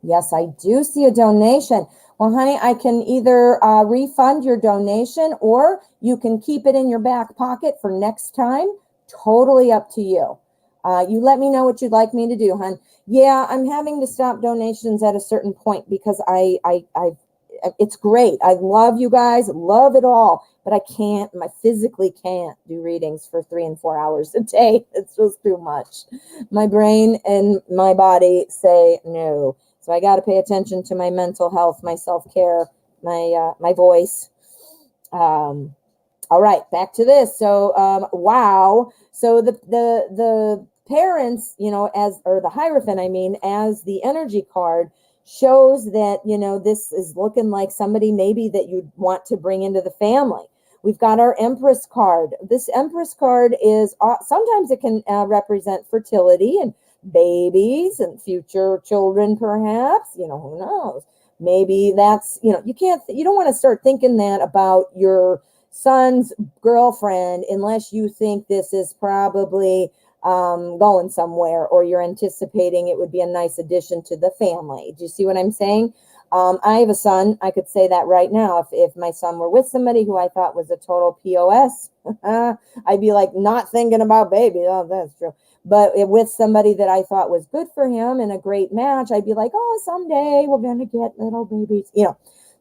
Yes, I do see a donation. Well, honey, I can either refund your donation or you can keep it in your back pocket for next time. Totally up to you. You let me know what you'd like me to do, hon. Yeah, I'm having to stop donations at a certain point because it's great. I love you guys, love it all, but I physically can't do readings for 3 and 4 hours a day. It's just too much. My brain and my body say no. So I got to pay attention to my mental health, my self-care, my voice. All right, back to this. So, wow. So the parents, the Hierophant, as the energy card shows that, this is looking like somebody maybe that you'd want to bring into the family. We've got our Empress card. This Empress card is, sometimes it can represent fertility and babies and future children, perhaps, who knows? Maybe that's, you don't want to start thinking that about your son's girlfriend unless you think this is probably going somewhere or you're anticipating it would be a nice addition to the family. Do you see what I'm saying? I have a son. I could say that right now. If my son were with somebody who I thought was a total POS, I'd be like not thinking about baby. Oh, that's true. But with somebody that I thought was good for him and a great match, I'd be like, oh, someday we're going to get little babies,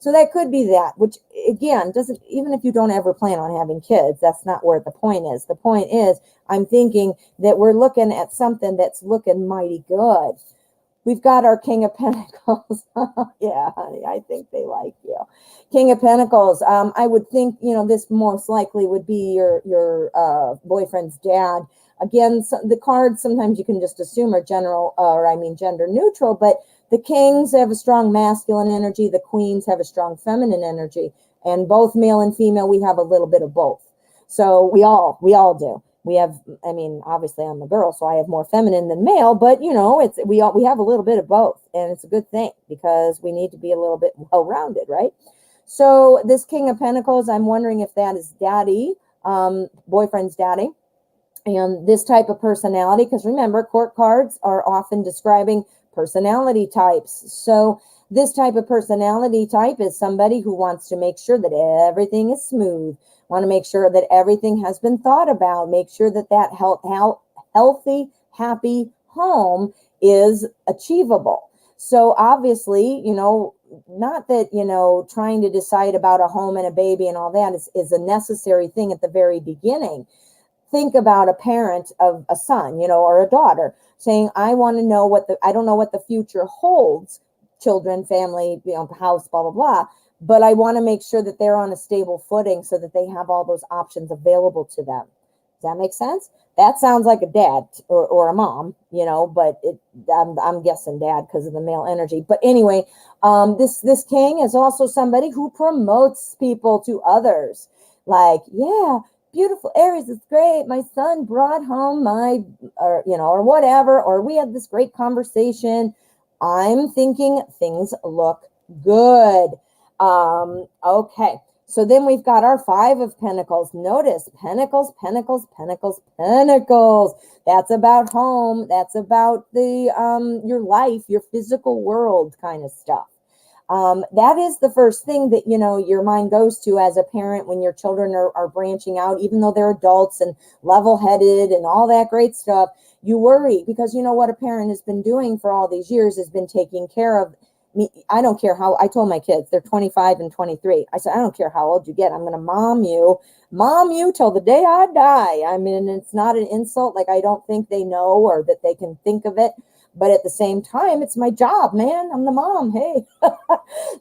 So that could be that, which again, even if you don't ever plan on having kids, that's not where the point is. The point is, I'm thinking that we're looking at something that's looking mighty good. We've got our King of Pentacles. Yeah, honey, I think they like you. King of Pentacles. I would think, this most likely would be your boyfriend's dad. Again, the cards sometimes you can just assume are gender neutral, but the kings have a strong masculine energy. The queens have a strong feminine energy, and both male and female, we have a little bit of both. So we all do. We have, I mean, obviously I'm a girl, so I have more feminine than male, but you know, we have a little bit of both, and it's a good thing because we need to be a little bit well-rounded, right? So this King of Pentacles, I'm wondering if that is daddy, boyfriend's daddy, and this type of personality, because remember, court cards are often describing personality types. So this type of personality type is somebody who wants to make sure that everything is smooth, want to make sure that everything has been thought about, make sure that that healthy, happy home is achievable. So obviously, you know, not that, you know, trying to decide about a home and a baby and all that is a necessary thing at the very beginning. Think about a parent of a son, you know, or a daughter saying, I want to know I don't know what the future holds, children, family, you know, house, blah, blah, blah. But I want to make sure that they're on a stable footing so that they have all those options available to them. Does that make sense? That sounds like a dad or a mom, you know, but I'm guessing dad because of the male energy. But anyway, this king is also somebody who promotes people to others. Like, yeah, beautiful Aries, it's great. My son brought home or whatever, or we had this great conversation. I'm thinking things look good. Okay. So then we've got our Five of Pentacles. Notice Pentacles, Pentacles, Pentacles, Pentacles. That's about home. That's about the your life, your physical world kind of stuff. That is the first thing that, you know, your mind goes to as a parent when your children are branching out, even though they're adults and level-headed and all that great stuff. You worry because you know what a parent has been doing for all these years has been taking care of me. I don't care how, I told my kids, they're 25 and 23. I said, I don't care how old you get. I'm going to mom you till the day I die. I mean, it's not an insult. Like, I don't think they know or that they can think of it. But at the same time, it's my job, man. I'm the mom. Hey.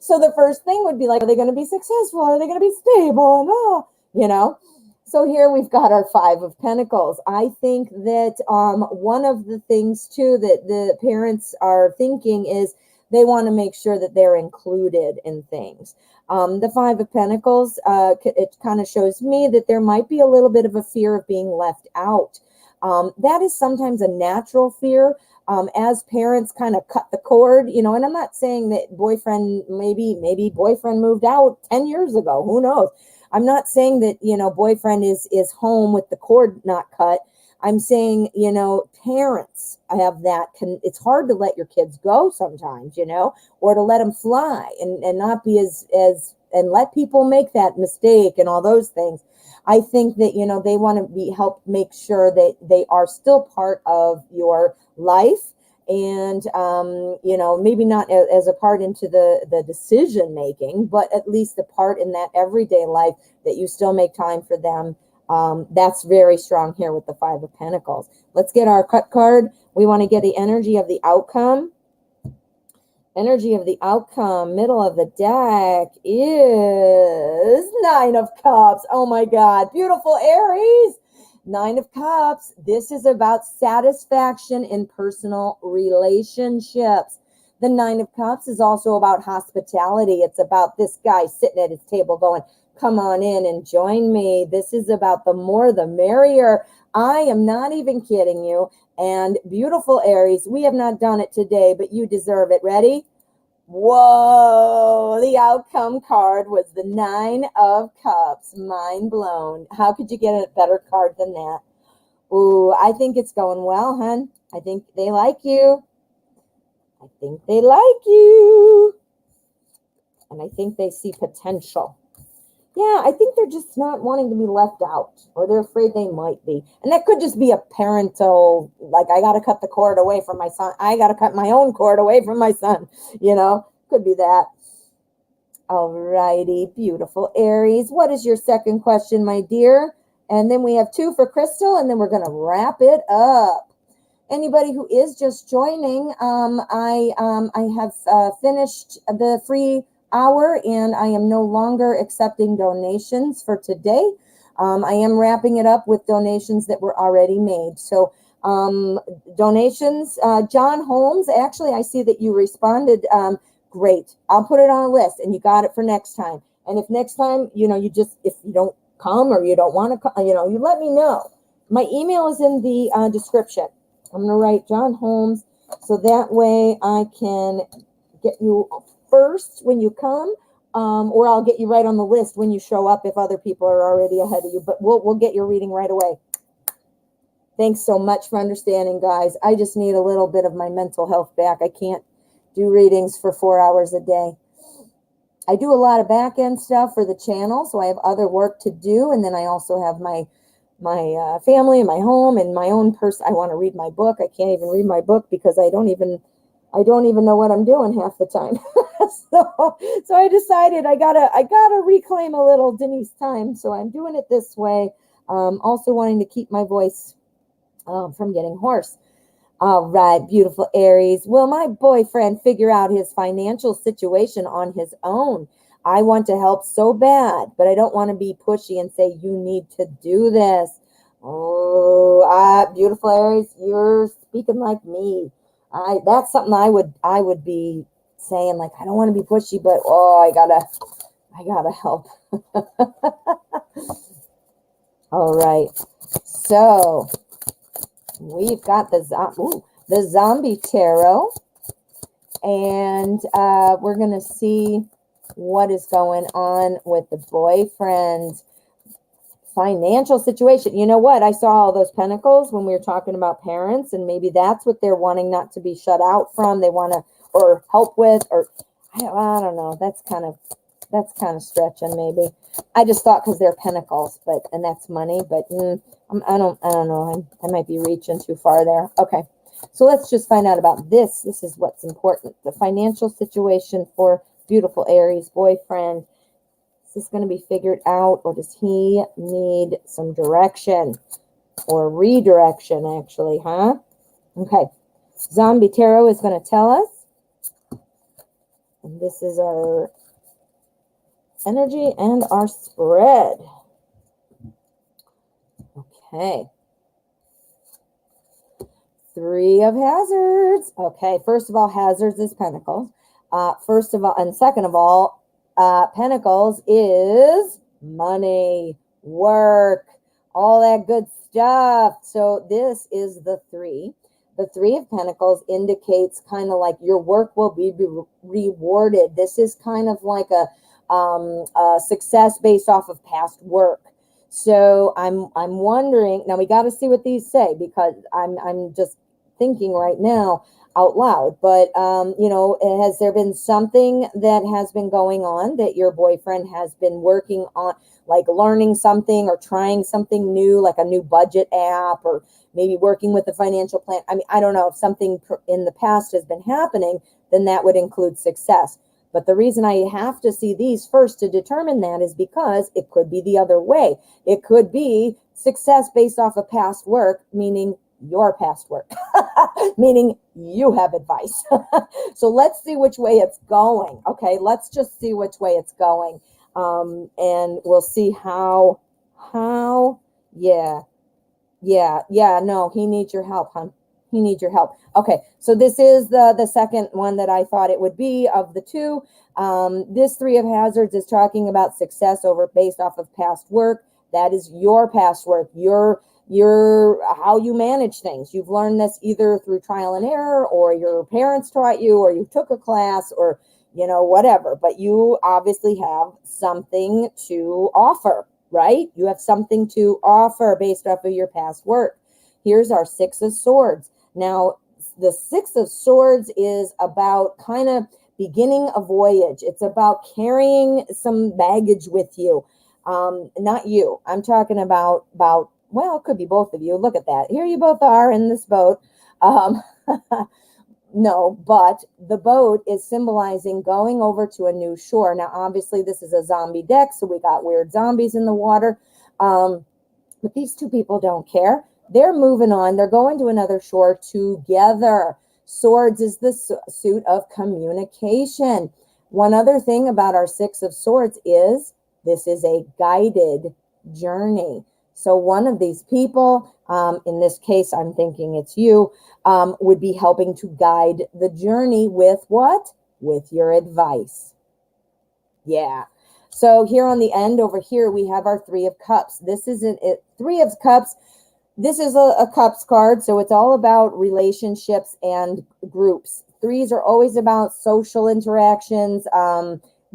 So the first thing would be like, are they going to be successful? Are they going to be stable? And, you know, so here we've got our Five of Pentacles. I think that one of the things, too, that the parents are thinking is they want to make sure that they're included in things. The Five of Pentacles, it kind of shows me that there might be a little bit of a fear of being left out. That is sometimes a natural fear. As parents kind of cut the cord, you know, and I'm not saying that boyfriend, maybe boyfriend moved out 10 years ago, who knows? I'm not saying that, you know, boyfriend is home with the cord not cut. I'm saying, you know, parents have that, it's hard to let your kids go sometimes, you know, or to let them fly and not be and let people make that mistake and all those things. I think that, you know, they want to help make sure that they are still part of your life and, you know, maybe not as a part into the decision making, but at least a part in that everyday life that you still make time for them. That's very strong here with the Five of Pentacles. Let's get our cut card. We want to get the energy of the outcome. Energy of the outcome, middle of the deck is Nine of Cups. Oh my God, beautiful Aries. Nine of Cups. This is about satisfaction in personal relationships. The Nine of Cups is also about hospitality. It's about this guy sitting at his table going, come on in and join me. This is about the more the merrier. I am not even kidding you. And beautiful Aries, we have not done it today, but you deserve it. Ready? Whoa, the outcome card was the Nine of Cups. Mind blown. How could you get a better card than that? Ooh, I think it's going well, hun. I think they like you. I think they like you. And I think they see potential. Yeah, I think they're just not wanting to be left out, or they're afraid they might be. And that could just be a parental, like, I got to cut the cord away from my son. I got to cut my own cord away from my son. You know, could be that. All righty, beautiful Aries. What is your second question, my dear? And then we have two for Crystal, and then we're going to wrap it up. Anybody who is just joining, I have finished the free hour and I am no longer accepting donations for today. I am wrapping it up with donations that were already made. So donations, John Holmes, actually I see that you responded. Great. I'll put it on a list and you got it for next time. And if next time, you know, if you don't come or you don't want to come, you know, you let me know. My email is in the description. I'm going to write John Holmes so that way I can get you first when you come, or I'll get you right on the list when you show up if other people are already ahead of you. But we'll get your reading right away. Thanks so much for understanding, guys. I just need a little bit of my mental health back. I can't do readings for 4 hours a day. I do a lot of back end stuff for the channel, so I have other work to do, and then I also have my family and my home and my own person. I want to read my book. I can't even read my book because I don't even know what I'm doing half the time. so I decided I gotta reclaim a little Denise time. So I'm doing it this way. Also wanting to keep my voice from getting hoarse. All right, beautiful Aries. Will my boyfriend figure out his financial situation on his own? I want to help so bad, but I don't want to be pushy and say, you need to do this. Oh, beautiful Aries, you're speaking like me. That's something I would be saying, like, I don't want to be pushy, but I gotta help. All right. So we've got the zombie tarot, and we're going to see what is going on with the boyfriend's financial situation. You know what? I saw all those pentacles when we were talking about parents, and maybe that's what they're wanting not to be shut out from. They want to, or help with, or I don't know. That's kind of stretching maybe. I just thought because they're pentacles, and that's money, but I don't know. I might be reaching too far there. Okay. So let's just find out about this. This is what's important. The financial situation for beautiful Aries boyfriend. Is this going to be figured out, or does he need some direction or redirection, actually, huh? Okay. Zombie Tarot is going to tell us. And this is our energy and our spread. Okay. Three of Hazards. Okay, first of all, Hazards is Pentacles. First of all, and second of all, Pentacles is money, work, all that good stuff. So this is the three. The Three of Pentacles indicates kind of like your work will be rewarded. This is kind of like a success based off of past work. So I'm wondering, now we got to see what these say, because I'm just thinking right now out loud, but has there been something that has been going on that your boyfriend has been working on, like learning something or trying something new, like a new budget app, or maybe working with a financial plan? I mean, I don't know if something in the past has been happening, then that would include success. But the reason I have to see these first to determine that is because it could be the other way. It could be success based off of past work, meaning your past work, meaning you have advice. So let's see which way it's going. Okay, let's just see which way it's going. And we'll see how, no, he needs your help, hon. He needs your help. Okay, so this is the second one that I thought it would be of the two. This Three of Hazards is talking about success based off of past work. That is your past work, your how you manage things. You've learned this either through trial and error, or your parents taught you, or you took a class, or whatever. But you obviously have something to offer, right? You have something to offer based off of your past work. Here's our Six of Swords. Now, the Six of Swords is about kind of beginning a voyage. It's about carrying some baggage with you. Not you. I'm talking about, well, it could be both of you. Look at that. Here you both are in this boat. No, but the boat is symbolizing going over to a new shore. Now, obviously, this is a zombie deck, so we got weird zombies in the water. But these two people don't care. They're moving on. They're going to another shore together. Swords is the suit of communication. One other thing about our Six of Swords is this is a guided journey. So one of these people, in this case, I'm thinking it's you, would be helping to guide the journey with what? With your advice. Yeah. So here on the end over here, we have our Three of Cups. This isn't it. Three of Cups This is a cups card, so it's all about relationships and groups. Threes are always about social interactions,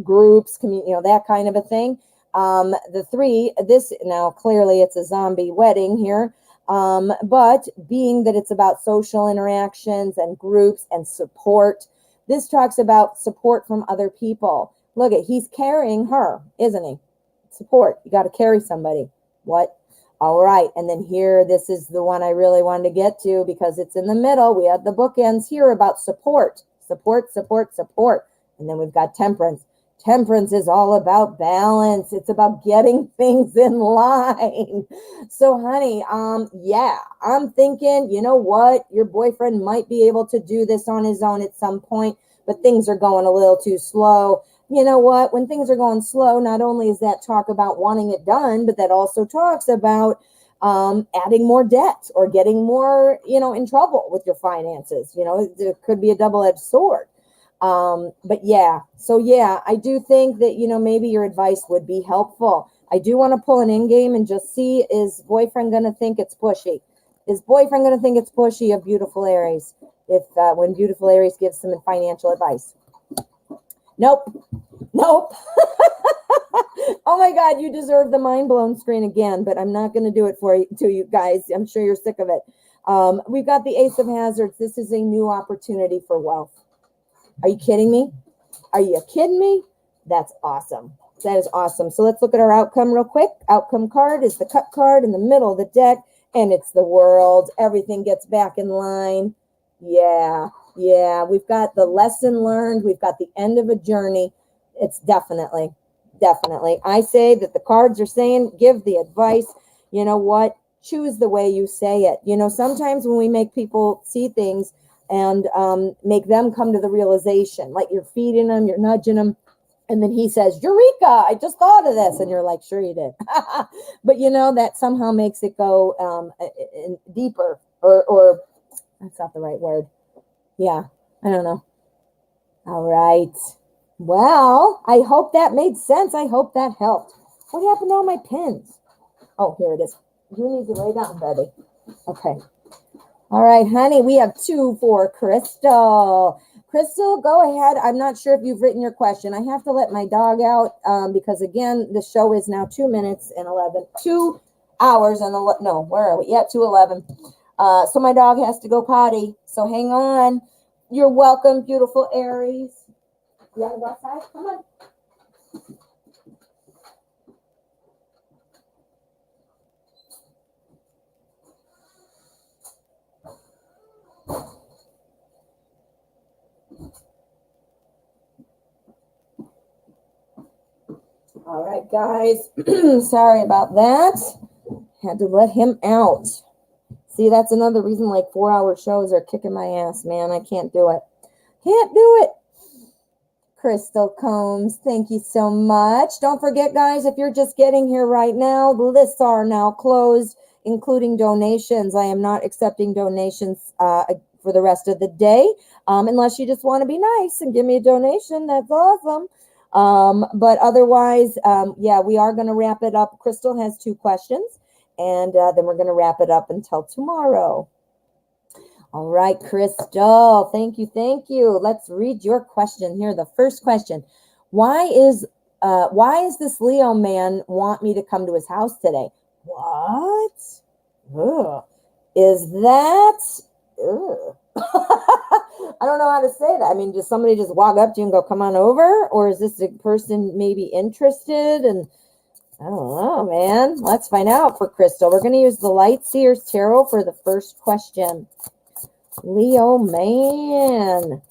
groups, that kind of a thing. The three, this now clearly it's a zombie wedding here, but being that it's about social interactions and groups and support, this talks about support from other people. Look at, he's carrying her, isn't he? Support. You got to carry somebody. What? All right. And then here, this is the one I really wanted to get to because it's in the middle. We have the bookends here about support, support, support, support. And then we've got temperance. Temperance is all about balance. It's about getting things in line. So, honey, yeah, I'm thinking, you know what? Your boyfriend might be able to do this on his own at some point, but things are going a little too slow. You know what? When things are going slow, not only is that talk about wanting it done, but that also talks about adding more debt or getting more, in trouble with your finances. It could be a double-edged sword. But yeah, so yeah, I do think that, maybe your advice would be helpful. I do want to pull an in game and just see, is boyfriend going to think it's pushy? Is boyfriend going to think it's pushy of beautiful Aries if when beautiful Aries gives some financial advice? Nope. Oh my God, you deserve the mind blown screen again, but I'm not going to do it to you guys. I'm sure you're sick of it. We've got the Ace of Hazards. This is a new opportunity for wealth. Are you kidding me? Are you kidding me? That's awesome. That is awesome. So let's look at our outcome real quick. Outcome card is the Cup card in the middle of the deck, and it's the World. Everything gets back in line. Yeah. We've got the lesson learned. We've got the end of a journey. It's definitely. I say that the cards are saying, give the advice. You know what? Choose the way you say it. Sometimes when we make people see things and make them come to the realization, like you're feeding them, you're nudging them, and then he says, Eureka, I just thought of this. And you're like, sure you did. But that somehow makes it go deeper or that's not the right word. Yeah, I don't know. All right. Well, I hope that made sense. I hope that helped. What happened to all my pins? Oh, here it is. You need to lay down, baby. Okay. All right, honey, we have 2 for Crystal. Crystal, go ahead. I'm not sure if you've written your question. I have to let my dog out because, again, the show is now 2 minutes and 11. 2 hours and no, where are we? Yeah, 2:11. So my dog has to go potty. So hang on. You're welcome, beautiful Aries. You want to go outside? Come on. All right, guys. Sorry about that. Had to let him out. See, that's another reason like 4-hour shows are kicking my ass, man. I can't do it. Can't do it. Crystal Combs, thank you so much. Don't forget, guys, if you're just getting here right now, the lists are now closed, including donations. I am not accepting donations for the rest of the day, unless you just want to be nice and give me a donation. That's awesome. But otherwise, yeah, we are going to wrap it up. Crystal has 2 questions, and then we're going to wrap it up until tomorrow. All right, Crystal, thank you. Let's read your question here. The first question: Why is this Leo man want me to come to his house today? What? Ugh. Is that? Ugh. I don't know how to say that. I mean, does somebody just walk up to you and go, "Come on over," or is this a person maybe interested? And I don't know, man. Let's find out for Crystal. We're going to use the Light Seers Tarot for the first question. Leo man,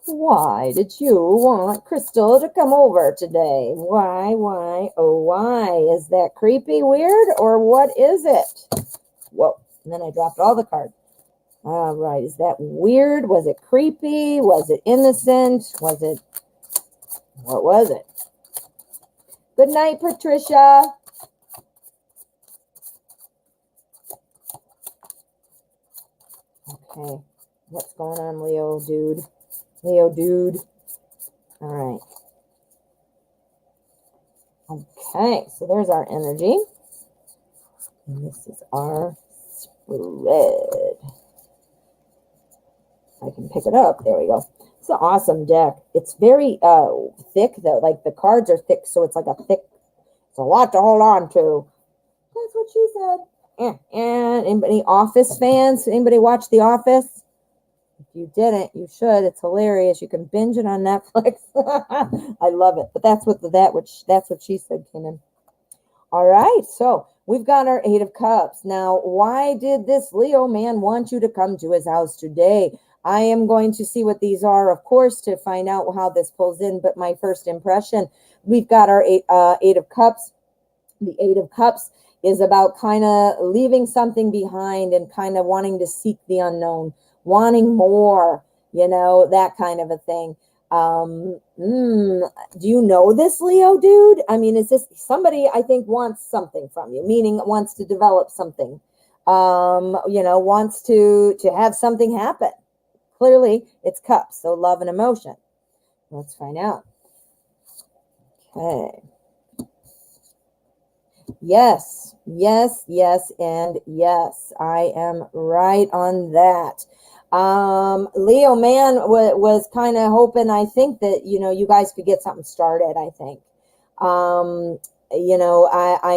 why did you want Crystal to come over today? Why, oh, why? Is that creepy, weird, or what is it? Whoa, and then I dropped all the cards. All right, is that weird? Was it creepy? Was it innocent? What was it? Good night, Patricia. Okay, what's going on, Leo dude? All right. Okay, so there's our energy. And this is our spread. I can pick it up. There we go. It's an awesome deck. It's very thick though. Like the cards are thick, so it's like a thick. It's a lot to hold on to. That's what she said. And anybody Office fans? Anybody watch The Office? If you didn't, you should. It's hilarious. You can binge it on Netflix. I love it. But that's what she said came in. All right, so we've got our Eight of Cups. Now, why did this Leo man want you to come to his house today? I am going to see what these are, of course, to find out how this pulls in. But my first impression, we've got our Eight of Cups. The Eight of Cups is about kind of leaving something behind and kind of wanting to seek the unknown, wanting more, that kind of a thing. Do you know this Leo dude? I mean, is this somebody I think wants something from you, meaning wants to develop something, wants to have something happen. Clearly it's cups, so love and emotion. Let's find out. Okay. Yes, and yes. I am right on that. Leo man was kind of hoping, I think, that, you guys could get something started, I think. I'm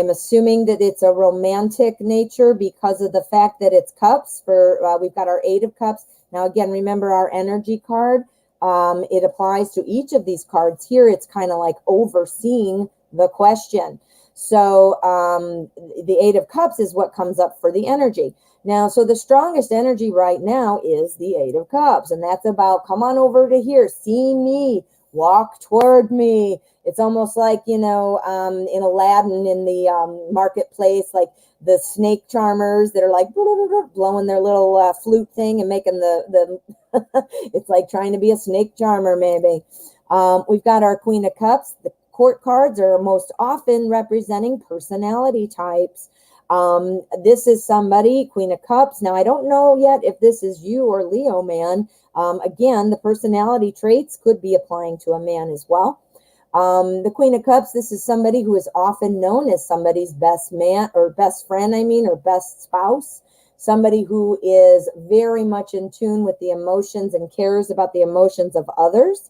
assuming that it's a romantic nature because of the fact that it's cups. We've got our Eight of Cups. Now, again, remember our energy card. It applies to each of these cards here. It's kind of like overseeing the question. So the Eight of Cups is what comes up for the energy. Now, so the strongest energy right now is the Eight of Cups, and that's about, come on over to here, see me, walk toward me. It's almost like, in Aladdin in the marketplace, like the snake charmers that are like blowing their little flute thing and making the it's like trying to be a snake charmer, maybe. We've got our Queen of Cups. The Court cards are most often representing personality types. This is somebody, Queen of Cups. Now, I don't know yet if this is you or Leo man. Again, the personality traits could be applying to a man as well. The Queen of Cups, this is somebody who is often known as somebody's best man or best friend, or best spouse. Somebody who is very much in tune with the emotions and cares about the emotions of others.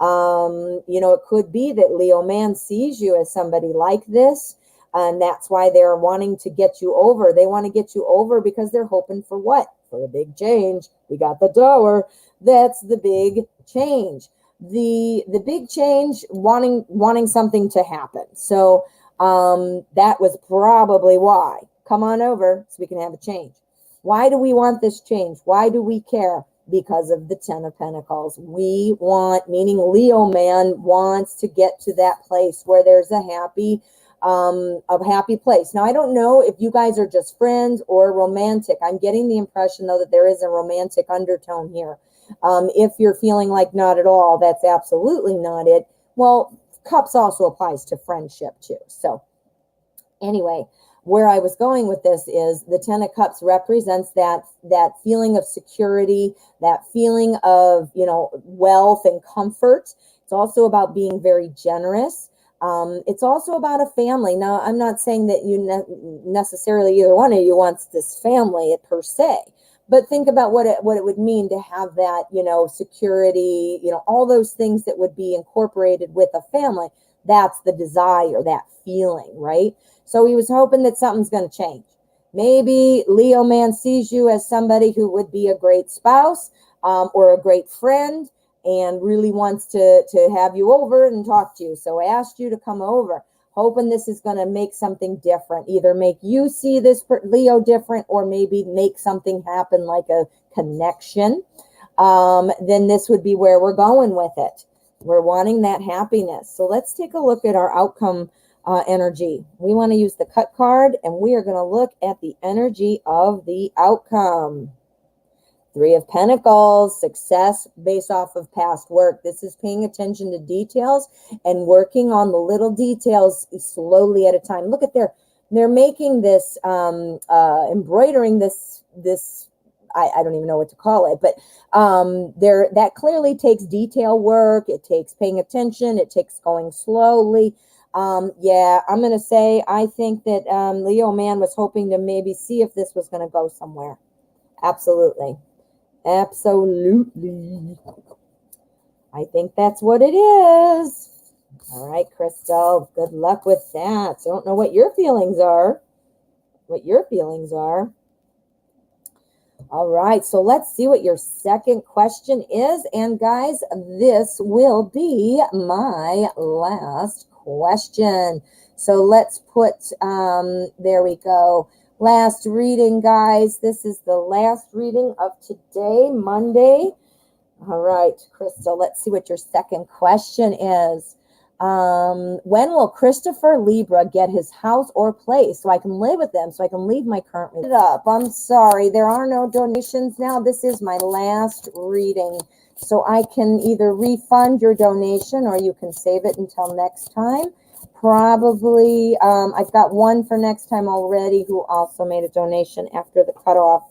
It could be that Leo man sees you as somebody like this, and that's why they're wanting to get you over. They want to get you over because they're hoping for what? For a big change. We got the Tower. That's the big change. The big change, wanting something to happen. So that was probably why. Come on over so we can have a change. Why do we want this change? Why do we care? Because of the Ten of Pentacles. We want, meaning Leo man wants to get to that place where there's a happy place. Now, I don't know if you guys are just friends or romantic. I'm getting the impression, though, that there is a romantic undertone here. If you're feeling like not at all, that's absolutely not it. Well, cups also applies to friendship, too. So anyway, where I was going with this is the Ten of Cups represents that feeling of security, that feeling of, wealth and comfort. It's also about being very generous. It's also about a family. Now, I'm not saying that you necessarily either one of you wants this family per se, but think about what it would mean to have that, security, all those things that would be incorporated with a family. That's the desire, that feeling, right? So he was hoping that something's going to change. Maybe Leo man sees you as somebody who would be a great spouse or a great friend and really wants to have you over and talk to you. So I asked you to come over, hoping this is going to make something different, either make you see this Leo different or maybe make something happen like a connection. Then this would be where we're going with it. We're wanting that happiness. So let's take a look at our outcome energy. We want to use the cut card, and we are going to look at the energy of the outcome. Three of Pentacles, success based off of past work. This is paying attention to details and working on the little details slowly at a time. Look at they're making this, embroidering this, I don't even know what to call it, but that clearly takes detail work. It takes paying attention. It takes going slowly. Yeah, I'm going to say I think that Leo man was hoping to maybe see if this was going to go somewhere. Absolutely. Absolutely. I think that's what it is. All right, Crystal, good luck with that. I don't know what your feelings are. All right, so let's see what your second question is. And guys, this will be my last question. So let's put, there we go. Last reading, guys. This is the last reading of today, Monday. All right, Crystal, let's see what your second question is. When will Christopher Libra get his house or place so I can live with them, so I can leave my current relationship? I'm sorry, there are no donations now. This is my last reading. So I can either refund your donation or you can save it until next time. Probably, I've got one for next time already who also made a donation after the cutoff.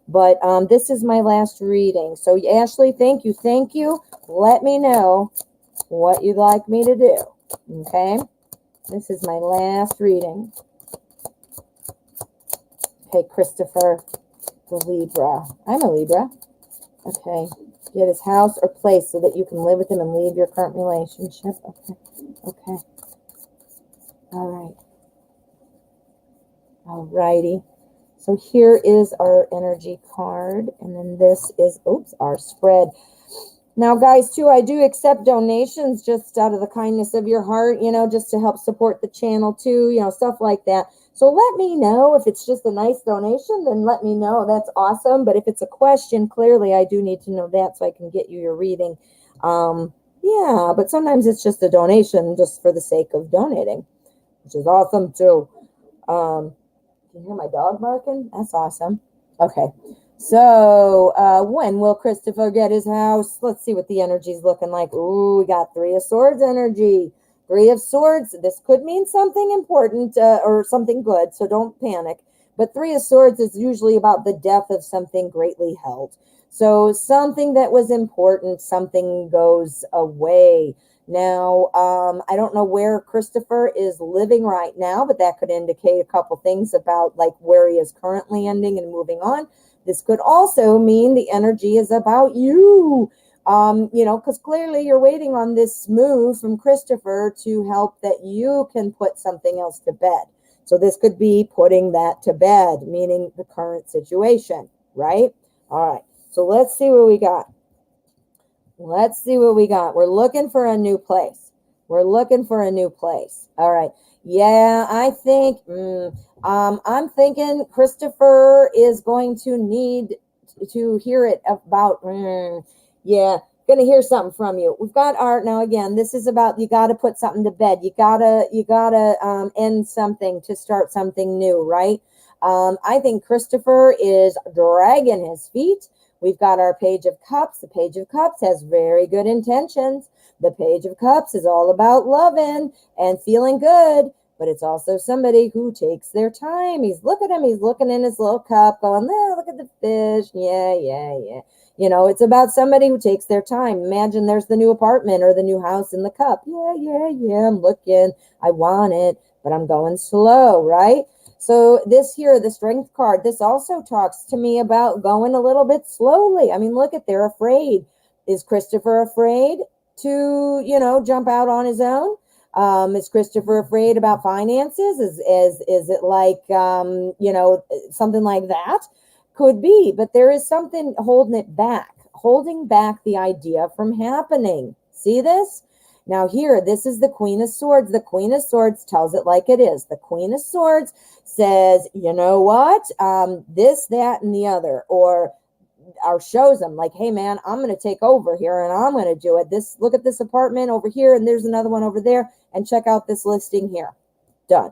But this is my last reading. So Ashley, thank you. Let me know what you'd like me to do. Okay? This is my last reading. Okay, Christopher, the Libra. I'm a Libra. Okay. Get his house or place so that you can live with him and leave your current relationship. Okay. All right. All righty. So here is our energy card, and then this is, our spread. Now, guys, too, I do accept donations just out of the kindness of your heart, just to help support the channel, too, stuff like that. So let me know if it's just a nice donation, then let me know. That's awesome. But if it's a question, clearly I do need to know that so I can get you your reading. Yeah, but sometimes it's just a donation just for the sake of donating, which is awesome, too. Can you hear my dog barking? That's awesome. Okay. So, when will Christopher get his house? Let's see what the energy's looking like. Ooh, we got Three of Swords energy. Three of Swords. This could mean something important or something good, so don't panic. But Three of Swords is usually about the death of something greatly held. So something that was important, something goes away. Now, I don't know where Christopher is living right now, but that could indicate a couple things about like where he is currently ending and moving on. This could also mean the energy is about you, because clearly you're waiting on this move from Christopher to help that you can put something else to bed. So this could be putting that to bed, meaning the current situation, right? All right, so let's see what we got. We're looking for a new place. All right. Yeah, I think, I'm thinking Christopher is going to need to hear it about, yeah, going to hear something from you. We've got art now. Again, this is about, you got to put something to bed. You gotta end something to start something new, right? I think Christopher is dragging his feet. We've got our Page of Cups. The Page of Cups has very good intentions. The Page of Cups is all about loving and feeling good, but it's also somebody who takes their time. He's looking in his little cup going, look at the fish. Yeah. It's about somebody who takes their time. Imagine there's the new apartment or the new house in the cup. Yeah, I'm looking. I want it, but I'm going slow, right? So this here, the Strength card, this also talks to me about going a little bit slowly. I mean, look at, they're afraid. Is Christopher afraid to, jump out on his own? Is Christopher afraid about finances? Is it like, something like that? Could be, but there is something holding back the idea from happening. See this? Now here, this is the Queen of Swords. The Queen of Swords tells it like it is. The Queen of Swords says, you know what? This, that, and the other, or shows them like, hey man, I'm going to take over here and I'm going to do it. Look at this apartment over here, and there's another one over there, and check out this listing here. Done.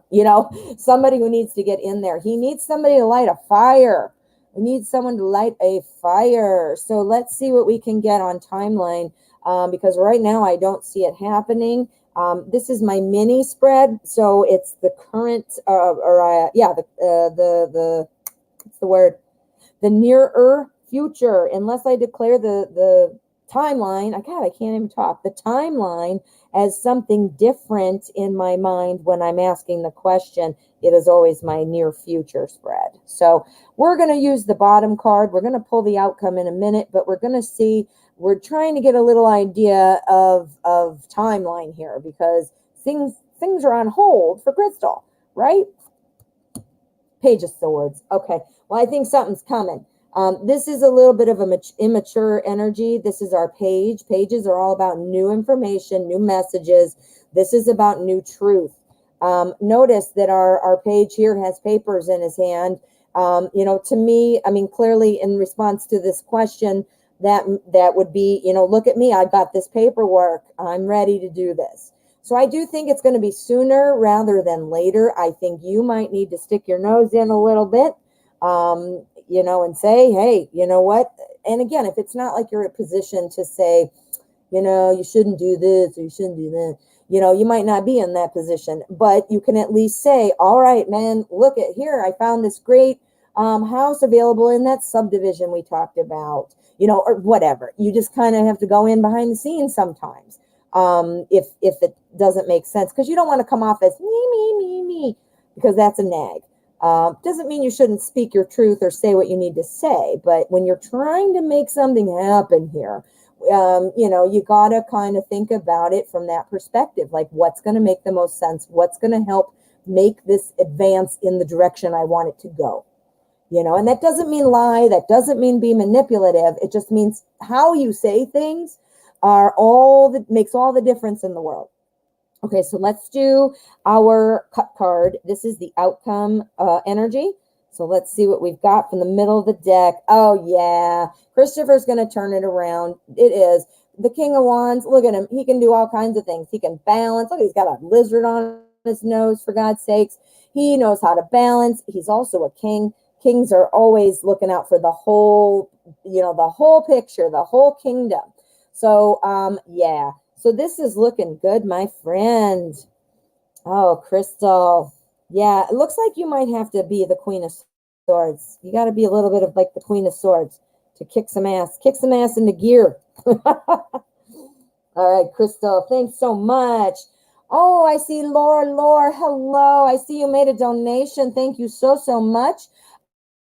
Somebody who needs to get in there. He needs somebody to light a fire. We need someone to light a fire. So let's see what we can get on timeline, because right now I don't see it happening. This is my mini spread, so it's the current, what's the word? The nearer future, unless I declare the timeline. I can't even talk. The timeline as something different in my mind when I'm asking the question. It is always my near future spread. So we're going to use the bottom card. We're going to pull the outcome in a minute, but we're going to see, we're trying to get a little idea of timeline here, because things are on hold for Crystal, right? Page of Swords. Okay. Well, I think something's coming. This is a little bit of an immature energy. This is our page. Pages are all about new information, new messages. This is about new truth. Notice that our page here has papers in his hand. To me, I mean, clearly in response to this question, that would be, look at me. I've got this paperwork. I'm ready to do this. So I do think it's going to be sooner rather than later. I think you might need to stick your nose in a little bit, and say, hey, you know what? And again, if it's not like you're in a position to say, you shouldn't do this or you shouldn't do that, you might not be in that position, but you can at least say, all right, man, look at here. I found this great house available in that subdivision we talked about, or whatever. You just kind of have to go in behind the scenes sometimes. If it doesn't make sense, because you don't want to come off as me, because that's a nag. Doesn't mean you shouldn't speak your truth or say what you need to say, but when you're trying to make something happen here, you got to kind of think about it from that perspective, like what's going to make the most sense, what's going to help make this advance in the direction I want it to go. And that doesn't mean lie, that doesn't mean be manipulative. It just means how you say things makes all the difference in the world. Okay, so let's do our cut card. This is the outcome energy. So let's see what we've got from the middle of the deck. Oh, yeah. Christopher's going to turn it around. It is the King of Wands. Look at him. He can do all kinds of things. He can balance. Look, he's got a lizard on his nose, for God's sakes. He knows how to balance. He's also a king. Kings are always looking out for the whole, the whole picture, the whole kingdom. So, yeah. So this is looking good, my friend. Oh, Crystal. Yeah, it looks like you might have to be the Queen of Swords. You got to be a little bit of like the Queen of Swords to kick some ass into gear. All right, Crystal, thanks so much. Oh, I see Laura, hello. I see you made a donation. Thank you so much.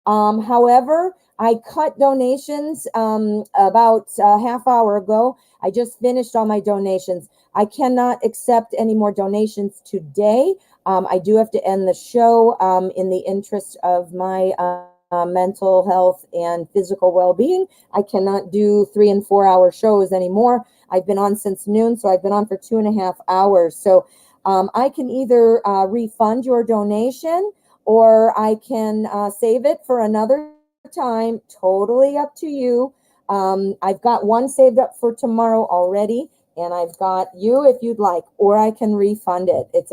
However, I cut donations about a half hour ago. I just finished all my donations. I cannot accept any more donations today. I do have to end the show in the interest of my mental health and physical well-being. I cannot do 3 and 4 hour shows anymore. I've been on since noon, so I've been on for 2.5 hours. So I can either refund your donation, or I can save it for another time. Totally up to you. I've got one saved up for tomorrow already, and I've got you if you'd like, or I can refund it. It's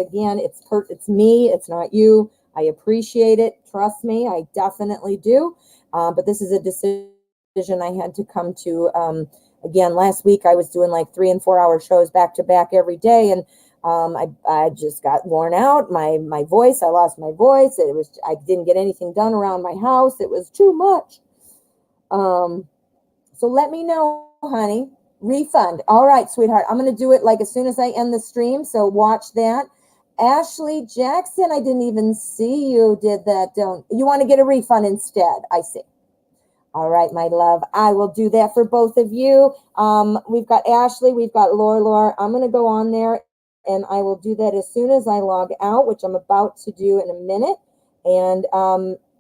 me, it's not you. I appreciate it. Trust me, I definitely do. But this is a decision I had to come to. Again, last week I was doing like 3 and 4 hour shows back to back every day, and I just got worn out. My voice, I lost my voice. I didn't get anything done around my house. It was too much. So let me know, honey. Refund. All right, sweetheart. I'm going to do it like as soon as I end the stream. So watch that. Ashley Jackson, I didn't even see you did that. You want to get a refund instead? I see. All right, my love. I will do that for both of you. We've got Ashley. We've got Laura. I'm going to go on there, and I will do that as soon as I log out, which I'm about to do in a minute. And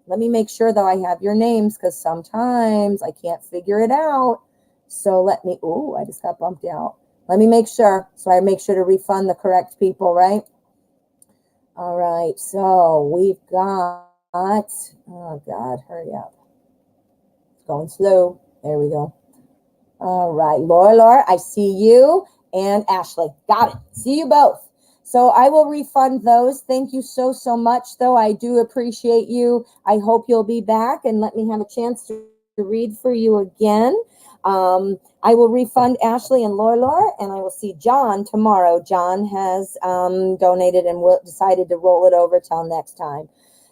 let me make sure, though, I have your names, because sometimes I can't figure it out. So let me, I just got bumped out. Let me make sure. So I make sure to refund the correct people, right? All right. So we've got, oh, God, hurry up. It's going slow. There we go. All right. Laura, I see you. And Ashley. Got it. See you both. So I will refund those. Thank you so much, though. I do appreciate you. I hope you'll be back and let me have a chance to read for you again. I will refund Ashley and Laura, and I will see John tomorrow. John has donated and decided to roll it over till next time.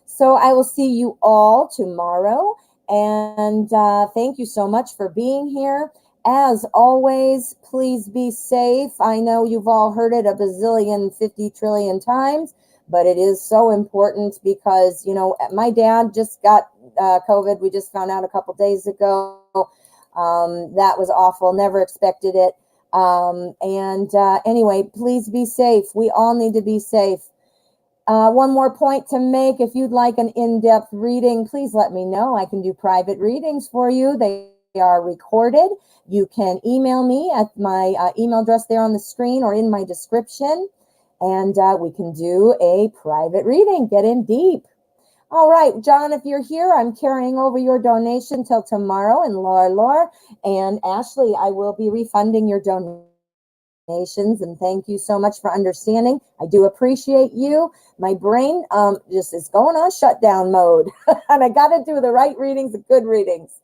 So I will see you all tomorrow. And thank you so much for being here. As always, please be safe. I know you've all heard it a bazillion, 50 trillion times, but it is so important because, my dad just got COVID. We just found out a couple days ago. That was awful. Never expected it. And anyway, please be safe. We all need to be safe. One more point to make. If you'd like an in-depth reading, please let me know. I can do private readings for you. They are recorded. You can email me at my email address there on the screen or in my description, and we can do a private reading. Get in deep. All right, John, if you're here, I'm carrying over your donation till tomorrow, and Laura, and Ashley, I will be refunding your donations, and thank you so much for understanding. I do appreciate you. My brain just is going on shutdown mode, and I got to do the right readings, the good readings.